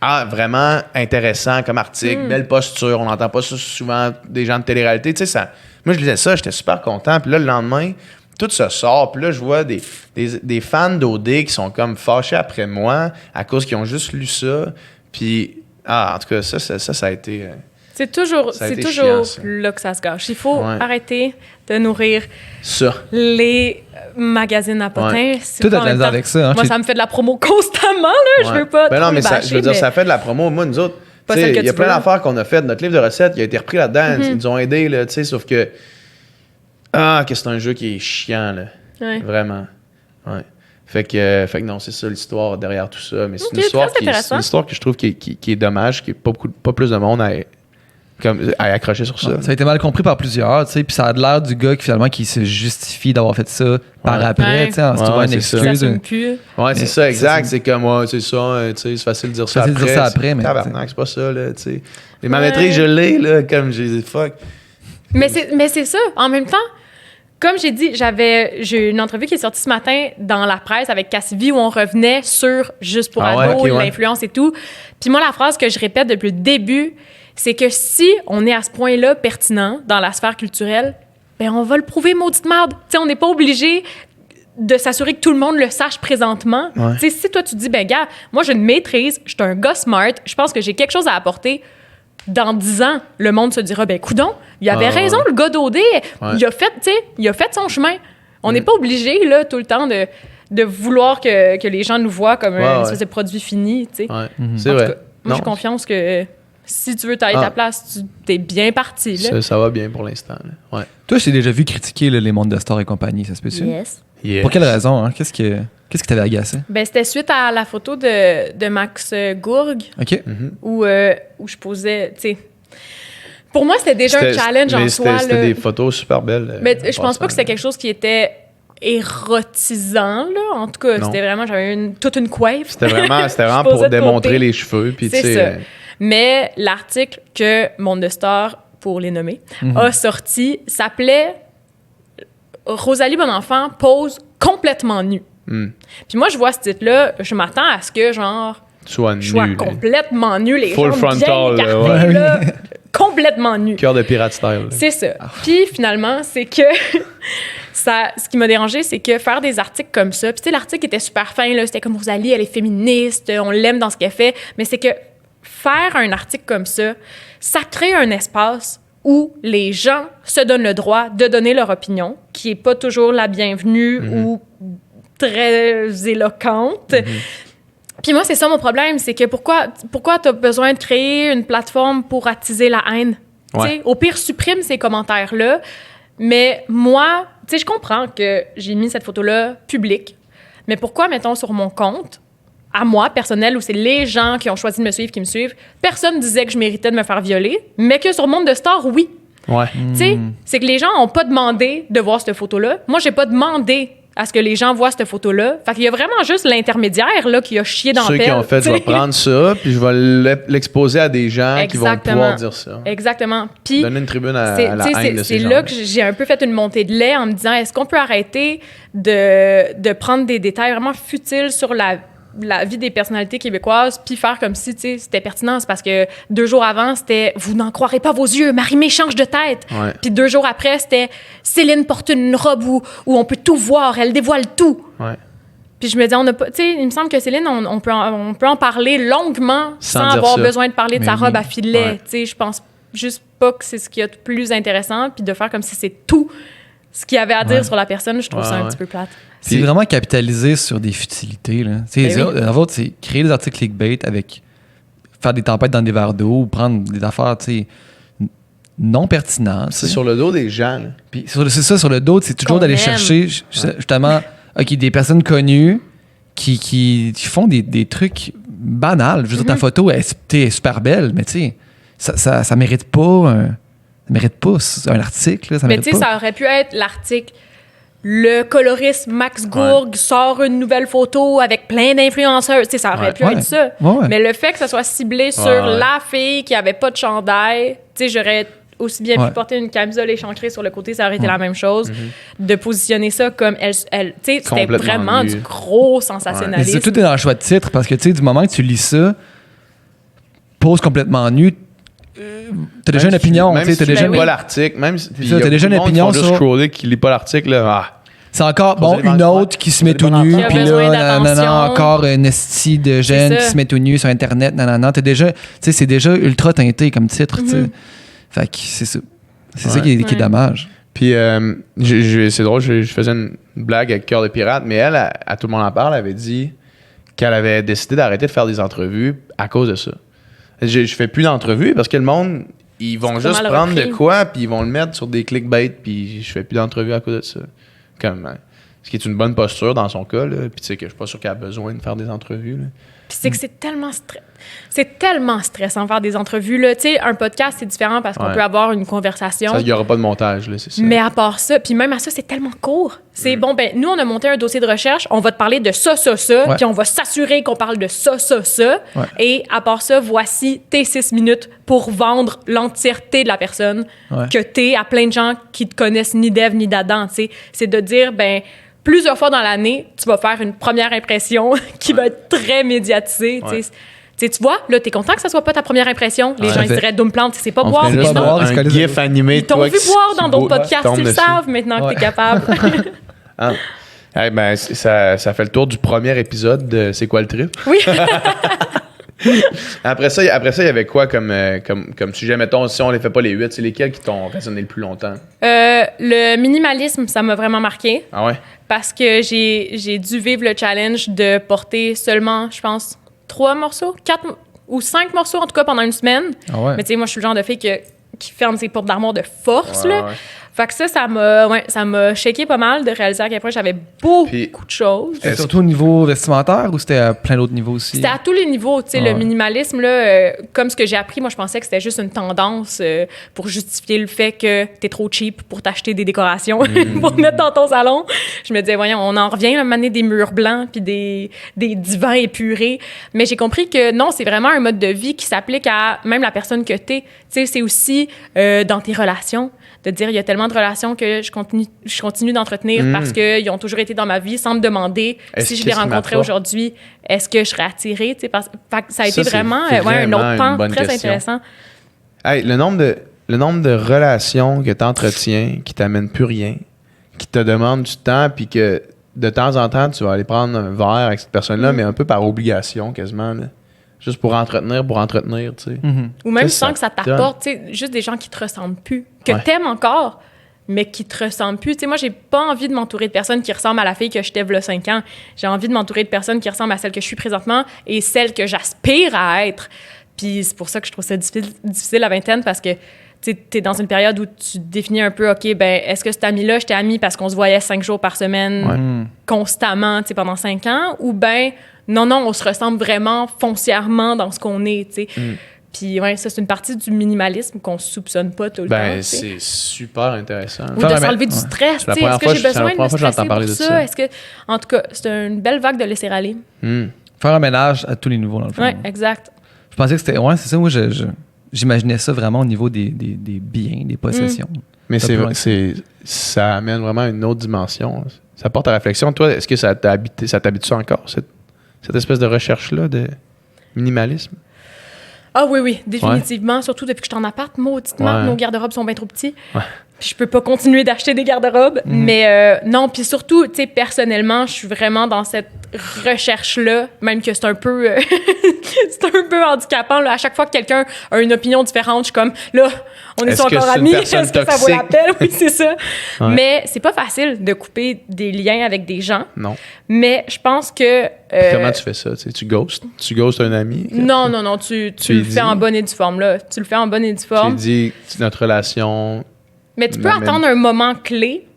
ah, vraiment intéressant comme article, belle posture, on n'entend pas ça souvent des gens de télé-réalité. Tu sais, ça, moi, je lisais ça, j'étais super content. Puis là, le lendemain, tout ça sort. Puis là, je vois des fans d'OD qui sont comme fâchés après moi à cause qu'ils ont juste lu ça. Puis, en tout cas, ça a été... C'est toujours chiant, ça. là que ça se gâche. Il faut Ouais. arrêter de nourrir Ça. les magazines à potins. Ouais. C'est Tout pas a en de la même misère temps- avec ça. Hein. Moi, ça me fait de la promo constamment. Là. Je Ouais. veux pas Ben trop non, mais le ça, bâcher, je veux dire, mais ça fait de la promo. Moi, nous autres, Pas tu sais, celle que il y a tu plein veux. d'affaires qu'on a faites. Notre livre de recettes, il a été repris là-dedans. Ils nous ont aidés, là, tu sais, sauf que... Ah, que c'est un jeu qui est chiant, là. Ouais. Vraiment. Ouais. Fait que non, c'est ça l'histoire derrière tout ça. Mais c'est Ok, une histoire très intéressant. c'est une histoire que je trouve qui est dommage, qui est pas plus de monde à accrocher sur ça. Ça a été mal compris par plusieurs, tu sais, puis ça a l'air du gars qui finalement qui se justifie d'avoir fait ça par Ouais. après, Ouais. tu sais, en se Ouais, trouvant une c'est ça. ça excuse. s'assume plus. Ouais, c'est Mais ça, exact. ça, C'est comme, ouais, c'est ça, tu sais, c'est facile de dire ça Facile de après. dire ça après, mais, Tabarnak, c'est pas ça, là, tu sais. Les Ouais. mamétries, je l'ai, là, comme j'ai dit, fuck. Mais c'est ça. En même temps, comme j'ai dit, j'ai eu une entrevue qui est sortie ce matin dans la presse avec Cassivi où on revenait sur Juste pour Ah ouais, ados, ok, ouais. l'influence et tout. Puis moi, la phrase que je répète depuis le début, c'est que si on est à ce point-là pertinent dans la sphère culturelle, ben on va le prouver, maudite merde. Tu sais, on n'est pas obligé de s'assurer que tout le monde le sache présentement. Ouais. Tu sais, si toi, tu dis, ben gars, moi, j'ai une maîtrise, je suis un gars smart, je pense que j'ai quelque chose à apporter. Dans 10 ans, le monde se dira, ben coudon, il avait raison, le gars d'OD, il a fait son chemin. On n'est pas obligé, là, tout le temps de vouloir que les gens nous voient comme une espèce de produit fini, tu sais. Ouais, Mhm. c'est En tout vrai. cas, moi, j'ai confiance que si tu veux tailler ta place, tu t'es bien parti, là. Ça va bien pour l'instant, là. Ouais. Toi, je t'ai déjà vu critiquer là, les mondes de stars et compagnie, ça se peut-tu? Yes. Yes. Pour quelle raison? Hein? Qu'est-ce qui t'avait agacé? Ben, c'était suite à la photo de Max Gourgue OK. où je posais, tu sais. Pour moi, c'était déjà un challenge en soi. C'était là. des photos super belles. Mais je pense pas que c'était quelque chose qui était érotisant, là. En tout cas, Non. c'était vraiment, j'avais toute une coiffe. C'était vraiment Je pour posais de démontrer côté. les cheveux. Puis, tu C'est sais, ça. Mais l'article que Monde de Stars, pour les nommer, a sorti s'appelait Rosalie Bonenfant pose complètement nue. Puis moi, je vois ce titre-là, je m'attends à ce que, genre, soit je sois nu. là. complètement nue, les Full jambes frontal, bien là, écartées, ouais. là, complètement nue. Cœur de pirate style. là. C'est ça. Puis finalement, c'est que ce qui m'a dérangé, c'est que faire des articles comme ça, puis tu sais, l'article était super fin, là, c'était comme Rosalie, elle est féministe, on l'aime dans ce qu'elle fait, mais c'est que faire un article comme ça crée un espace où les gens se donnent le droit de donner leur opinion, qui est pas toujours la bienvenue ou très éloquente. Puis moi, c'est ça mon problème, c'est que pourquoi tu as besoin de créer une plateforme pour attiser la haine? Ouais. Tu sais, au pire, supprime ces commentaires-là. Mais moi, tu sais, je comprends que j'ai mis cette photo-là publique. Mais pourquoi, mettons, sur mon compte, à moi, personnel, où c'est les gens qui ont choisi de me suivre qui me suivent, personne disait que je méritais de me faire violer, mais que sur Monde de Stars, oui. Ouais. Tu sais, c'est que les gens n'ont pas demandé de voir cette photo-là. Moi, j'ai pas demandé à ce que les gens voient cette photo-là. Fait qu'il y a vraiment juste l'intermédiaire là, qui a chié dans Ceux la pelle. qui ont fait, je vais prendre ça, puis je vais l'exposer à des gens qui vont pouvoir dire ça. Exactement. Puis, donner une tribune à la haine de ces gens. C'est là que j'ai un peu fait une montée de lait en me disant, est-ce qu'on peut arrêter de prendre des détails vraiment futiles sur la vie des personnalités québécoises, puis faire comme si, tu sais, c'était pertinent. C'est parce que 2 jours avant, c'était « Vous n'en croirez pas vos yeux, Marie-Mé change de tête! Ouais. » Puis 2 jours après, c'était « Céline porte une robe où on peut tout voir, elle dévoile tout! Ouais. » Puis je me dis, on a pas, tu sais, il me semble que Céline, on peut en parler longuement sans avoir besoin de parler de sa robe à filet. Ouais. Tu sais, je pense juste pas que c'est ce qu'il y a de plus intéressant, puis de faire comme si c'est tout ce qu'il y avait à dire sur la personne, je trouve ça un petit peu plate. C'est vraiment capitaliser sur des futilités. Là. En fait, c'est créer des articles clickbait avec faire des tempêtes dans des verres d'eau ou prendre des affaires non pertinentes. C'est sur le dos des gens. Puis c'est ça, sur le dos, c'est toujours d'aller chercher justement des personnes connues qui font des trucs banals. Je veux dire, ta photo est super belle, mais tu sais, ça mérite pas un article. Là, mais tu sais, ça aurait pu être l'article. Le coloriste Max Gourg sort une nouvelle photo avec plein d'influenceurs. Tu sais, ça aurait pu être ça. Ouais. Mais le fait que ça soit ciblé sur la fille qui avait pas de chandail, tu sais, j'aurais aussi bien pu porter une camisole échancrée sur le côté, ça aurait été la même chose. De positionner ça comme elle tu sais, c'était vraiment du gros sensationnalisme. Mais tout est dans le choix de titre parce que, tu sais, du moment que tu lis ça, pose complètement nu, t'as déjà une opinion. Même si tu lis pas l'article, même si t'as déjà une opinion sur... juste scroller qui lit pas l'article, là, c'est encore, une autre qui se met tout nu, puis là, encore une esti de jeune qui se met tout nu sur Internet, t'es déjà, tu sais, c'est déjà ultra teinté comme titre, tu sais. Fait que c'est ça. C'est ça qui est dommage. Puis, c'est drôle, je faisais une blague avec Cœur de Pirate, mais elle, à Tout le monde en parle, elle avait dit qu'elle avait décidé d'arrêter de faire des entrevues à cause de ça. Je fais plus d'entrevues parce que le monde, ils vont juste prendre de quoi, puis ils vont le mettre sur des clickbait, puis je fais plus d'entrevues à cause de ça. Comme, ce qui est une bonne posture dans son cas, là, puis tu sais que je suis pas sûr qu'elle a besoin de faire des entrevues. Là. Puis c'est que c'est tellement stressant de faire des entrevues. Tu sais, un podcast, c'est différent parce qu'on peut avoir une conversation. Il n'y aura pas de montage, là, c'est ça. Mais à part ça, puis même à ça, c'est tellement court. C'est bon, ben nous, on a monté un dossier de recherche, on va te parler de ça, puis on va s'assurer qu'on parle de ça. Ouais. Et à part ça, voici tes 6 minutes pour vendre l'entièreté de la personne que t'es à plein de gens qui te connaissent ni d'Ève ni d'Adam. Tu sais, c'est de dire, ben plusieurs fois dans l'année, tu vas faire une première impression qui va être très médiatisée. Tu vois, là, t'es content que ça soit pas ta première impression. Les gens, ils diraient Doom-Plante, c'est pas boire. Un gif animé. Ils t'ont vu boire dans d'autres podcasts, ils le savent maintenant que t'es capable. Ben, ça fait le tour du premier épisode de C'est quoi le trip? Oui. Après ça, il y avait quoi comme sujet? Mettons, si on les fait pas les 8, c'est lesquels qui t'ont résonné le plus longtemps? Le minimalisme, ça m'a vraiment marqué. Ah ouais? Parce que j'ai dû vivre le challenge de porter seulement, je pense, 3 morceaux, 4 ou 5 morceaux, en tout cas, pendant une semaine. Ah ouais. Mais tu sais, moi, je suis le genre de fille qui ferme ses portes d'armoire de force, là. Ouais. Fait que ça m'a shaké pas mal de réaliser à quel point j'avais beaucoup de choses. C'était surtout au niveau vestimentaire ou c'était à plein d'autres niveaux aussi? C'était à tous les niveaux. Tu sais, le minimalisme, là, comme ce que j'ai appris, moi, je pensais que c'était juste une tendance pour justifier le fait que t'es trop cheap pour t'acheter des décorations pour mettre dans ton salon. Je me disais, voyons, on en revient à mener des murs blancs puis des divans épurés. Mais j'ai compris que non, c'est vraiment un mode de vie qui s'applique à même la personne que t'es. Tu sais, c'est aussi dans tes relations. De dire, il y a tellement de relations que je continue d'entretenir parce qu'ils ont toujours été dans ma vie sans me demander si je les rencontrais aujourd'hui, est-ce que je serais attirée? Ça a été vraiment un autre pan très intéressant. Hey, le nombre de relations que tu entretiens qui t'amènent plus rien, qui te demandent du temps, puis que de temps en temps, tu vas aller prendre un verre avec cette personne-là, mais un peu par obligation quasiment, là. Juste pour entretenir, tu sais. Ou même sans que ça t'apporte, tu sais, juste des gens qui te ressemblent plus, que t'aimes encore, mais qui te ressemblent plus. Tu sais, moi, j'ai pas envie de m'entourer de personnes qui ressemblent à la fille que j'étais il y a 5 ans. J'ai envie de m'entourer de personnes qui ressemblent à celle que je suis présentement et celle que j'aspire à être. Puis c'est pour ça que je trouve ça difficile la vingtaine, parce que tu es dans une période où tu définis un peu, OK, ben est-ce que cet ami-là, j'étais ami parce qu'on se voyait 5 jours par semaine constamment, tu sais, pendant 5 ans, ou ben non, on se ressemble vraiment foncièrement dans ce qu'on est, tu sais. Puis ouais, ça, c'est une partie du minimalisme qu'on soupçonne pas tout le temps. Ben, c'est super intéressant. Ou de s'enlever du stress. C'est la tu sais, première est-ce que fois j'ai que- besoin c'est la de me première fois que j'entends stresser parler pour de ça? ça. Est-ce que, en tout cas, c'est une belle vague de laisser aller. Faire un ménage à tous les niveaux, dans le fond. Oui, exact. Je pensais que c'était... Ouais, c'est ça. Moi, j'imaginais ça vraiment au niveau des biens, des possessions. Mais Ça peut ça amène vraiment une autre dimension. Ça porte à réflexion. Toi, est-ce que ça t'habitue encore, cette espèce de recherche-là de minimalisme? Ah oui, définitivement. Surtout depuis que je suis en appart, mauditement, Ouais. nos garde-robes sont bien trop petits. Ouais. Puis je peux pas continuer d'acheter des garde-robes. Mais non, puis surtout, tu sais, personnellement, je suis vraiment dans cette recherche-là, même que c'est un peu c'est un peu handicapant. Là. À chaque fois que quelqu'un a une opinion différente, je suis comme, là, on est Est-ce encore que c'est une amis? personne Est-ce que ça vaut toxique? la peine? Oui, c'est ça. Ouais. Mais c'est pas facile de couper des liens avec des gens. Non. Mais je pense que... Comment tu fais ça? Tu ghostes? Tu ghostes un ami? Non, tu Tu le lui fais dis? en bonne et due forme, là. Tu le fais en bonne et due Tu forme. dis notre relation... Mais tu peux m'amène- attendre un moment clé,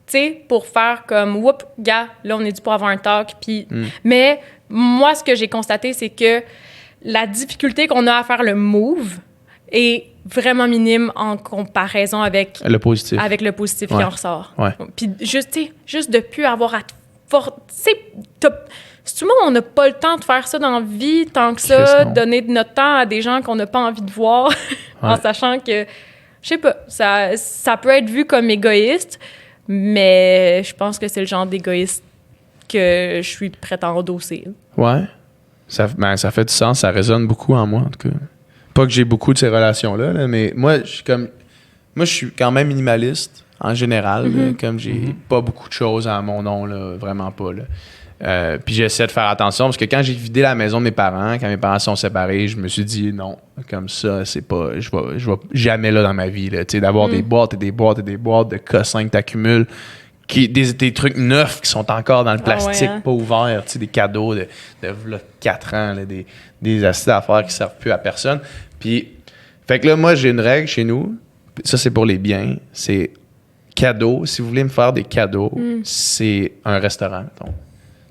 tu sais, pour faire comme, whoop, gars, là, on est dû pour avoir un talk. Puis, mais moi, ce que j'ai constaté, c'est que la difficulté qu'on a à faire le move est vraiment minime en comparaison avec Le positif. le positif Ouais. qui en ressort. Ouais. Puis juste, tu sais, juste de plus avoir à... Tu sais, c'est tout le monde, on n'a pas le temps de faire ça dans la vie tant que ça, Chris, non. donner de notre temps à des gens qu'on n'a pas envie de voir, en Ouais. sachant que, je sais pas, ça peut être vu comme égoïste, mais je pense que c'est le genre d'égoïste que je suis prête à endosser. Ouais. Ça fait du sens, ça résonne beaucoup en moi, en tout cas. Pas que j'ai beaucoup de ces relations-là, là, mais moi, je suis quand même minimaliste, en général. Là, comme j'ai pas beaucoup de choses à mon nom, là, vraiment pas. Là. Puis j'essaie de faire attention, parce que quand j'ai vidé la maison de mes parents, quand mes parents sont séparés, je me suis dit non, comme ça, c'est pas... Je vais jamais là dans ma vie, là, tu sais, d'avoir des boîtes et des boîtes et des boîtes de cossins que t'accumules, des trucs neufs qui sont encore dans le plastique, hein? pas ouverts, tu sais, des cadeaux de 4 ans, là, des acides d'affaires qui servent plus à personne. Puis, fait que là, moi, j'ai une règle chez nous, ça, c'est pour les biens, c'est cadeau. Si vous voulez me faire des cadeaux, c'est un restaurant, mettons.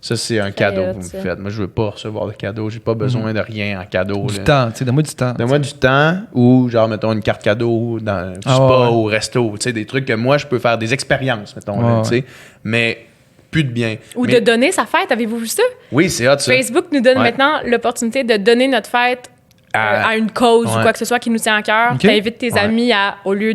Ça, c'est un cadeau que vous me ça. faites. Moi, je veux pas recevoir de cadeau. J'ai pas besoin de rien en cadeau. Du là. temps, tu sais, donne-moi du temps. Donne-moi du temps ou, genre, mettons, une carte cadeau dans un spa ouais. ou au resto. Tu sais, des trucs que moi, je peux faire des expériences, mettons. là, Ouais, tu sais. Mais plus de biens. Ou Mais- de donner sa fête, avez-vous vu ça? Oui, c'est hot, ça. Facebook nous donne Ouais. maintenant l'opportunité de donner notre fête à une cause ou Ouais. quoi que ce soit qui nous tient à cœur. Ok. Tu invites tes Ouais. amis à, au lieu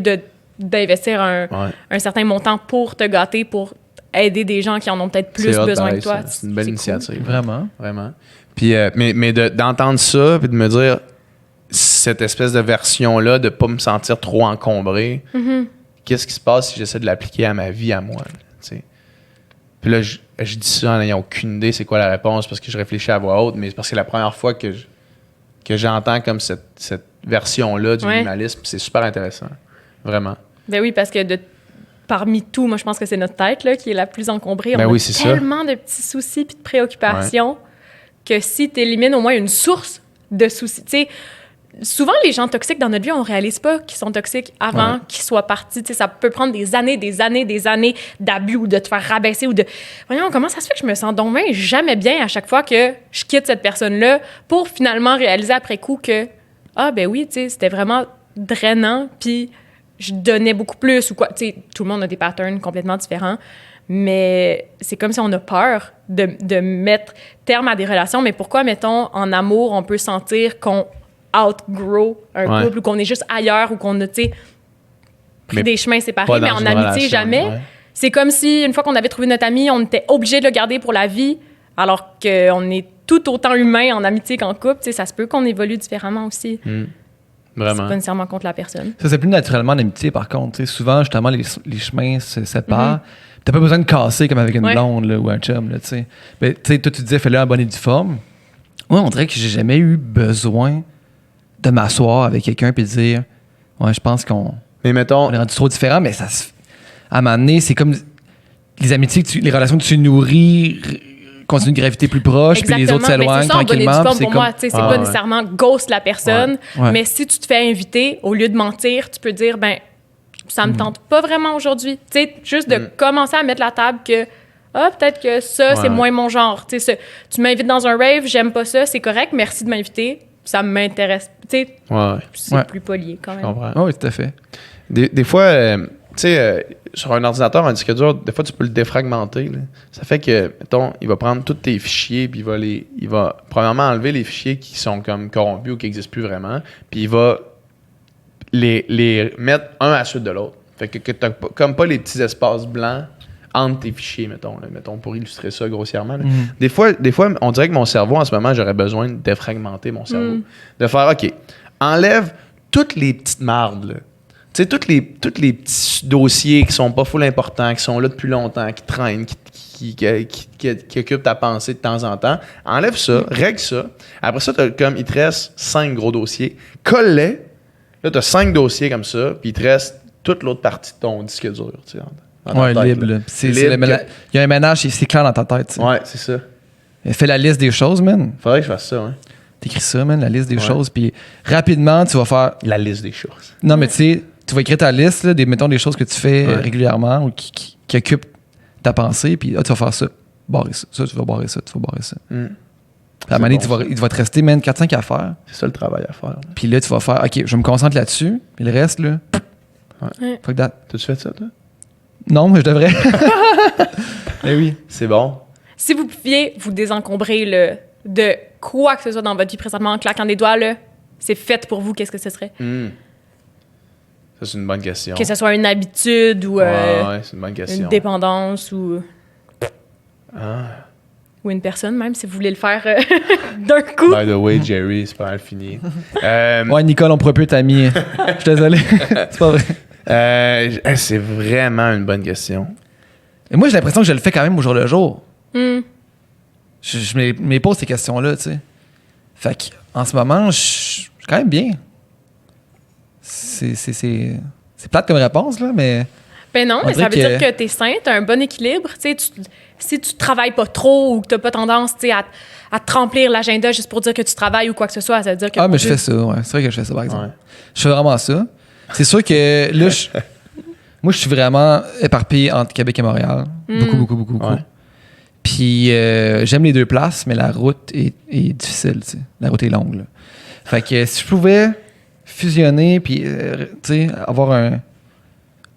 d'investir un certain montant pour te gâter, pour aider des gens qui en ont peut-être plus C'est hot, besoin pareil, que toi. ça. C'est une belle cool. initiative. Vraiment. Vraiment. Puis, mais d'entendre ça, puis de me dire cette espèce de version-là, de pas me sentir trop encombré, qu'est-ce qui se passe si j'essaie de l'appliquer à ma vie, à moi? Là, tu sais? Puis là, je dis ça en n'ayant aucune idée c'est quoi la réponse parce que je réfléchis à voix haute, mais c'est parce que c'est la première fois que j'entends comme cette version-là du Ouais. minimalisme. C'est super intéressant. Vraiment. Ben oui, parce que parmi tout, moi, je pense que c'est notre tête là, qui est la plus encombrée. Ben On oui, a c'est ça. tellement de petits soucis puis de préoccupations que si tu élimines au moins une source de soucis, tu sais, souvent, les gens toxiques dans notre vie, on réalise pas qu'ils sont toxiques avant Ouais. qu'ils soient partis. Tu sais, ça peut prendre des années d'abus ou de te faire rabaisser ou de... Voyons, comment ça se fait que je me sens donc jamais bien à chaque fois que je quitte cette personne-là pour finalement réaliser après coup que, ah ben oui, tu sais, c'était vraiment drainant, puis je donnais beaucoup plus ou quoi. Tu sais, tout le monde a des patterns complètement différents, mais c'est comme si on a peur de mettre terme à des relations. Mais pourquoi, mettons, en amour, on peut sentir qu'on outgrow un Ouais. couple ou qu'on est juste ailleurs ou qu'on a, tu sais, pris Mais des chemins séparés, pas mais dans en une amitié, relation, jamais. ouais. C'est comme si, une fois qu'on avait trouvé notre ami, on était obligé de le garder pour la vie, alors qu'on est tout autant humain en amitié qu'en couple. Tu sais, ça se peut qu'on évolue différemment aussi. C'est Vraiment. pas nécessairement contre la personne. Ça, c'est plus naturellement en amitié, par contre. Tu sais, souvent, justement, les chemins se séparent. T'as pas besoin de casser comme avec une Ouais. blonde là, ou un chum. Là, tu sais. Mais tu sais, toi, tu disais, fais-le en bonne et due forme. Moi, on dirait que j'ai jamais eu besoin de m'asseoir avec quelqu'un et de dire, ouais, je pense qu'on Mais mettons, est rendu trop différents, mais à un moment donné, c'est comme les amitiés, les relations que tu nourris continuent de graviter plus proche, puis les autres mais s'éloignent c'est ça, en bonne et due tranquillement. forme puis pour moi. Tu sais, c'est Ah, pas ouais. nécessairement ghost la personne, Ouais. Ouais. mais si tu te fais inviter, au lieu de mentir, tu peux dire, ben, ça me tente pas vraiment aujourd'hui. Tu sais, juste de commencer à mettre la table que, ah, peut-être que ça, c'est Ouais. moins mon genre. Tu sais, tu m'invites dans un rave, j'aime pas ça, c'est correct, merci de m'inviter. ça m'intéresse. Tu sais, Ouais. c'est plus poli quand Je même. comprends. Ah oui, tout à fait. Des fois, tu sais, sur un ordinateur, un disque dur, des fois, tu peux le défragmenter. Là. Ça fait que, mettons, il va prendre tous tes fichiers, puis il va premièrement enlever les fichiers qui sont comme corrompus ou qui n'existent plus vraiment, puis il va les mettre un à la suite de l'autre. Fait que tu n'as comme pas les petits espaces blancs entre tes fichiers, mettons, pour illustrer ça grossièrement. Là. Des fois, on dirait que mon cerveau, en ce moment, j'aurais besoin de défragmenter mon cerveau. De faire, OK, enlève toutes les petites mardes, là. Tu sais, tous les petits dossiers qui sont pas full importants, qui sont là depuis longtemps, qui traînent, qui occupent ta pensée de temps en temps, enlève ça, règle ça. Après ça, il te reste 5 gros dossiers. Colle-les. Là, tu as 5 dossiers comme ça, puis il te reste toute l'autre partie de ton disque dur. Tu sais, dans ta tête, libre. là. Là. Libre Il y a un ménage, c'est clair dans ta tête. Tu sais. Ouais, c'est ça. Fais la liste des choses, man. Faudrait que je fasse ça, hein. T'écris ça, man, la liste des choses. Puis rapidement, tu vas faire. La liste des choses. Non, mais tu sais, tu vas écrire ta liste, là, mettons des choses que tu fais régulièrement ou qui occupent ta pensée. Puis tu vas faire ça. Barrer ça. Ça, tu vas barrer ça. Tu vas barrer ça. À un moment donné, il va te rester, man, 4-5 affaires. C'est ça le travail à faire. Là. Puis là, tu vas faire, OK, je me concentre là-dessus. Puis le reste, là. Fuck that. T'as-tu fait ça, toi? Non, mais je devrais. Eh oui. C'est bon. Si vous pouviez vous désencombrer de quoi que ce soit dans votre vie présentement en claquant des doigts, là, c'est fait pour vous, qu'est-ce que ce serait? Ça, c'est une bonne question. Que ce soit une habitude ou ouais, c'est une bonne question. une dépendance ou une personne, même, si vous voulez le faire d'un coup. By the way, Jerry, c'est pas mal fini. Ouais, Nicole, on pourrait plus être amis. Je suis désolé. C'est pas vrai. C'est vraiment une bonne question. Et moi, j'ai l'impression que je le fais quand même au jour le jour. Je me pose ces questions-là, tu sais. Fait qu'en ce moment, je suis quand même bien. C'est plate comme réponse, là, mais... Ben non, On mais ça veut dirait dire que t'es sain, t'as un bon équilibre. Tu sais, si tu travailles pas trop ou que t'as pas tendance, tu sais, à te remplir l'agenda juste pour dire que tu travailles ou quoi que ce soit, ça veut dire que... Ah, mais je fais ça, ouais. C'est vrai que je fais ça, par exemple. Ouais. Je fais vraiment ça. C'est sûr que là, moi, je suis vraiment éparpillé entre Québec et Montréal. Beaucoup. Ouais. Puis j'aime les deux places, mais la route est difficile, tu sais. La route est longue, là. Fait que si je pouvais fusionner puis, tu sais, avoir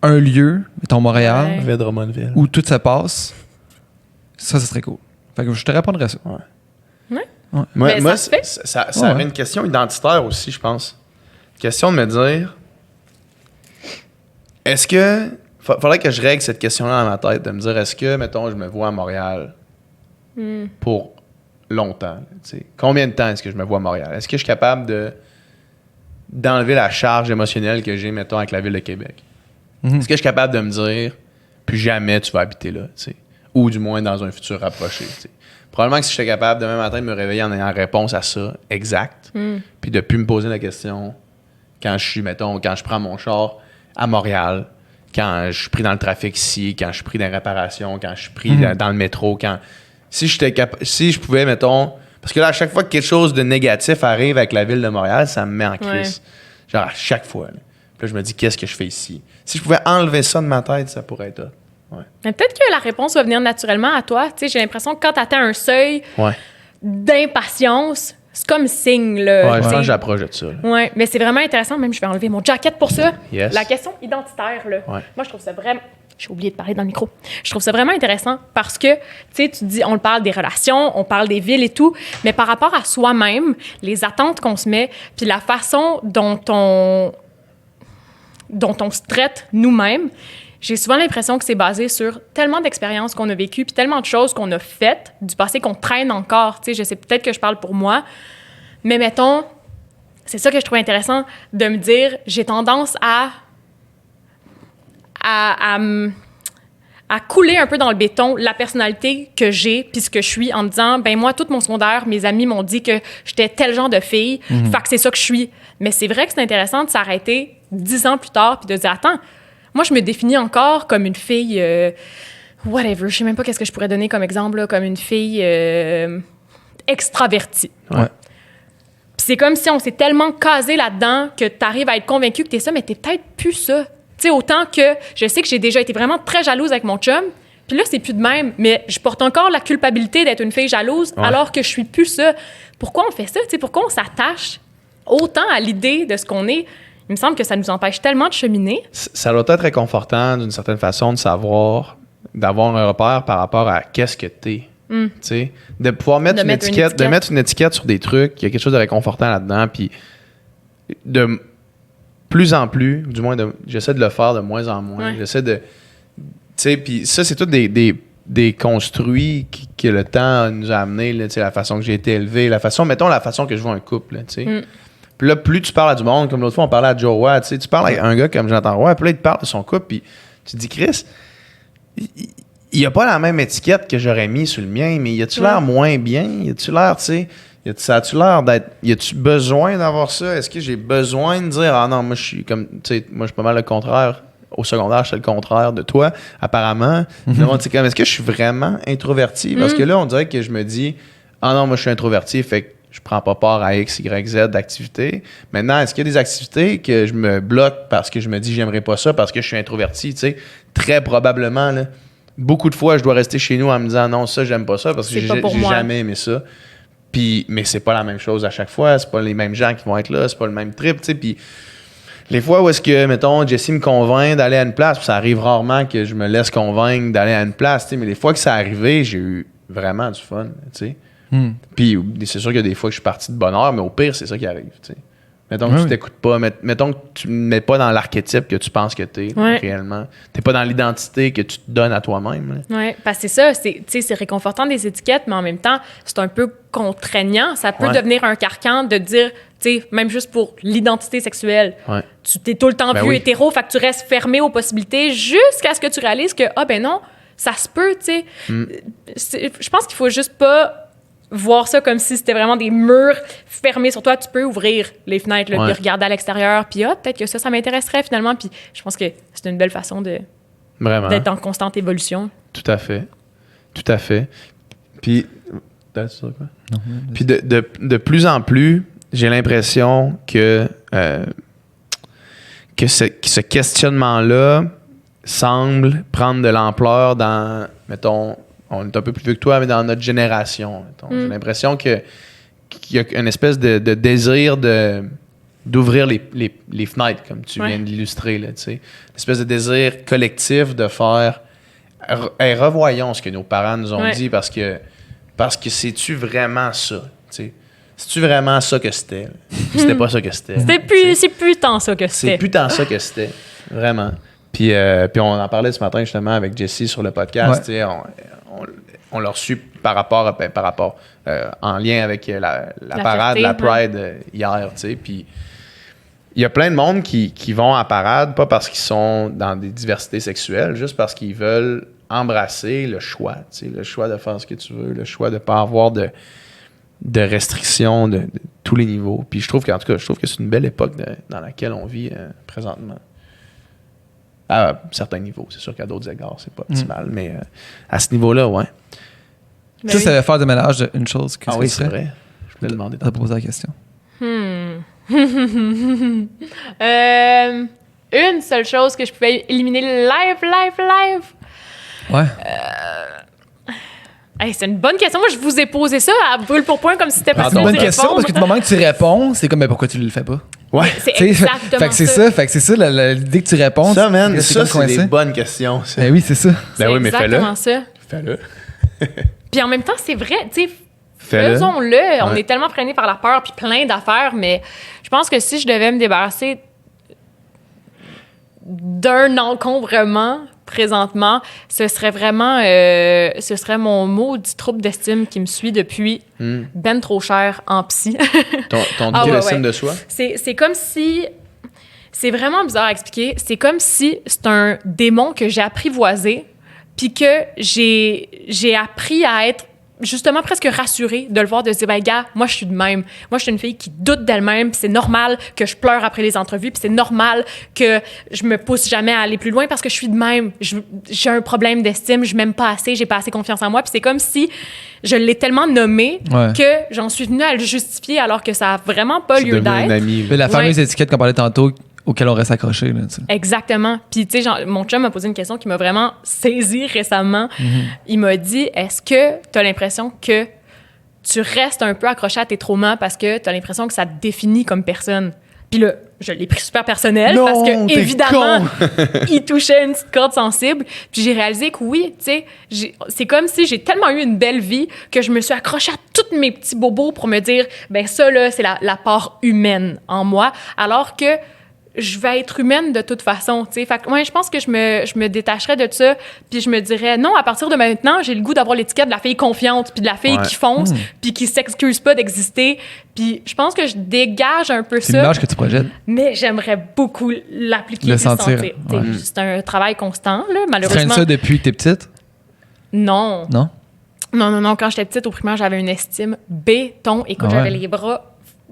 un lieu, mettons Montréal, Ville de Drummondville. où tout se passe, ça serait cool. Fait que je te répondrais ça. Ouais. Moi, Mais ça se fait. ça avait une question identitaire aussi, je pense. Question de me dire, est-ce que... Faudrait que je règle cette question-là dans ma tête, de me dire, est-ce que, mettons, je me vois à Montréal pour longtemps? T'sais, combien de temps est-ce que je me vois à Montréal? Est-ce que je suis capable d'enlever la charge émotionnelle que j'ai, mettons, avec la ville de Québec? Est-ce que je suis capable de me dire, plus jamais tu vas habiter là, t'sais? Ou du moins dans un futur rapproché? T'sais? Probablement que si j'étais capable demain matin de me réveiller en ayant réponse à ça, exact, puis de plus me poser la question quand je prends mon char à Montréal, quand je suis pris dans le trafic ici, quand je suis pris dans les réparations, quand je suis pris dans le métro, si je pouvais, mettons... Parce que là, à chaque fois que quelque chose de négatif arrive avec la ville de Montréal, ça me met en crise. Ouais. Genre, à chaque fois. Là. Puis là, je me dis, qu'est-ce que je fais ici? Si je pouvais enlever ça de ma tête, ça pourrait être... Ouais. Mais peut-être que la réponse va venir naturellement à toi. Tu sais, j'ai l'impression que quand tu atteins un seuil d'impatience, c'est comme signe. Là, ouais, je pense que j'approche de ça. Oui, mais c'est vraiment intéressant. Même, je vais enlever mon jacket pour ça. Yes. La question identitaire, là. Ouais. Moi, je trouve ça vraiment... J'ai oublié de parler dans le micro. Je trouve ça vraiment intéressant parce que, tu sais, tu dis, on parle des relations, on parle des villes et tout, mais par rapport à soi-même, les attentes qu'on se met, puis la façon dont on se traite nous-mêmes, j'ai souvent l'impression que c'est basé sur tellement d'expériences qu'on a vécues, puis tellement de choses qu'on a faites du passé qu'on traîne encore. Tu sais, je sais peut-être que je parle pour moi, mais mettons, c'est ça que je trouve intéressant de me dire, j'ai tendance à couler un peu dans le béton la personnalité que j'ai puis ce que je suis en me disant, ben moi, tout mon secondaire, mes amis m'ont dit que j'étais tel genre de fille, fait que c'est ça que je suis. Mais c'est vrai que c'est intéressant de s'arrêter 10 ans plus tard puis de dire, attends, moi, je me définis encore comme une fille, whatever, je sais même pas qu'est-ce que je pourrais donner comme exemple, là, comme une fille extravertie. Ouais. Puis c'est comme si on s'est tellement casé là-dedans que tu arrives à être convaincu que t'es ça, mais t'es peut-être plus ça. Tu sais, autant que je sais que j'ai déjà été vraiment très jalouse avec mon chum, puis là, c'est plus de même, mais je porte encore la culpabilité d'être une fille jalouse alors que je suis plus ça. Pourquoi on fait ça? Tu sais, pourquoi on s'attache autant à l'idée de ce qu'on est, il me semble que ça nous empêche tellement de cheminer. Ça doit être réconfortant d'une certaine façon de savoir, d'avoir un repère par rapport à qu'est-ce que t'es. Tu sais, de pouvoir mettre une étiquette sur des trucs, il y a quelque chose de réconfortant là-dedans, puis de plus en plus, du moins j'essaie de le faire de moins en moins. J'essaie de... Tu sais, puis ça, c'est tout des construits que le temps nous a amenés, tu sais, la façon que j'ai été élevé, la façon que je vois un couple, tu sais. Puis là, plus tu parles à du monde, comme l'autre fois, on parlait à Joe Roy, tu sais, tu parles à un gars comme Jonathan Roy, puis là, il te parle de son couple, puis tu te dis, Chris, il n'y a pas la même étiquette que j'aurais mis sur le mien, mais y a-tu l'air moins bien? Y a-tu l'air, tu sais, ça a-tu l'air d'être... Y a-tu besoin d'avoir ça? Est-ce que j'ai besoin de dire, ah non, moi, je suis comme, tu sais, moi, je suis pas mal le contraire. Au secondaire, j'étais le contraire de toi, apparemment. Est-ce que je suis vraiment introverti? Parce que là, on dirait que je me dis, ah non, moi, je suis introverti, fait que je prends pas part à X, Y, Z d'activités. Maintenant, est-ce qu'il y a des activités que je me bloque parce que je me dis, j'aimerais pas ça parce que je suis introverti, tu sais? Très probablement, là. Beaucoup de fois, je dois rester chez nous en me disant, non, ça, j'aime pas ça parce que j'ai jamais aimé ça. Puis, mais c'est pas la même chose à chaque fois. C'est pas les mêmes gens qui vont être là. C'est pas le même trip, tu sais. Puis, les fois où est-ce que, mettons, Jessie me convainc d'aller à une place, puis ça arrive rarement que je me laisse convaincre d'aller à une place, tu sais, mais les fois que ça arrivé, j'ai eu vraiment du fun, tu sais. Puis c'est sûr qu'il y a des fois que je suis parti de bonne heure, mais au pire, c'est ça qui arrive, tu sais. Mettons que tu t'écoutes pas, mettons que tu ne mets pas dans l'archétype que tu penses que t'es réellement. T'es pas dans l'identité que tu te donnes à toi-même. Oui, parce que c'est ça, c'est réconfortant des étiquettes, mais en même temps, c'est un peu contraignant. Ça peut devenir un carcan de dire, tu sais, même juste pour l'identité sexuelle, tu t'es tout le temps vu hétéro, fait que tu restes fermé aux possibilités jusqu'à ce que tu réalises que, ah ben non, ça se peut, tu sais. Je pense qu'il faut juste pas voir ça comme si c'était vraiment des murs fermés sur toi. Tu peux ouvrir les fenêtres, là, puis regarder à l'extérieur, puis peut-être que ça m'intéresserait finalement. Puis je pense que c'est une belle façon d'être en constante évolution. Tout à fait. Tout à fait. Puis, puis de plus en plus, j'ai l'impression que ce questionnement-là semble prendre de l'ampleur dans, mettons, on est un peu plus vieux que toi, mais dans notre génération. J'ai l'impression qu'il y a une espèce de désir d'ouvrir les fenêtres, comme tu viens de l'illustrer. Là, une espèce de désir collectif de faire hey, revoyons ce que nos parents nous ont dit parce que c'est-tu vraiment ça? C'est-tu vraiment ça que c'était? C'était pas ça que c'était. C'est plus tant ça que c'était. C'est plus tant ça que c'était. Vraiment. Puis on en parlait ce matin justement avec Jessie sur le podcast. On l'a reçu par rapport en lien avec la parade, la Pride hier. Puis il y a plein de monde qui vont à parade, pas parce qu'ils sont dans des diversités sexuelles, juste parce qu'ils veulent embrasser le choix. Le choix de faire ce que tu veux, le choix de ne pas avoir de restrictions de tous les niveaux. Puis je trouve que c'est une belle époque dans laquelle on vit présentement. À certains niveaux. C'est sûr qu'à d'autres égards, c'est pas optimal, mais à ce niveau-là, ouais. Ça, c'est faire de ménage d'une chose. Ah oui, c'est vrai. Je voulais demander. Tu as posé la question. Une seule chose que je pouvais éliminer live. Ouais. Hey, c'est une bonne question. Moi, je vous ai posé ça à brûle pour point comme si c'était pas c'est une bonne question parce que du moment que tu réponds, c'est comme mais pourquoi tu le fais pas? Ouais. C'est exactement fait que c'est ça. Fait que c'est ça l'idée que tu réponds. Ça, man, c'est des bonnes questions. Ça. Ben oui, c'est ça. Ben oui, mais fais-le. C'est exactement ça. Fais-le. Puis en même temps, c'est vrai, tu sais, faisons-le. On est tellement freinés par la peur puis plein d'affaires, mais je pense que si je devais me débarrasser d'un encombrement présentement, ce serait vraiment ce serait mon maudit trouble d'estime qui me suit depuis ben trop cher en psy. ton estime de soi? C'est comme si... C'est vraiment bizarre à expliquer. C'est comme si c'est un démon que j'ai apprivoisé puis que j'ai appris à être justement presque rassurée de le voir, de se dire, ben gars, moi je suis de même. Moi je suis une fille qui doute d'elle-même, puis c'est normal que je pleure après les entrevues, puis c'est normal que je me pousse jamais à aller plus loin parce que je suis de même. J'ai un problème d'estime, je m'aime pas assez, j'ai pas assez confiance en moi, puis c'est comme si je l'ai tellement nommé que j'en suis venue à le justifier alors que ça a vraiment pas lieu d'être. La fameuse étiquette qu'on parlait tantôt, auquel on reste accroché. Là, exactement. Puis, tu sais, mon chum m'a posé une question qui m'a vraiment saisi récemment. Il m'a dit, est-ce que tu as l'impression que tu restes un peu accroché à tes traumas parce que tu as l'impression que ça te définit comme personne. Puis là, je l'ai pris super personnel Non, parce que, t'es évidemment, con. il touchait une petite corde sensible. Puis j'ai réalisé que oui, tu sais, c'est comme si j'ai tellement eu une belle vie que je me suis accrochée à tous mes petits bobos pour me dire, ben ça, là, c'est la part humaine en moi. Alors que je vais être humaine de toute façon, tu sais. Fait que, ouais, je pense que je me détacherais de ça, puis je me dirais, non, à partir de maintenant, j'ai le goût d'avoir l'étiquette de la fille confiante, puis de la fille qui fonce, puis qui s'excuse pas d'exister. Puis je pense que je dégage un peu C'est ça. l'image que tu projettes. Mais j'aimerais beaucoup l'appliquer Le et sentir. sentir. Ouais. C'est un travail constant, là, Tu malheureusement. traînes ça depuis que t'es petite? Non. Non? Non. Quand j'étais petite, au primaire, j'avais une estime béton. Écoute, Ah ouais. j'avais les bras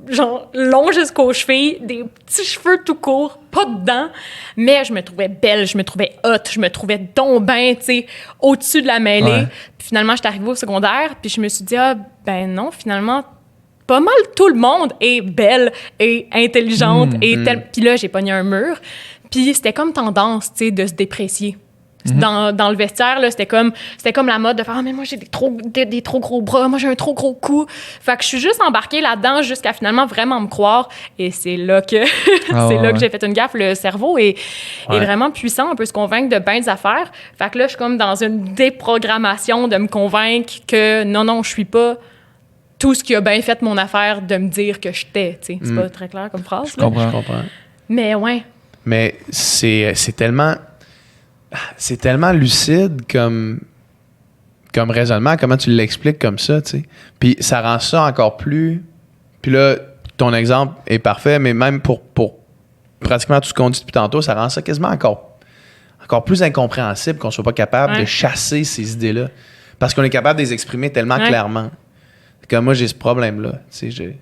genre longs jusqu'aux chevilles, des petits cheveux tout courts, pas de dents. Mais je me trouvais belle, je me trouvais hot, je me trouvais donc ben, tu sais, au-dessus de la mêlée. Ouais. Puis finalement, j'étais arrivée au secondaire, puis je me suis dit, ah, ben non, finalement, pas mal tout le monde est belle et intelligente. Puis là, j'ai pogné un mur. Puis c'était comme tendance, tu sais, de se déprécier. Dans le vestiaire, là, c'était comme la mode de faire « Ah, mais moi, j'ai des trop gros bras, moi, j'ai un trop gros cou. » Fait que je suis juste embarquée là-dedans jusqu'à finalement vraiment me croire. Et c'est là que que j'ai fait une gaffe. Le cerveau est vraiment puissant. On peut se convaincre de bien des affaires. Fait que là, je suis comme dans une déprogrammation de me convaincre que non, je suis pas tout ce qui a bien fait mon affaire de me dire que j'étais. C'est pas très clair comme phrase. Je comprends. Je comprends. Mais ouais. Mais c'est tellement lucide comme raisonnement, comment tu l'expliques comme ça, tu sais. Puis ça rend ça encore plus... Puis là, ton exemple est parfait, mais même pour pratiquement tout ce qu'on dit depuis tantôt, ça rend ça quasiment encore plus incompréhensible qu'on soit pas capable de chasser ces idées-là. Parce qu'on est capable de les exprimer tellement clairement. Comme moi, j'ai ce problème-là, tu sais,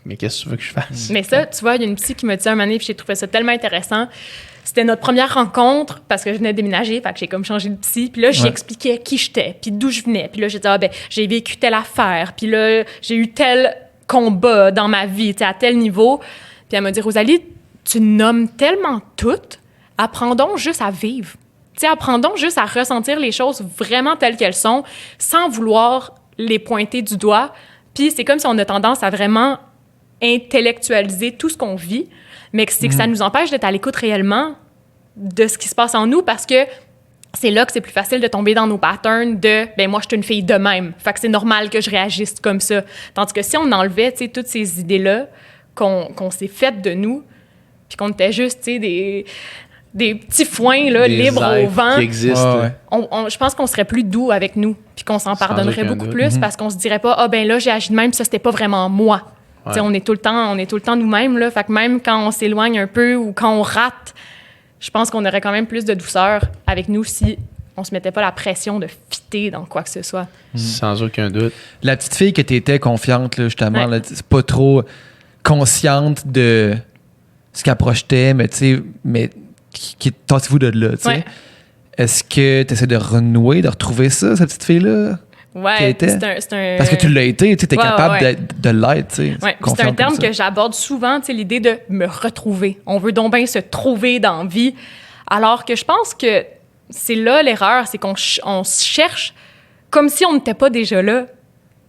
mais qu'est-ce que tu veux que je fasse? Mais ça, tu vois, il y a une psy qui m'a dit un moment donné, puis j'ai trouvé ça tellement intéressant. C'était notre première rencontre parce que je venais de déménager, fait que j'ai comme changé de psy. Puis là, j'y expliquais qui j'étais, puis d'où je venais. Puis là, j'ai dit, j'ai vécu telle affaire, puis là, j'ai eu tel combat dans ma vie, tu sais, à tel niveau. Puis elle m'a dit, Rosalie, tu nommes tellement tout, apprends donc juste à vivre. Tu sais, apprends donc juste à ressentir les choses vraiment telles qu'elles sont, sans vouloir les pointer du doigt. Puis c'est comme si on a tendance à vraiment intellectualiser tout ce qu'on vit, mais c'est que ça nous empêche d'être à l'écoute réellement de ce qui se passe en nous parce que c'est là que c'est plus facile de tomber dans nos patterns de « ben moi, je suis une fille de même, fait que c'est normal que je réagisse comme ça ». Tandis que si on enlevait, tu sais, toutes ces idées-là qu'on s'est faites de nous, puis qu'on était juste, tu sais, des petits foins là, Des libres au êtres vent, qui existent. je pense qu'on serait plus doux avec nous, puis qu'on s'en pardonnerait aucun beaucoup doute. plus parce qu'on se dirait pas « ah ben là, j'ai agi de même, ça, c'était pas vraiment moi ». Ouais. On est tout le temps nous-mêmes, là. Fait que même quand on s'éloigne un peu ou quand on rate, je pense qu'on aurait quand même plus de douceur avec nous si on se mettait pas la pression de fitter dans quoi que ce soit. Sans aucun doute. La petite fille que t'étais confiante, là, justement, là, c'est pas trop consciente de ce qu'elle projetait, mais tu sais, qui tentez-vous de là, tu sais. Ouais. Est-ce que tu essaies de renouer, de retrouver ça, cette petite fille-là? Ouais, c'est un... Parce que tu l'as été, tu es capable de l'être, tu sais. Ouais, c'est un terme que j'aborde souvent, tu sais, l'idée de me retrouver. On veut donc bien se trouver dans la vie, alors que je pense que c'est là l'erreur, c'est qu'on se cherche comme si on n'était pas déjà là.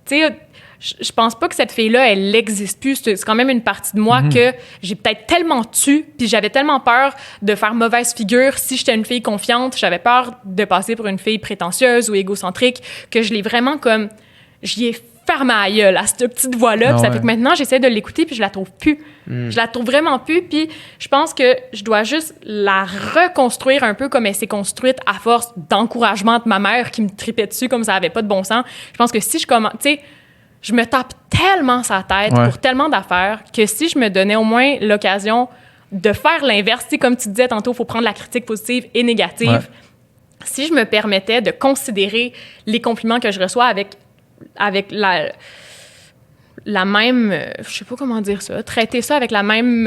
Tu sais, je pense pas que cette fille-là, elle n'existe plus. C'est quand même une partie de moi que j'ai peut-être tellement tué, puis j'avais tellement peur de faire mauvaise figure si j'étais une fille confiante. J'avais peur de passer pour une fille prétentieuse ou égocentrique, que je l'ai vraiment comme... J'y ai fermé à gueule à cette petite voix-là, puis ça fait que maintenant, j'essaie de l'écouter, puis je la trouve plus. Je la trouve vraiment plus, puis je pense que je dois juste la reconstruire un peu comme elle s'est construite à force d'encouragement de ma mère qui me tripait dessus comme ça avait pas de bon sens. Je pense que si je commence... Tu sais, je me tape tellement sa tête pour tellement d'affaires que si je me donnais au moins l'occasion de faire l'inverse, comme tu disais tantôt, il faut prendre la critique positive et négative. Si je me permettais de considérer les compliments que je reçois avec la même... je sais pas comment dire ça. Traiter ça avec la même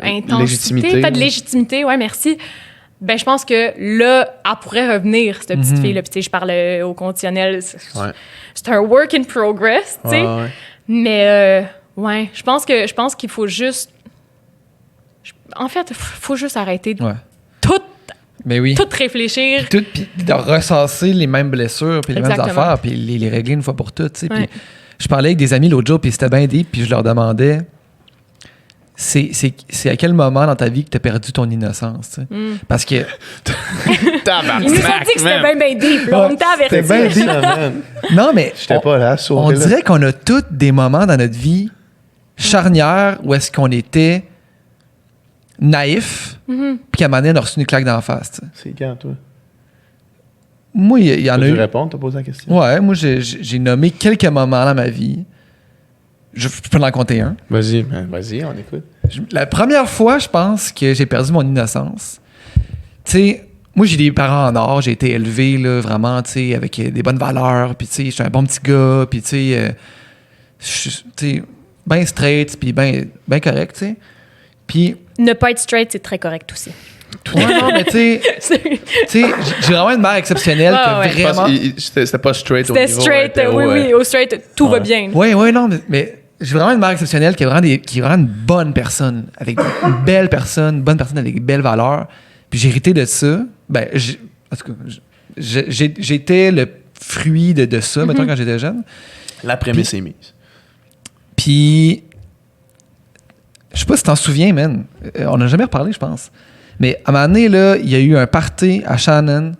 intensité. Légitimité. Pas de légitimité, ouais, merci. Ben, je pense que là, elle pourrait revenir, cette petite fille-là. Puis, tu sais, je parle au conditionnel. C'est un work in progress, tu sais. Mais, ouais, je pense qu'il faut juste... En fait, il faut juste arrêter de tout réfléchir. Puis de recenser les mêmes blessures, puis les mêmes affaires, puis les régler une fois pour toutes, tu sais. Puis Je parlais avec des amis l'autre jour, puis c'était bien deep, puis je leur demandais, c'est à quel moment dans ta vie que tu as perdu ton innocence, tu sais? Parce que... Ils nous ont dit que c'était bien deep. Là, on t'a averti. C'était bien deep. Non, mais J'étais pas là, on dirait qu'on a tous des moments dans notre vie charnières où est-ce qu'on était naïf, puis qu'à un moment donné, on a reçu une claque d'en face, tu sais. C'est quand, toi? Moi, il y en a Tu eu... répondre, t'as posé la question? Ouais, moi, j'ai nommé quelques moments dans ma vie. Je peux en compter un. Vas-y, on écoute. La première fois, je pense, que j'ai perdu mon innocence, tu sais, moi, j'ai des parents en or, j'ai été élevé, là, vraiment, tu sais, avec des bonnes valeurs, puis tu sais, je suis un bon petit gars, puis tu sais, bien straight, puis bien correct, tu sais. Puis... Ne pas être straight, c'est très correct aussi. Ouais, non, mais tu sais, j'ai vraiment une mère exceptionnelle qui a vraiment... C'était pas straight au C'était niveau straight, hétéro, oui, au straight, tout va bien. Oui, non, mais j'ai vraiment une mère exceptionnelle qui est vraiment une bonne personne, avec une belle personne, une bonne personne avec des belles valeurs. Puis j'ai hérité de ça. Ben, en tout cas, j'étais le fruit de ça, mettons, quand j'étais jeune. La prémisse est mise. Puis, je sais pas si t'en souviens, man. On n'a jamais reparlé, je pense. Mais à un moment donné, là, il y a eu un party à Shannon.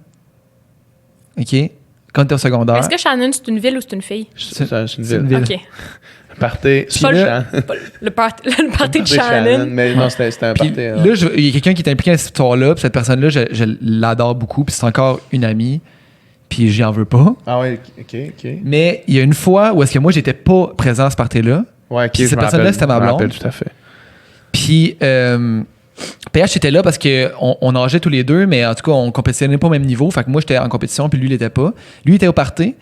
OK? Quand t'es au secondaire. Est-ce que Shannon, c'est une ville ou c'est une fille? C'est une C'est une ville. ville. OK. Party. Pas Champ. le party de Shannon. Mais non, c'était un Puis party. là, il y a quelqu'un qui est impliqué dans cette histoire-là, puis cette personne-là, je l'adore beaucoup, puis c'est encore une amie, puis j'y en veux pas. Ah oui, OK. Mais il y a une fois où est-ce que moi, j'étais pas présent à ce party-là. Ouais, OK, Puis je cette me personne-là, rappelle. c'était ma Je me blonde. rappelle tout à fait. Puis PH était là parce qu'on nageait tous les deux, mais en tout cas, on compétitionnait pas au même niveau. Fait que moi, j'étais en compétition, puis lui, il était pas. Lui, il était au party.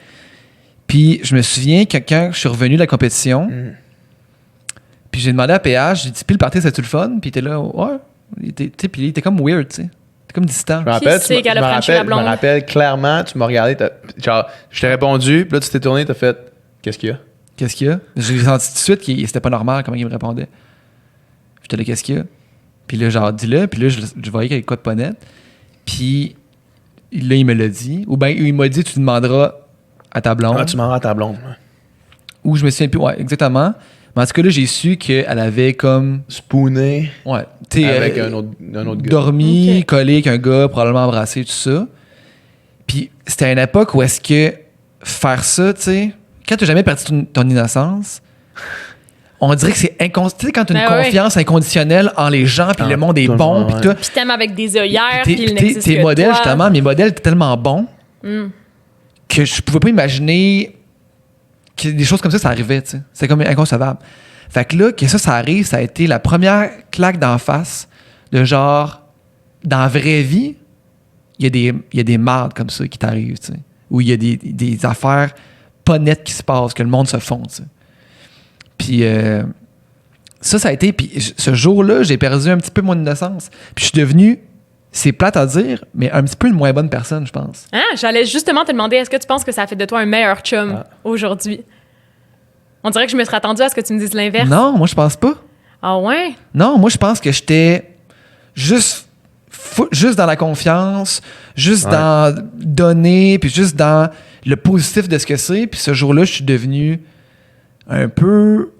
Puis je me souviens que quand je suis revenu de la compétition, puis j'ai demandé à PH, j'ai dit, puis le party, c'était-tu le fun? Puis il était là, ouais. Puis il était comme weird, tu sais. Il était comme distant. Je me rappelle, c'est qu'elle a franchi la blonde? je me rappelle clairement, tu m'as regardé, genre, je t'ai répondu, puis là, tu t'es tourné, t'as fait, qu'est-ce qu'il y a? Qu'est-ce qu'il y a? J'ai senti tout de suite que c'était pas normal comment il me répondait. J'étais là, qu'est-ce qu'il y a? Puis là, genre, dis-le. Puis là, je voyais qu'il y avait quoi de pas net. Puis là, il me l'a dit. Ou bien, il m'a dit, tu demanderas à ta blonde. Ah, tu m'en rends à ta blonde. Ouais. Ou je me souviens plus. Ouais, exactement. Mais en tout cas, là, j'ai su qu'elle avait comme... Spooné Ouais. Tu sais, avec un autre gars. dormi, Ok. collé avec un gars, probablement embrassé, tout ça. Puis c'était une époque où est-ce que faire ça, tu sais, quand tu n'as jamais perdu ton innocence, on dirait que c'est inconscient. Tu sais, quand tu as une Ben ouais. confiance inconditionnelle en les gens, puis le monde est tout le bon, monde, puis ouais. tout. Puis t'aimes avec des œillères, puis il Tes n'existe que modèles, toi. justement, mes modèles étaient tellement bons que je pouvais pas imaginer que des choses comme ça arrivait, tu sais. C'est comme inconcevable. Fait que là, que ça arrive, ça a été la première claque d'en face de genre, dans la vraie vie, il y a des mardes comme ça qui t'arrivent, tu sais. Où il y a des affaires pas nettes qui se passent, que le monde se fond, tu sais. Puis ça a été... Puis ce jour-là, j'ai perdu un petit peu mon innocence. Puis je suis devenu, c'est plate à dire, mais un petit peu une moins bonne personne, je pense. Hein? J'allais justement te demander, est-ce que tu penses que ça a fait de toi un meilleur chum aujourd'hui? On dirait que je me serais attendue à ce que tu me dises l'inverse. Non, moi, je pense pas. Ah ouais? Non, moi, je pense que j'étais juste dans la confiance, juste dans donner, puis juste dans le positif de ce que c'est. Puis ce jour-là, je suis devenu un peu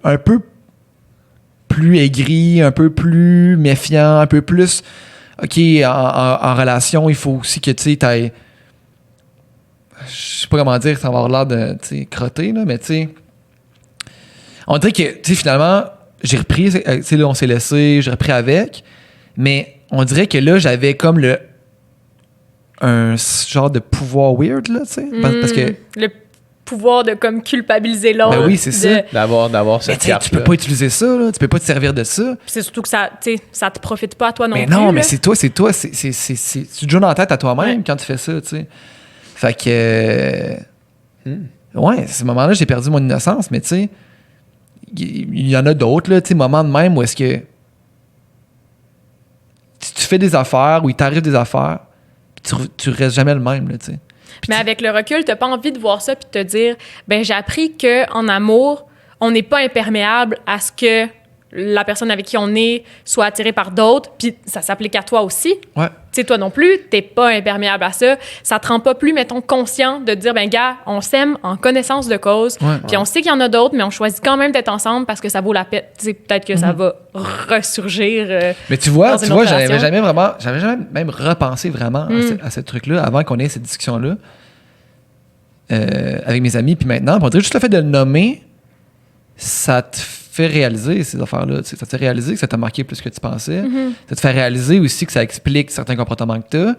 plus aigri, un peu plus méfiant, un peu plus... OK, en relation, il faut aussi que tu sais, je sais pas comment dire, ça va avoir l'air de, tu sais, crotté, là, mais tu sais... On dirait que, tu sais, finalement, j'ai repris, tu sais, là, on s'est laissé, j'ai repris avec, mais on dirait que là, j'avais comme un genre de pouvoir weird, là, tu sais, parce que... Le pouvoir de comme culpabiliser l'autre. Ben oui, c'est ça. D'avoir Mais cette tu sais, carte. tu peux pas utiliser ça, là, tu peux pas te servir de ça. Puis c'est surtout que ça, tu sais, ça te profite pas à toi non Mais plus. non, mais là. c'est toi, tu te joues dans la tête à toi-même quand tu fais ça, tu sais. Fait que... Ouais, à ce moment-là, j'ai perdu mon innocence, mais tu sais, il y en a d'autres, là, tu sais, moments de même où est-ce que tu fais des affaires, où il t'arrive des affaires, puis tu restes jamais le même, là, tu sais. Mais avec le recul, t'as pas envie de voir ça puis de te dire, ben j'ai appris qu'en amour, on n'est pas imperméable à ce que la personne avec qui on est soit attirée par d'autres, puis ça s'applique à toi aussi. Ouais. Tu sais, toi non plus, t'es pas imperméable à ça. Ça te rend pas plus, mettons, conscient de te dire, ben gars, on s'aime en connaissance de cause, puis on sait qu'il y en a d'autres, mais on choisit quand même d'être ensemble parce que ça vaut la peine. Tu sais, peut-être que ça va ressurgir. Mais tu vois, j'avais relation. jamais même repensé vraiment à ce truc-là avant qu'on ait cette discussion-là avec mes amis. Puis maintenant, on dirait juste le fait de le nommer, ça te fait réaliser ces affaires-là. Ça te fait réaliser que ça t'a marqué plus que tu pensais. Ça te fait réaliser aussi que ça explique certains comportements que tu as,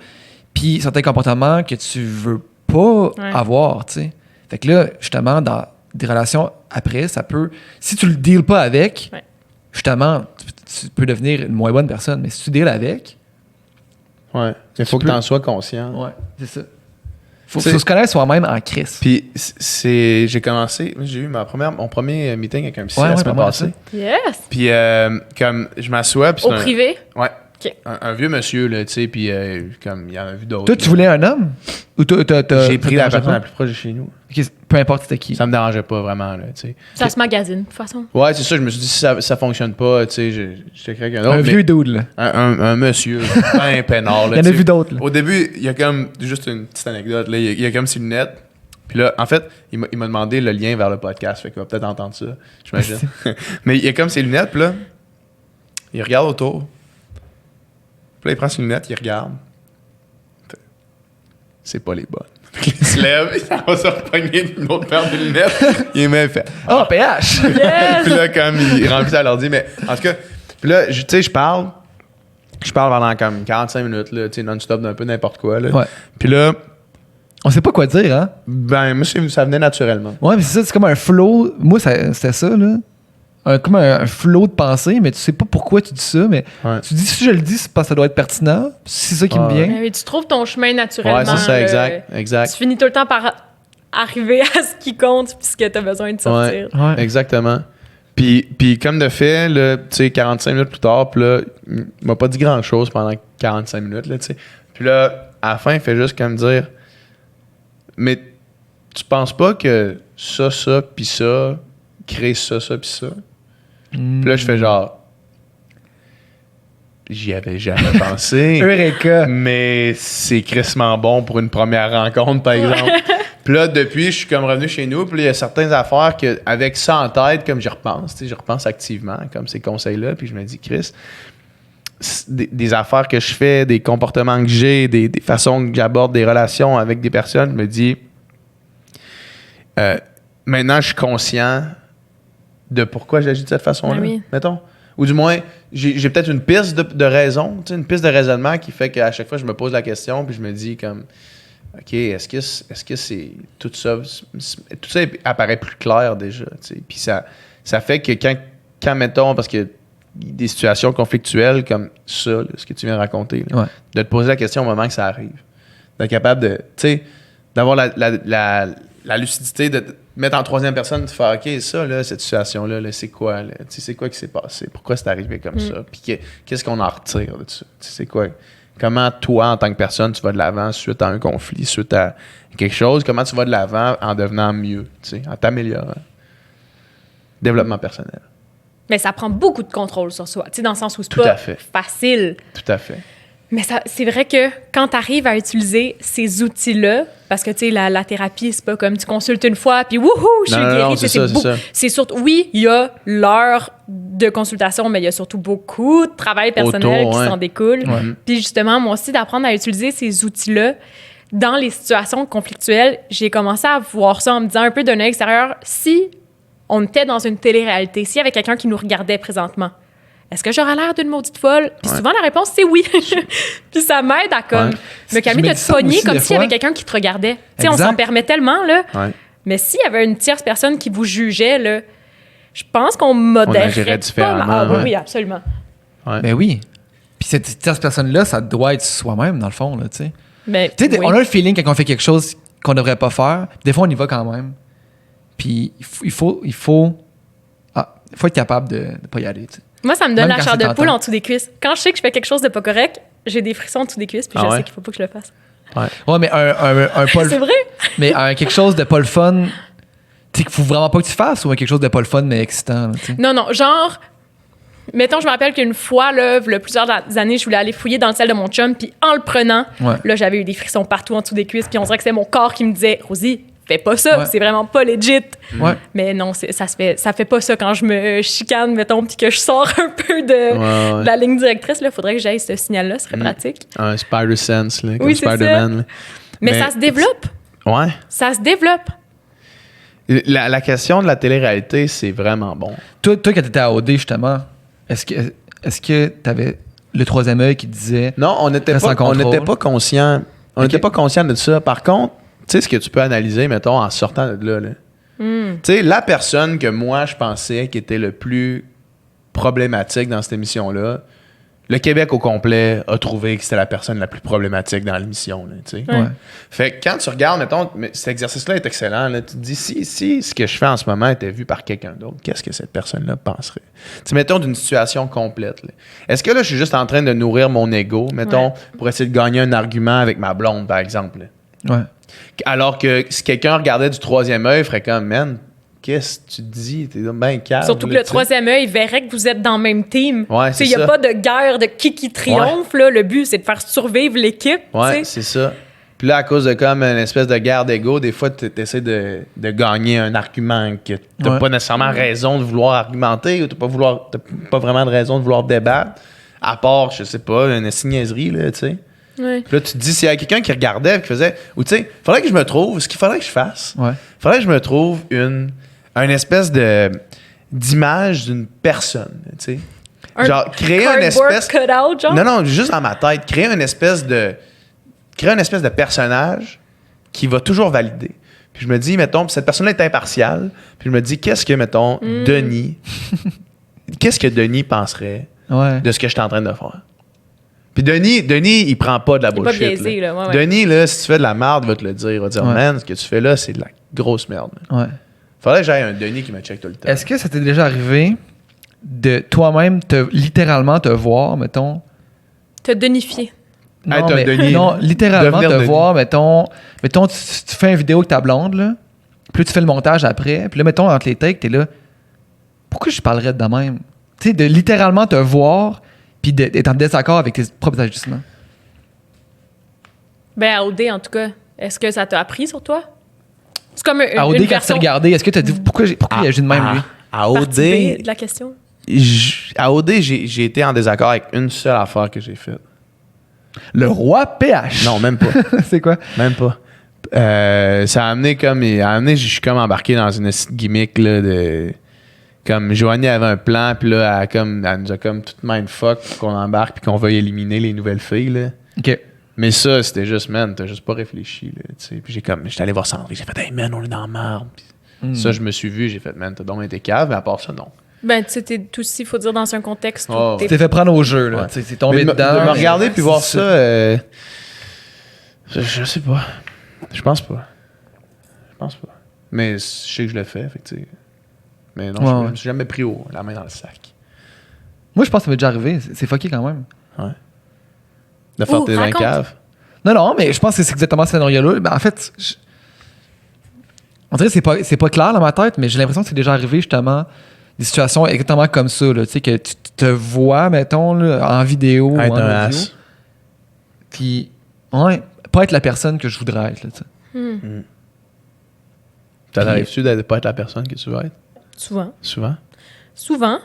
puis certains comportements que tu veux pas avoir, tu sais. Fait que là, justement, dans des relations après, ça peut... Si tu le deals pas avec, justement, tu peux devenir une moins bonne personne. Mais si tu deals avec... Ouais. Il faut que tu en sois conscient. Ouais, c'est ça. Faut se connaître soi-même en crise. Puis j'ai commencé, j'ai eu mon premier meeting avec un psy la semaine passée. Yes! Puis comme je m'assois, puis Au privé? Ouais. OK. Un vieux monsieur là, tu sais, puis comme il y en a vu d'autres. Toi, tu voulais un homme? Ou j'ai pris la personne la plus proche de chez nous. Okay, peu importe c'était qui. Ça me dérangeait pas vraiment là, tu sais. Ça se magasine de toute façon. Ouais, c'est ça. Je me suis dit si ça fonctionne pas, tu sais, je avec un autre. Un vieux dude là. Un monsieur, un peinard là. Il y en a vu d'autres là. Au début, il y a comme juste une petite anecdote là. Il y a comme ses lunettes. Puis là, en fait, il m'a demandé le lien vers le podcast. Fait qu'il va peut-être entendre ça, j'imagine. Mais il y a comme ses lunettes, puis là, il regarde autour. Puis là, il prend ses lunettes, il regarde. C'est pas les bonnes. Puis il se lève, il s'en va se repogner une autre paire de lunettes. Il est même fait. Oh, PH! Puis là, comme il remplit ça, l'ordi. Mais en tout cas, puis là, tu sais, je parle pendant comme 45 minutes, là, tu sais, non-stop d'un peu n'importe quoi. Là. Ouais. Puis là, on sait pas quoi dire, hein? ben, moi, ça venait naturellement. Ouais, mais c'est ça, c'est comme un flow. Moi, c'était ça, là. Comme un flow de pensée, mais tu sais pas pourquoi tu dis ça, mais tu dis si je le dis, c'est parce que ça doit être pertinent. C'est ça qui me vient. Mais tu trouves ton chemin naturellement. Ouais, c'est ça, exact. Tu finis tout le temps par arriver à ce qui compte puis ce que tu as besoin de sortir. Ouais. Exactement. Puis comme de fait, là, tu sais, 45 minutes plus tard, puis là, il m'a pas dit grand-chose pendant 45 minutes, là, tu sais. Puis là, à la fin, il fait juste comme dire, mais tu penses pas que ça, puis ça crée ça, puis ça? Puis là, je fais genre, j'y avais jamais pensé. Eureka! Mais c'est crissement bon pour une première rencontre, par exemple. Puis là, depuis, je suis comme revenu chez nous. Puis il y a certaines affaires que, avec ça en tête, comme j'y repense, tu sais, je repense activement, comme ces conseils-là. Puis je me dis, Chris, des affaires que je fais, des comportements que j'ai, des façons que j'aborde des relations avec des personnes, je me dis, maintenant, je suis conscient de pourquoi j'agis de cette façon-là, mettons. Ou du moins, j'ai peut-être une piste de raison, tu sais, une piste de raisonnement qui fait qu'à chaque fois, je me pose la question, puis je me dis comme, OK, est-ce que c'est tout ça apparaît plus clair déjà, tu sais. Puis ça fait que quand mettons, parce que des situations conflictuelles comme ça, là, ce que tu viens de raconter, là, de te poser la question au moment que ça arrive, d'être capable de, tu sais, d'avoir la lucidité de mettre en troisième personne, de faire OK, ça, là, cette situation-là, là, c'est quoi? Là? C'est quoi qui s'est passé? Pourquoi c'est arrivé comme ça? Puis qu'est-ce qu'on en retire de ça? C'est quoi? Comment toi, en tant que personne, tu vas de l'avant suite à un conflit, suite à quelque chose? Comment tu vas de l'avant en devenant mieux, en t'améliorant? Développement personnel. Mais ça prend beaucoup de contrôle sur soi, dans le sens où c'est Tout pas à fait. facile. Tout à fait. Mais c'est vrai que quand tu arrives à utiliser ces outils-là, parce que, tu sais, la thérapie, c'est pas comme tu consultes une fois, puis wouhou, je suis guérie. C'est ça. C'est surtout, oui, il y a l'heure de consultation, mais il y a surtout beaucoup de travail personnel qui s'en découle. Puis justement, moi aussi, d'apprendre à utiliser ces outils-là dans les situations conflictuelles, j'ai commencé à voir ça en me disant un peu d'un œil extérieur, si on était dans une télé-réalité, s'il y avait quelqu'un qui nous regardait présentement, est-ce que j'aurais l'air d'une maudite folle? Puis souvent, la réponse, c'est oui. Puis ça m'aide à comme me calmer de te pogner comme s'il y avait quelqu'un qui te regardait. Tu sais, on s'en permet tellement, là. Mais s'il y avait une tierce personne qui vous jugeait, là, je pense qu'on modérerait différemment. Ah, oui, absolument. Ben oui. Puis cette tierce personne-là, ça doit être soi-même, dans le fond, là, tu sais. Mais, tu sais, on a le feeling quand on fait quelque chose qu'on devrait pas faire. Des fois, on y va quand même. Puis il faut être capable de pas y aller, tu sais. Moi, ça me donne Même la quand chair de c'est poule tentant. en dessous des cuisses. Quand je sais que je fais quelque chose de pas correct, j'ai des frissons en dessous des cuisses, puis je sais qu'il faut pas que je le fasse. Ouais, mais un pas le... C'est vrai? Mais quelque chose de pas le fun, tu sais, qu'il faut vraiment pas que tu fasses, ou quelque chose de pas le fun, mais excitant, là, tu sais. Non, genre, Mettons, je me rappelle qu'une fois, là, il y a plusieurs années, je voulais aller fouiller dans le sel de mon chum, puis en le prenant, là, j'avais eu des frissons partout en dessous des cuisses, puis on dirait que c'est mon corps qui me disait « Rosie, fais pas ça, c'est vraiment pas legit. » Mais non, ça fait pas ça quand je me chicane, mettons, puis que je sors un peu de la ligne directrice. Il faudrait que j'aille ce signal-là, ce serait pratique. Un Spider-Sense, là, comme oui, Spider-Man. Là. Mais ça se développe. Ouais. Ça se développe. La question de la télé-réalité, c'est vraiment bon. Toi, quand t'étais à OD, justement, est-ce que t'avais le troisième œil qui disait... Non, on n'était pas conscient. On n'était pas conscient de ça. Par contre, tu sais ce que tu peux analyser, mettons, en sortant de là. Tu sais, la personne que moi, je pensais qui était le plus problématique dans cette émission-là, le Québec au complet a trouvé que c'était la personne la plus problématique dans l'émission. Tu sais. Fait que quand tu regardes, mettons, cet exercice-là est excellent. Là, tu te dis, si ce que je fais en ce moment était vu par quelqu'un d'autre, qu'est-ce que cette personne-là penserait? Tu sais, mettons d'une situation complète. Là. Est-ce que là, je suis juste en train de nourrir mon ego, mettons, pour essayer de gagner un argument avec ma blonde, par exemple? Là? Ouais. Alors que si quelqu'un regardait du troisième œil, il ferait comme, man, qu'est-ce que tu dis? T'es bien calme. Surtout que le troisième œil verrait que vous êtes dans le même team. Ouais, c'est ça. Il n'y a pas de guerre de qui triomphe. Là. Le but, c'est de faire survivre l'équipe. Ouais, c'est ça. Puis là, à cause de comme une espèce de guerre d'ego, des fois, tu essaies de gagner un argument que tu n'as pas nécessairement raison de vouloir argumenter ou tu n'as pas vraiment de raison de vouloir débattre, à part, je sais pas, une niaiserie, là, tu sais. Ouais. Puis là, tu te dis, s'il y a quelqu'un qui regardait et qui faisait, ou tu sais, faudrait que je me trouve, ce qu'il faudrait que je fasse, faudrait que je me trouve une espèce d'image d'une personne, tu sais. Genre, créer une espèce... Cut-out, genre? Non, juste dans ma tête, créer une espèce de personnage qui va toujours valider. Puis je me dis, mettons, cette personne-là est impartiale, puis je me dis, qu'est-ce que, mettons, Denis, qu'est-ce que Denis penserait de ce que je suis en train de faire? Puis Denis, il prend pas de la bullshit. Il est pas biaisé, là. Denis, là, si tu fais de la merde, il va te le dire. Il va te dire, man, ce que tu fais là, c'est de la grosse merde. Faudrait que j'aille un Denis qui me check tout le temps. Est-ce que ça t'est déjà arrivé de toi-même littéralement te voir, mettons... Te denifier. Non, littéralement te voir, mettons tu fais une vidéo avec ta blonde, là, puis là, tu fais le montage après, puis là, mettons, entre les takes, t'es là, pourquoi je parlerais de même? Tu sais, de littéralement te voir, puis d'être en désaccord avec tes propres ajustements. Ben, à OD, en tout cas, est-ce que ça t'a appris sur toi? C'est comme une à OD, quand version... tu t'es regardé, est-ce que tu as dit pourquoi il agit de même, lui? À OD, de la question. À OD, j'ai été en désaccord avec une seule affaire que j'ai faite. Le roi PH. Non, même pas. C'est quoi? Même pas. Ça a amené je suis comme embarqué dans une gimmick là, de... Comme Joanie avait un plan, puis là, elle nous a comme tout mindfuck pour qu'on embarque puis qu'on veuille éliminer les nouvelles filles. Là. OK. Mais ça, c'était juste, man, t'as juste pas réfléchi. Là, puis j'étais allé voir Sandrine, j'ai fait, hey man, on est dans la merde. Ça, je me suis vu, j'ai fait, man, t'as donc été cave, mais à part ça, non. Ben, tu sais, t'es aussi, il faut dire, dans un contexte où Tu t'es fait prendre au jeu, là. Tu t'es tombé dedans. De me regarder puis voir ça, je sais pas. Je pense pas. Mais je sais que je l'ai fait, fait que tu sais. Mais non, je me suis jamais pris la main dans le sac. Moi, je pense que ça m'est déjà arrivé. C'est fucké quand même. Ouais. De faire tes incaves. Non, mais je pense que c'est exactement ce scénario-là. Ben, en fait, on dirait que c'est pas clair dans ma tête, mais j'ai l'impression que c'est déjà arrivé justement des situations exactement comme ça. Tu sais, que tu te vois, mettons, là, en vidéo ou en audio. Puis, pas être la personne que je voudrais être. Ça t'arrive-tu de pas être la personne que tu veux être? Souvent.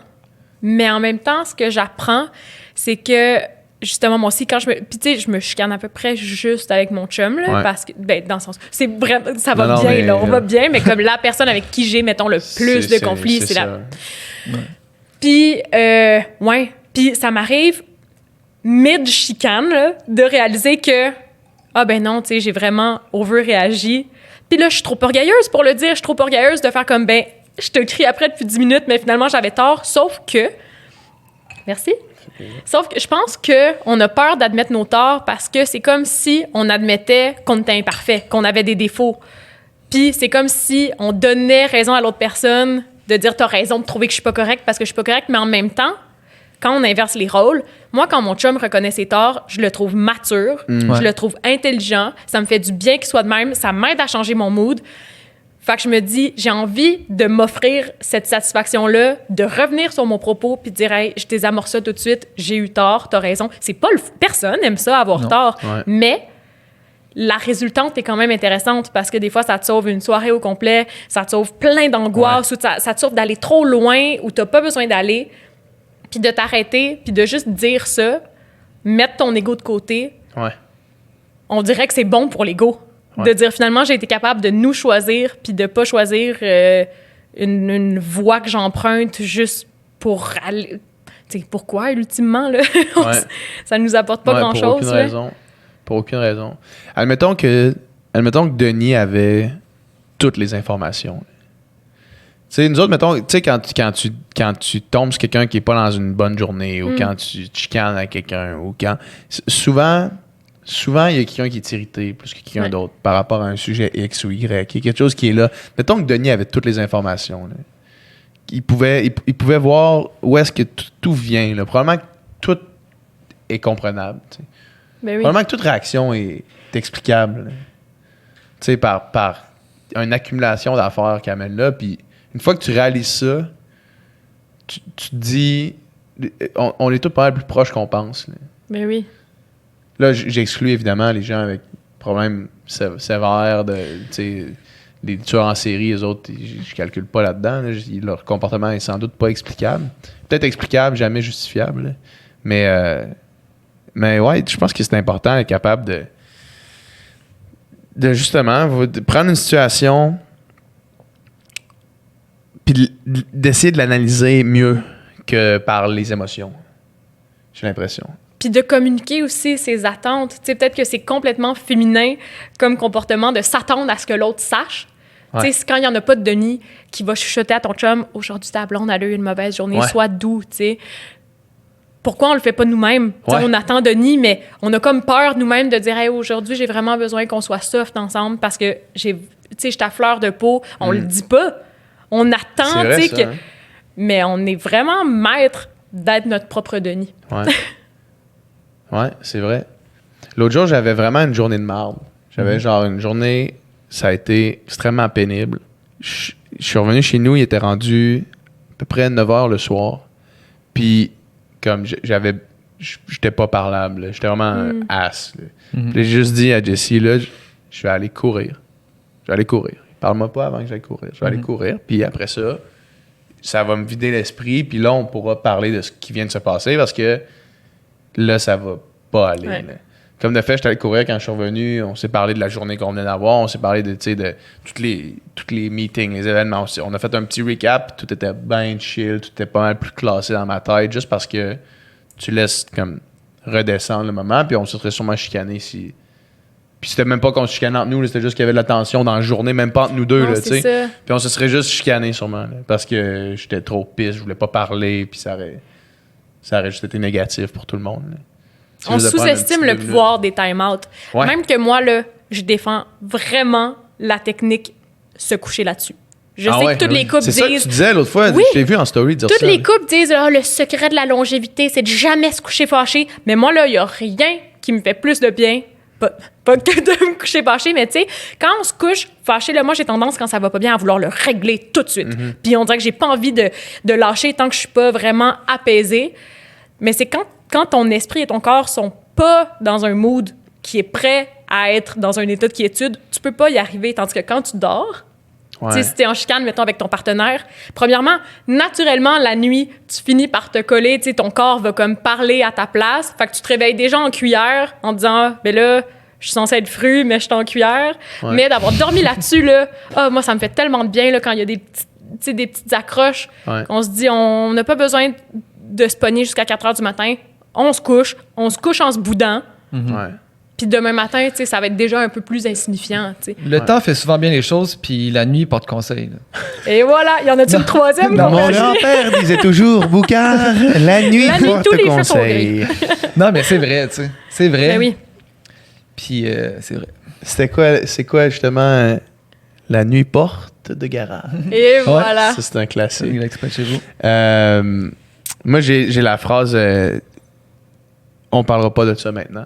Mais en même temps, ce que j'apprends, c'est que, justement, moi aussi, quand je me chicane à peu près juste avec mon chum, là, parce que, ben, dans le sens, c'est vraiment, ça va bien, là, on va bien, mais comme la personne avec qui j'ai, mettons, le plus de conflits, c'est la... Puis, puis ça m'arrive, mid-chicane, là, de réaliser que, ben non, tu sais, j'ai vraiment over-réagi. Puis là, je suis trop orgueilleuse pour le dire, je suis trop orgueilleuse de faire comme, ben, je te crie après depuis 10 minutes, mais finalement, j'avais tort. Sauf que... Merci. Sauf que je pense qu'on a peur d'admettre nos torts parce que c'est comme si on admettait qu'on était imparfait, qu'on avait des défauts. Puis c'est comme si on donnait raison à l'autre personne de dire « t'as raison de trouver que je suis pas correcte parce que je suis pas correcte », mais en même temps, quand on inverse les rôles, moi, quand mon chum reconnaît ses torts, je le trouve mature, je le trouve intelligent, ça me fait du bien qu'il soit de même, ça m'aide à changer mon mood. Fait que je me dis, j'ai envie de m'offrir cette satisfaction-là, de revenir sur mon propos puis de dire, hey, je désamorce ça tout de suite, j'ai eu tort, t'as raison. C'est pas personne aime ça, avoir tort. Ouais. Mais la résultante est quand même intéressante parce que des fois, ça te sauve une soirée au complet, ça te sauve plein d'angoisse, ou ça te sauve d'aller trop loin où t'as pas besoin d'aller, puis de t'arrêter, puis de juste dire ça, mettre ton ego de côté. Ouais. On dirait que c'est bon pour l'ego. Ouais. De dire finalement, j'ai été capable de nous choisir puis de pas choisir une voie que j'emprunte juste pour aller. Tu sais, pourquoi, ultimement, là? Ouais. Ça nous apporte pas grand-chose. Pour aucune là. raison. Pour aucune raison. Admettons que Denis avait toutes les informations. Tu sais, nous autres, mettons, tu sais, quand tu tombes sur quelqu'un qui est pas dans une bonne journée ou quand tu chicanes à quelqu'un ou quand. Souvent, il y a quelqu'un qui est irrité plus que quelqu'un d'autre par rapport à un sujet X ou Y. Il y a quelque chose qui est là. Mettons que Denis avait toutes les informations. Là. Il pouvait voir où est-ce que tout vient. Là. Probablement que tout est comprenable. Tu sais. Ben oui. Probablement que toute réaction est explicable. Tu sais, par une accumulation d'affaires qui amène là. Puis une fois que tu réalises ça, tu te dis, on est tous pas mal plus proches qu'on pense. Là. Ben oui. Là, j'exclus évidemment les gens avec problèmes sévères, les tueurs en série, les autres, je calcule pas là-dedans. Là. Leur comportement est sans doute pas explicable. Peut-être explicable, jamais justifiable. Là. Mais ouais, je pense que c'est important d'être capable de justement de prendre une situation puis d'essayer de l'analyser mieux que par les émotions. J'ai l'impression. Puis de communiquer aussi ses attentes. Tu sais, peut-être que c'est complètement féminin comme comportement de s'attendre à ce que l'autre sache. Ouais. Tu sais, c'est quand il n'y en a pas de Denis qui va chuchoter à ton chum « Aujourd'hui, ta blonde, elle a eu une mauvaise journée, sois doux. » Tu sais. Pourquoi on le fait pas nous-mêmes? Ouais. On attend Denis, mais on a comme peur nous-mêmes de dire hey, « Aujourd'hui, j'ai vraiment besoin qu'on soit soft ensemble parce que je suis à fleur de peau. » On le dit pas. On attend, tu sais, que... Hein? Mais on est vraiment maître d'être notre propre Denis. Ouais. Ouais, c'est vrai. L'autre jour, j'avais vraiment une journée de marde. J'avais genre une journée, ça a été extrêmement pénible. Je suis revenu chez nous, il était rendu à peu près 9h le soir. Puis, comme j'étais pas parlable, j'étais vraiment ass. Puis j'ai juste dit à Jessie, là, je vais aller courir. Parle-moi pas avant que j'aille courir. Je vais aller courir. Puis après ça va me vider l'esprit. Puis là, on pourra parler de ce qui vient de se passer parce que là, ça va pas aller. Ouais. Comme de fait, j'étais allé courir quand je suis revenu. On s'est parlé de la journée qu'on venait d'avoir. On s'est parlé de tous les meetings, les événements. On a fait un petit recap. Tout était bien chill. Tout était pas mal plus classé dans ma tête juste parce que tu laisses comme redescendre le moment. Puis on se serait sûrement chicané si... Puis c'était même pas qu'on se chicanait entre nous. Là, c'était juste qu'il y avait de la tension dans la journée, même pas entre nous deux. Non, là, puis on se serait juste chicané sûrement. Là, parce que j'étais trop pisse. Je voulais pas parler. Puis ça aurait juste été négatif pour tout le monde. Là. On sous-estime le pouvoir des time-out. Ouais. Même que moi, là, je défends vraiment la technique se coucher là-dessus. Je sais que toutes les couples disent... C'est ça que tu disais l'autre fois. Oui, je t'ai vu en story dire toutes ça. Toutes les couples disent le secret de la longévité, c'est de jamais se coucher fâché. Mais moi, là, il n'y a rien qui me fait plus de bien. Pas que de me coucher fâché, mais tu sais, quand on se couche fâché, là, moi, j'ai tendance, quand ça va pas bien, à vouloir le régler tout de suite. Puis on dirait que j'ai pas envie de lâcher tant que je suis pas vraiment apaisée. Mais c'est quand ton esprit et ton corps sont pas dans un mood qui est prêt à être dans un état de quiétude, tu peux pas y arriver. Tandis que quand tu dors, si t'es en chicane, mettons, avec ton partenaire, premièrement, naturellement, la nuit, tu finis par te coller, ton corps va comme parler à ta place. Fait que tu te réveilles déjà en cuillère en disant, ben là, je suis censée être fru, mais je suis en cuillère. Ouais. Mais d'avoir dormi là-dessus, là, moi, ça me fait tellement de bien là, quand il y a des petites accroches. Ouais. On se dit, on n'a pas besoin de se pogner jusqu'à 4h du matin. On se couche en se boudant. Ouais. Puis demain matin, ça va être déjà un peu plus insignifiant. T'sais. Le temps fait souvent bien les choses, puis la nuit porte conseil. Là. Et voilà, il y en a-tu une troisième? Non, mon grand-père disait toujours, Boucard, la nuit porte conseil. Non, mais c'est vrai, tu sais. C'est vrai. Ben oui. Puis c'est vrai. C'est quoi justement la nuit porte de garage? Et voilà. Ça, c'est un classique. C'est chez vous. Moi, j'ai la phrase on parlera pas de ça maintenant.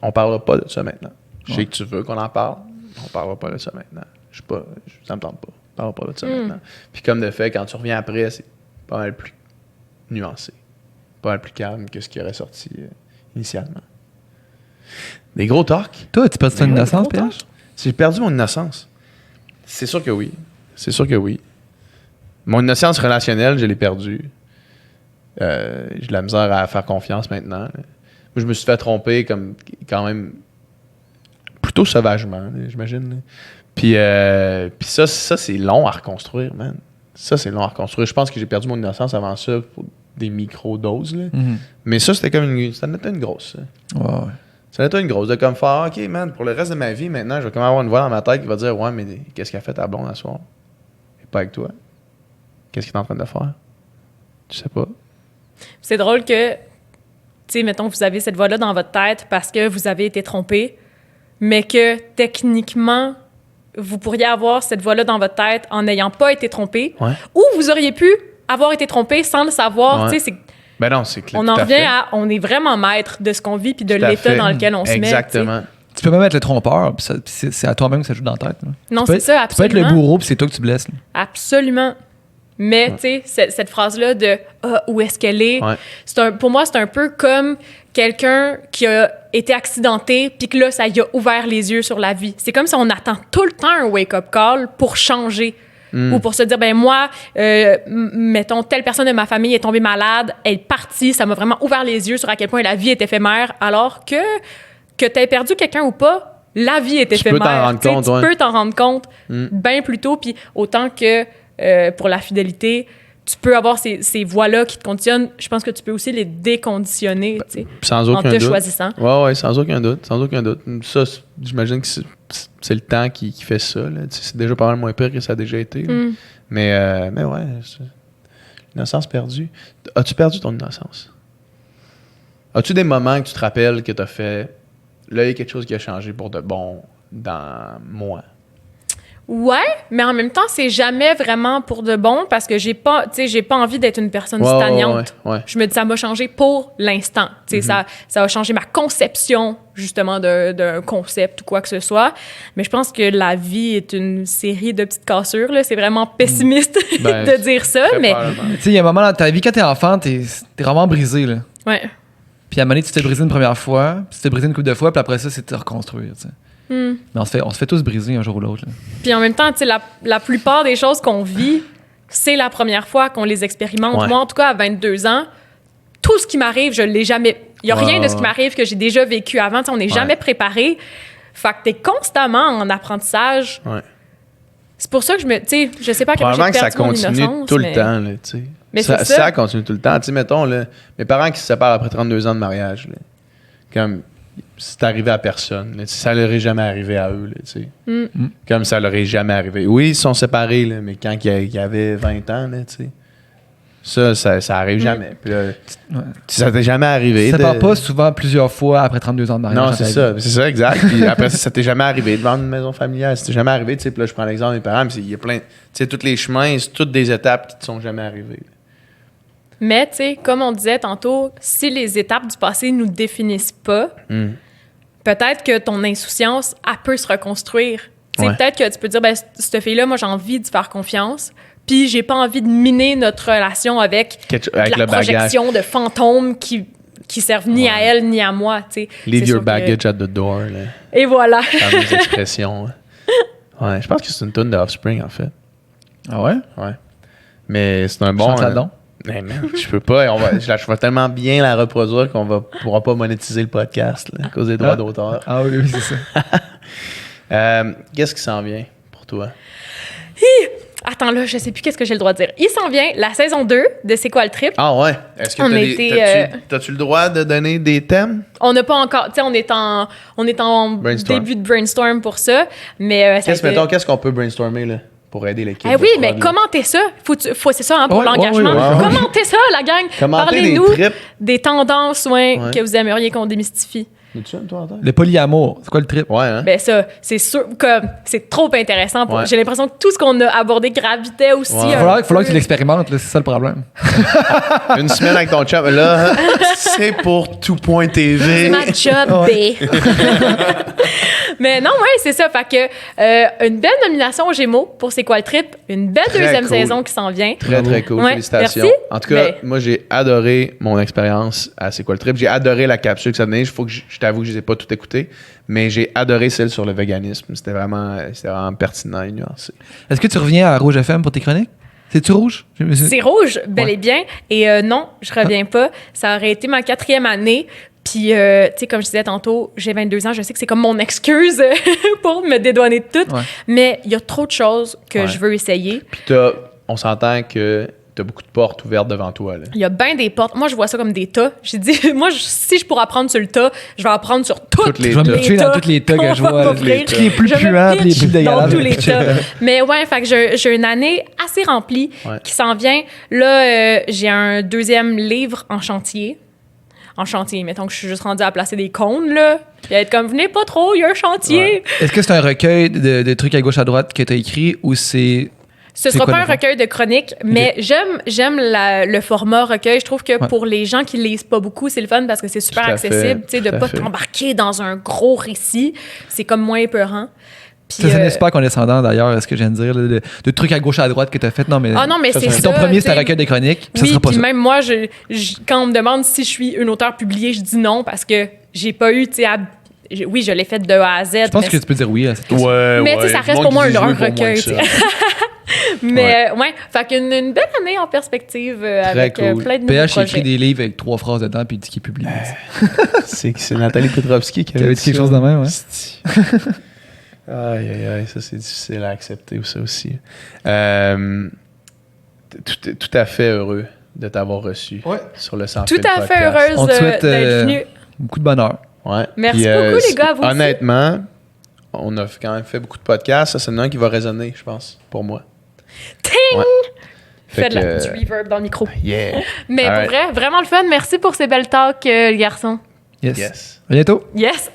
On parlera pas de ça maintenant. Je sais que tu veux qu'on en parle. On parlera pas de ça maintenant. ça me tente pas. Parle pas de ça maintenant. Puis comme de fait, quand tu reviens après, c'est pas mal plus nuancé. Pas mal plus calme que ce qui aurait sorti initialement. Des gros talks. Toi, tu perds ton innocence, PH? J'ai perdu mon innocence. C'est sûr que oui. Mon innocence relationnelle, je l'ai perdue. J'ai de la misère à faire confiance maintenant. Moi, je me suis fait tromper comme quand même plutôt sauvagement, là, j'imagine. Là. Puis ça, c'est long à reconstruire, man. Ça, c'est long à reconstruire. Je pense que j'ai perdu mon innocence avant ça pour des micro-doses. Là. Mais ça, c'était comme ça en était une grosse. Ça. Ouais. Ça en était une grosse. De comme faire, OK, man, pour le reste de ma vie, maintenant, je vais comme avoir une voix dans ma tête qui va dire, ouais, mais qu'est-ce qu'elle a fait ta blonde à soir? Et pas avec toi. Qu'est-ce qu'il est en train de faire? Tu sais pas. C'est drôle que, tu sais, mettons, vous avez cette voix-là dans votre tête parce que vous avez été trompé, mais que techniquement, vous pourriez avoir cette voix-là dans votre tête en n'ayant pas été trompé, ou vous auriez pu avoir été trompé sans le savoir. Tu sais, c'est... Ben non, c'est clair. On en revient à... On est vraiment maître de ce qu'on vit puis de l'état dans lequel on se met. Exactement. Tu peux même être le trompeur, puis c'est à toi-même que ça joue dans la tête. Là. Non, c'est ça, absolument. Tu peux être le bourreau, puis c'est toi que tu blesses. Là. Absolument. Mais, tu sais, cette phrase-là de « où est-ce qu'elle est? » Pour moi, c'est un peu comme quelqu'un qui a été accidenté puis que là, ça y a ouvert les yeux sur la vie. C'est comme si on attend tout le temps un wake-up call pour changer. Ou pour se dire, ben moi, mettons, telle personne de ma famille est tombée malade, elle est partie, ça m'a vraiment ouvert les yeux sur à quel point la vie est éphémère, alors que tu aies perdu quelqu'un ou pas, la vie est éphémère. Tu peux t'en rendre compte bien plus tôt, puis autant que pour la fidélité, tu peux avoir ces voix-là qui te conditionnent. Je pense que tu peux aussi les déconditionner, tu sais, sans aucun doute. Choisissant. Oui, sans aucun doute. Ça, j'imagine que c'est le temps qui fait ça. Là. C'est déjà pas mal moins pire que ça a déjà été. Mais ouais, l'innocence perdue. As-tu perdu ton innocence? As-tu des moments que tu te rappelles que tu as fait, là, il y a quelque chose qui a changé pour de bon dans moi? Ouais, mais en même temps, c'est jamais vraiment pour de bon parce que j'ai pas envie d'être une personne stagnante. Ouais. Je me dis, ça m'a changé pour l'instant. Ça a changé ma conception, justement, d'un concept ou quoi que ce soit. Mais je pense que la vie est une série de petites cassures. Là. C'est vraiment pessimiste de dire ça. Mais tu sais, il y a un moment dans ta vie, quand t'es enfant, t'es vraiment brisé. Là. Ouais. Puis à un moment donné, tu t'es brisé une première fois, puis tu t'es brisé une couple de fois, puis après ça, c'est de te reconstruire. T'sais. Mais on se fait tous briser un jour ou l'autre. Là. Puis en même temps, la plupart des choses qu'on vit, c'est la première fois qu'on les expérimente. Ouais. Moi, en tout cas, à 22 ans, tout ce qui m'arrive, je l'ai jamais... Il n'y a rien de ce qui m'arrive que j'ai déjà vécu avant. T'sais, on n'est jamais préparé. Fait que t'es constamment en apprentissage. Ouais. C'est pour ça que je sais pas à quel point j'ai perdu mon innocence. Probablement que ça continue tout le temps, là, tu sais. Mais c'est ça. Ça continue tout le temps. Tu sais, mettons, là, mes parents qui se séparent après 32 ans de mariage, là, comme... C'est arrivé à personne. Là, ça leur est jamais arrivé à eux. Là, comme ça leur est jamais arrivé. Oui, ils sont séparés, là, mais quand il y avait 20 ans, là, ça arrive jamais. Puis là, ça t'est jamais arrivé. Ça ne part pas souvent plusieurs fois après 32 ans de mariage. Non, c'est ça, exact. Puis après ça t'est jamais arrivé devant une maison familiale. Ça t'est jamais arrivé. Puis là, je prends l'exemple de mes parents, il y a plein... Tu sais, tous les chemins, c'est toutes des étapes qui ne te sont jamais arrivées. Mais, tu sais, comme on disait tantôt, si les étapes du passé nous définissent pas, peut-être que ton insouciance, elle peut se reconstruire. Tu sais, peut-être que tu peux dire, ben, cette fille-là, moi, j'ai envie de faire confiance, puis j'ai pas envie de miner notre relation avec la projection de fantômes qui servent ni à elle ni à moi, tu sais. Leave your baggage at the door, là. Et voilà. Fameuse expression. Ouais, je pense que c'est une toune de Offspring, en fait. Ah ouais? Ouais. Mais c'est un bon... Hey man, je peux pas. Je vais tellement bien la reproduire qu'on pourra pas monétiser le podcast là, à cause des droits d'auteur. Ah oui, c'est ça. Qu'est-ce qui s'en vient pour toi? Attends, là, je sais plus qu'est-ce que j'ai le droit de dire. Il s'en vient la saison 2 de C'est quoi le trip? Ah ouais? Est-ce que t'as-tu le droit de donner des thèmes? On n'a pas encore... Tu sais, on est en début de brainstorm pour ça, mais... Qu'est-ce qu'on peut brainstormer, là? Pour aider l'équipe. Oui, mais commentez ça. C'est ça, pour l'engagement. Commentez ça, la gang. Parlez-nous des tendances que vous aimeriez qu'on démystifie. Le polyamour, c'est quoi le trip? Ouais, hein? Ben ça, c'est sûr que c'est trop intéressant. J'ai l'impression que tout ce qu'on a abordé gravitait aussi. Il va falloir que tu l'expérimentes, c'est ça le problème. Une semaine avec ton chum, là, c'est pour tout.tv. C'est ma job, Mais non, ouais, c'est ça. Fait que une belle nomination aux Gémeaux pour C'est quoi le trip? Une belle Très deuxième cool. saison qui s'en vient. Très, très cool. Ouais, Félicitations. merci. En tout cas, Ben- moi, j'ai adoré mon expérience à C'est quoi le trip. J'ai adoré la capsule que ça donnait. Il faut que je t'avoue que je ne les ai pas toutes écoutées, mais j'ai adoré celle sur le véganisme. C'était vraiment pertinent et nuancé. Est-ce que tu reviens à Rouge FM pour tes chroniques? C'est-tu rouge? C'est rouge, bel Ouais. et bien. Et non, je reviens pas. Ça aurait été ma 4e année. Puis, tu sais, comme je disais tantôt, j'ai 22 ans. Je sais que c'est comme mon excuse pour me dédouaner de tout. Ouais. Mais il y a trop de choses que Ouais. je veux essayer. Puis on s'entend que t'as beaucoup de portes ouvertes devant toi. Là. Il y a bien des portes. Moi, je vois ça comme des tas. J'ai dit, moi, si je pourrais apprendre sur le tas, je vais apprendre sur toutes les Je vais me tas. tuer dans tous les tas que je vois. m'offrir. Les plus Je me puants, les pitch plus dégueulasses. dans tous les tas. Mais ouais, fait que j'ai une année assez remplie Ouais. qui s'en vient. Là, j'ai un 2e livre en chantier. En chantier, mettons que je suis juste rendue à placer des cônes, là. Puis à être comme, venez pas trop, il y a un chantier. Ouais. Est-ce que c'est un recueil de trucs à gauche à droite que tu as écrit ou c'est. Ce C'est sera quoi pas le un fond? recueil de chroniques, mais j'aime le format recueil. Je trouve que Ouais. pour les gens qui lisent pas beaucoup, c'est le fun parce que c'est super Tout à fait, accessible, tu sais, de tout à pas fait. t'embarquer dans un gros récit. C'est comme moins épeurant. Puis, Ça sonne super condescendant d'ailleurs, ce que je viens de dire, là, de trucs à gauche à droite que tu as fait. Non, mais. Ah non, mais Ça, c'est c'est ça. ton premier, c'est un tu sais. recueil de chroniques. Ça Oui, sera pas puis ça. même moi, quand on me demande si je suis une auteure publiée, je dis non parce que j'ai pas eu, tu sais, oui, je l'ai fait de A à Z. Je pense mais que tu peux dire oui à cette question. Ouais, Mais tu sais, ça reste pour moi un recueil, tu sais. Mais ouais, fait qu'une belle année en perspective avec cool. plein de nouveaux PH a projets. écrit des livres avec 3 phrases dedans puis il dit qu'il publie. C'est Nathalie Petrovski qui Qui avait dit quelque chose de même, ouais. Sti. Aïe, aïe, aïe, ça c'est difficile à accepter ça aussi. Tout à fait heureux de t'avoir reçu Ouais. sur le Sans Tout Fil à fait podcast. heureuse On te souhaite d'être venue. beaucoup de bonheur. Ouais. Merci beaucoup, les gars, à vous aussi. Honnêtement, on a quand même fait beaucoup de podcasts. Ça, c'est un qui va résonner, je pense, pour moi. Ting! Ouais. Fais Fait du que, reverb dans le micro. yeah. Mais All pour right. vrai, vraiment le fun. Merci pour ces belles talks, les garçons. Yes. Yes. À bientôt. Yes!